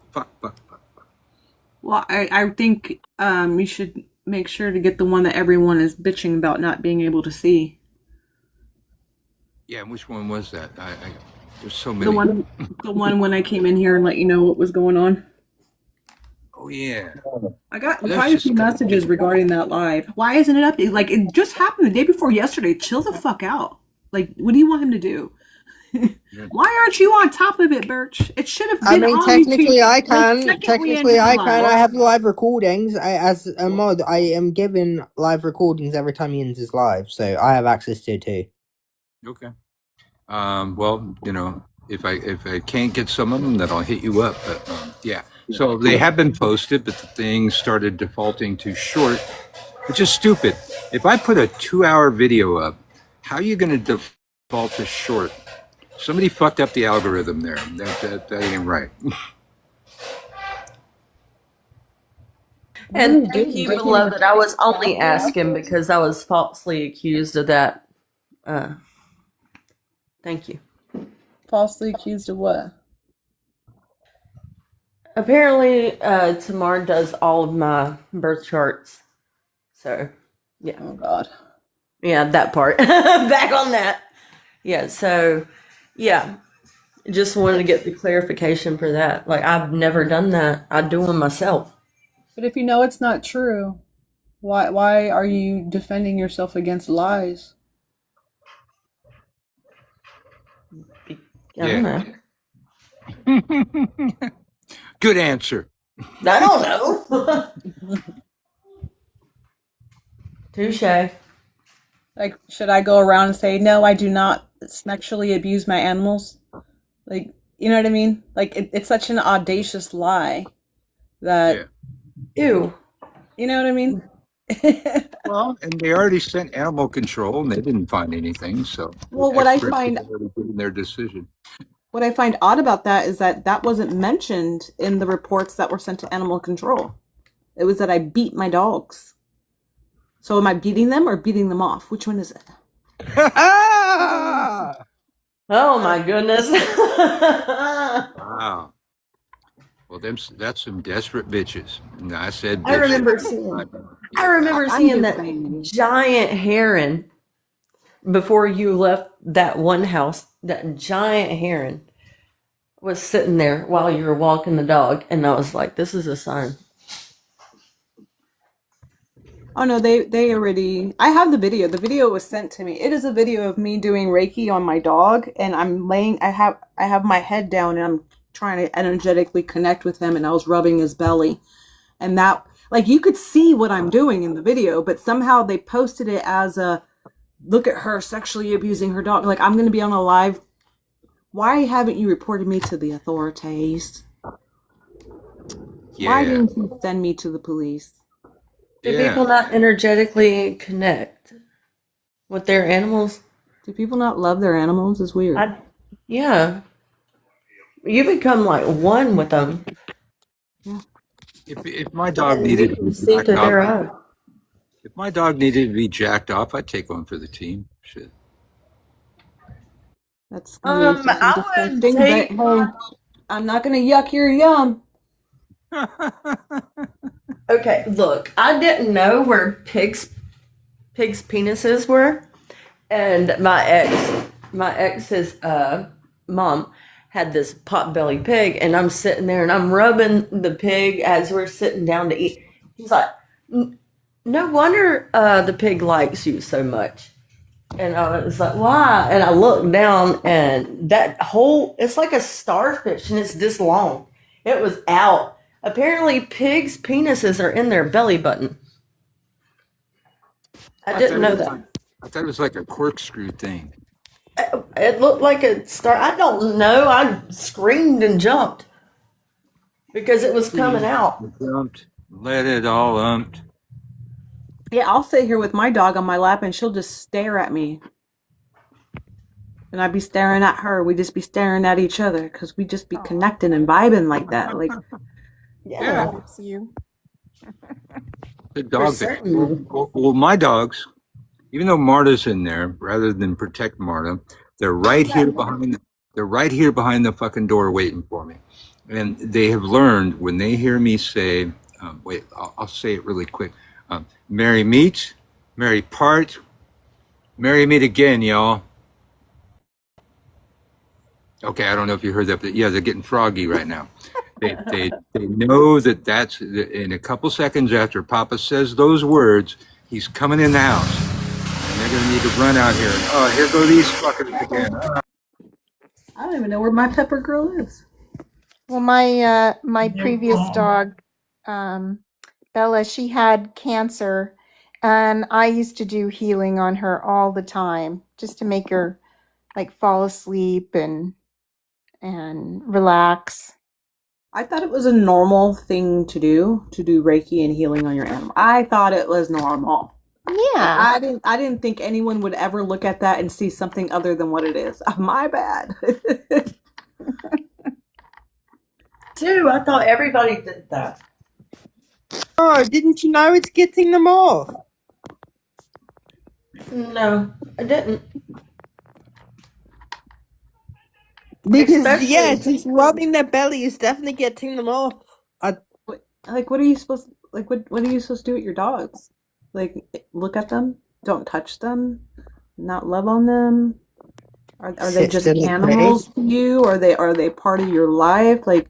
Well, I think you should make sure to get the one that everyone is bitching about not being able to see. Yeah, and which one was that? There's so many. The one when I came in here and let you know what was going on. Oh, yeah. I got quite a few messages regarding that live. Why isn't it up? Like, it just happened the day before yesterday. Chill the fuck out. Like, what do you want him to do? Why aren't you on top of it, Birch? It should have been. I mean, on technically, YouTube, I can. like, Technically, I can. I have live recordings. As a mod, I am given live recordings every time Ian's is live, so I have access to it too. Okay. Well, if I can't get some of them, then I'll hit you up. But yeah. So they have been posted, but the thing started defaulting to short, which is stupid. If I put a 2-hour video up, how are you going to default to short? Somebody fucked up the algorithm there. That ain't right. And thank you, beloved. I was only asking because I was falsely accused of that. Thank you. Falsely accused of what? Apparently, Tamar does all of my birth charts. So, yeah. Oh, God. Yeah, that part. Back on that. Yeah, so, yeah. Just wanted to get the clarification for that. Like, I've never done that. I do them myself. But if you know it's not true, why are you defending yourself against lies? I don't know. Good answer. I don't know. Touche. Like, should I go around and say, no, I do not sexually abuse my animals? Like, you know what I mean? Like, it's such an audacious lie that... Yeah. Ew. You know what I mean? Well, and they already sent animal control, and they didn't find anything, so... Well, what I find... their decision. What I find odd about that is that wasn't mentioned in the reports that were sent to animal control. It was that I beat my dogs. So am I beating them or beating them off? Which one is it? Oh my goodness. Wow. Well, that's some desperate bitches. And I said bitches. I remember seeing that giant heron before you left that one house. That giant heron was sitting there while you were walking the dog, and I was like, this is a sign. Oh no, they already... I have the video. The video was sent to me. It is a video of me doing Reiki on my dog, and I'm laying... I have my head down, and I'm trying to energetically connect with him, and I was rubbing his belly. And that... Like, you could see what I'm doing in the video, but somehow they posted it as a... Look at her sexually abusing her dog. Like, I'm going to be on a live... Why haven't you reported me to the authorities? Yeah. Why didn't you send me to the police? Do people not energetically connect with their animals? Do people not love their animals? It's weird. Yeah. You become like one with them. Yeah. If my dog needed to be jacked off, if my dog needed to be jacked off, I'd take one for the team. Shit. That's disgusting. But, hey, I'm not gonna yuck your yum. Okay, look, I didn't know where pigs' penises were, and my ex's mom had this pot-bellied pig, and I'm sitting there and I'm rubbing the pig as we're sitting down to eat. He's like, no wonder the pig likes you so much. And I was like, why? And I looked down, and that whole, it's like a starfish, and it's this long. It was out. Apparently, pigs' penises are in their belly button. I didn't know that. I thought it was like a corkscrew thing. It looked like a star. I don't know. I screamed and jumped because it was coming out. Jumped, let it all umped. Yeah, I'll sit here with my dog on my lap and she'll just stare at me. And I'd be staring at her. We'd just be staring at each other because we just be connecting and vibing like that. Like, yeah. You. The dog. Well, my dogs, even though Marta's in there, rather than protect Marta, they're right here behind. They're right here behind the fucking door waiting for me, and they have learned when they hear me say, "Wait, I'll say it really quick." Merry meet, merry part, merry meet again, y'all. Okay, I don't know if you heard that, but yeah, they're getting froggy right now. They know that that's in a couple seconds after Papa says those words, he's coming in the house, and they're gonna need to run out here. And, oh, here go these fuckers again. I don't even know where my pepper girl is. Well, my previous dog, Bella, she had cancer, and I used to do healing on her all the time, just to make her like fall asleep and relax. I thought it was a normal thing to do Reiki and healing on your animal. I thought it was normal. Yeah. I didn't think anyone would ever look at that and see something other than what it is. My bad. Too, I thought everybody did that. Oh, didn't you know it's getting them off? No, I didn't. Because yeah, just rubbing their belly is definitely getting them off. Like, what are you supposed what are you supposed to do with your dogs? Like, look at them, don't touch them, not love on them. Are they just animals to you? Or are they part of your life? Like,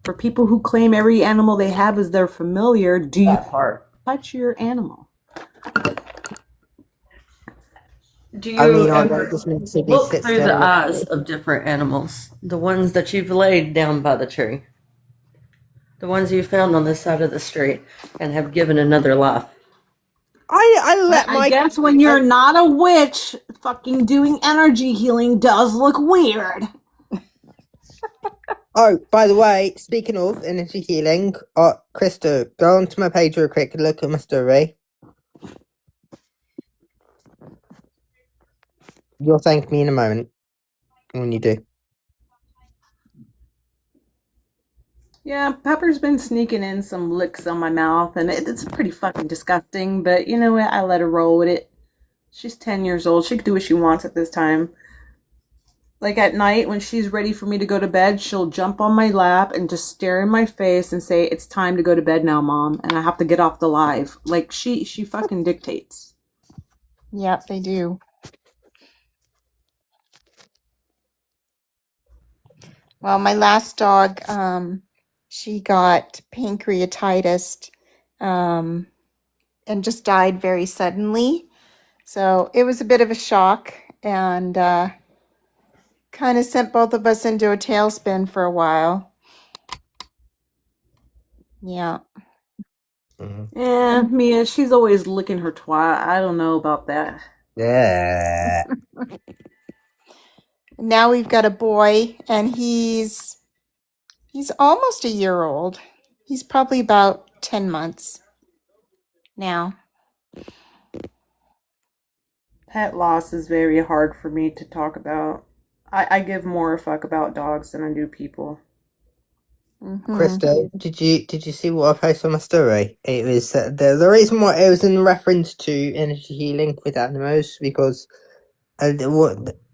for people who claim every animal they have is their familiar, do you touch your animal? Do you ever look through the eyes of different animals? The ones that you've laid down by the tree? The ones you found on this side of the street and have given another life? I guess when you're not a witch, fucking doing energy healing does look weird. Oh, by the way, speaking of energy healing, Krista, go onto my page real quick and look at my story. You'll thank me in a moment when you do. Yeah, Pepper's been sneaking in some licks on my mouth, and it's pretty fucking disgusting, but you know what? I let her roll with it. She's 10 years old. She can do what she wants at this time. Like, at night, when she's ready for me to go to bed, she'll jump on my lap and just stare in my face and say, "It's time to go to bed now, Mom," and I have to get off the live. Like, she fucking dictates. Yep, they do. Well, my last dog, she got pancreatitis and just died very suddenly. So it was a bit of a shock and kind of sent both of us into a tailspin for a while. Yeah. Yeah, Mia, she's always licking her twat. I don't know about that. Yeah. Now we've got a boy, and he's almost a year old. He's probably about 10 months now. Pet loss is very hard for me to talk about. I give more a fuck about dogs than I do people. Krista, did you see what I posted on my story? It was the reason why it was in reference to energy healing with animals because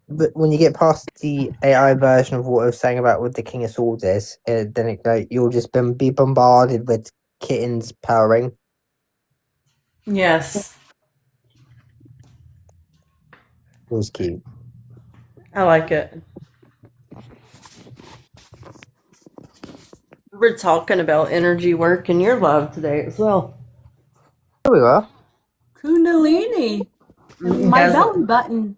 but when you get past the AI version of what I was saying about what the King of Swords is, then you'll just be bombarded with kittens purring. Yes, It was cute. I like it. We're talking about energy work in your live today as well. Here we are. Kundalini. My Has belly button.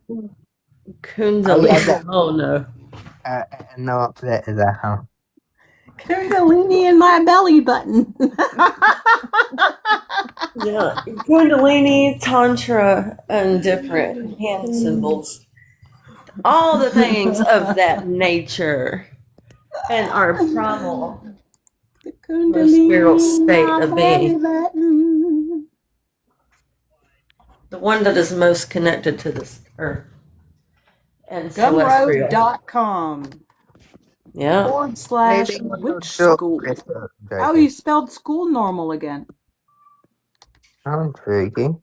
Kundalini. Oh no. No up to that is that, huh? Kundalini in my belly button. Yeah, Kundalini, Tantra, and different hand symbols. All the things of that nature and our primal or spiritual state of being. The one that is most connected to this earth. And celestial. Gumroad.com. Yeah. / witch school. Oh, you spelled school normal again. How intriguing.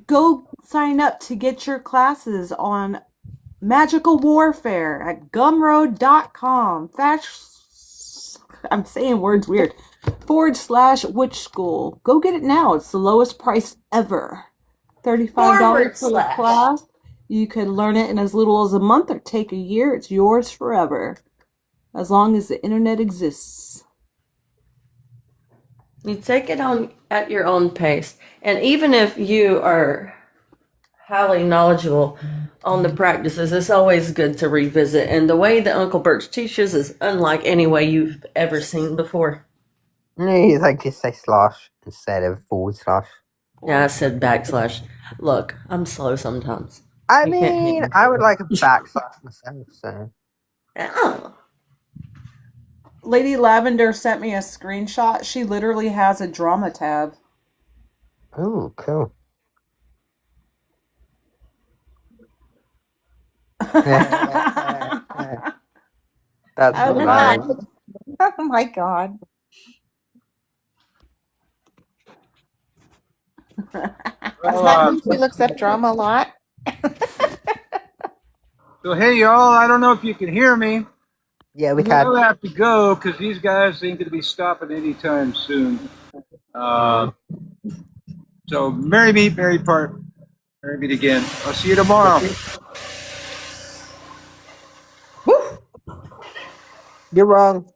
Go sign up to get your classes on magical warfare at gumroad.com. I'm saying words weird. / witch school. Go get it now. It's the lowest price ever. $35 for the class. You could learn it in as little as a month or take a year. It's yours forever. As long as the internet exists. You take it on at your own pace. And even if you are highly knowledgeable on the practices, it's always good to revisit. And the way that Uncle Birch teaches is unlike any way you've ever seen before. It's like just say slash instead of /. Yeah, I said backslash. Look, I'm slow sometimes. I You can't mean, hate me. I would like a backslash myself, so. Oh. Lady Lavender sent me a screenshot. She literally has a drama tab. Oh, cool. That's Oh hilarious. my, oh my God. Does that mean she looks up drama a lot? So hey y'all, I don't know if you can hear me. Yeah, we I'll can. have to go because these guys ain't going to be stopping anytime soon. So merry meet, merry part, merry meet again. I'll see you tomorrow. You're wrong.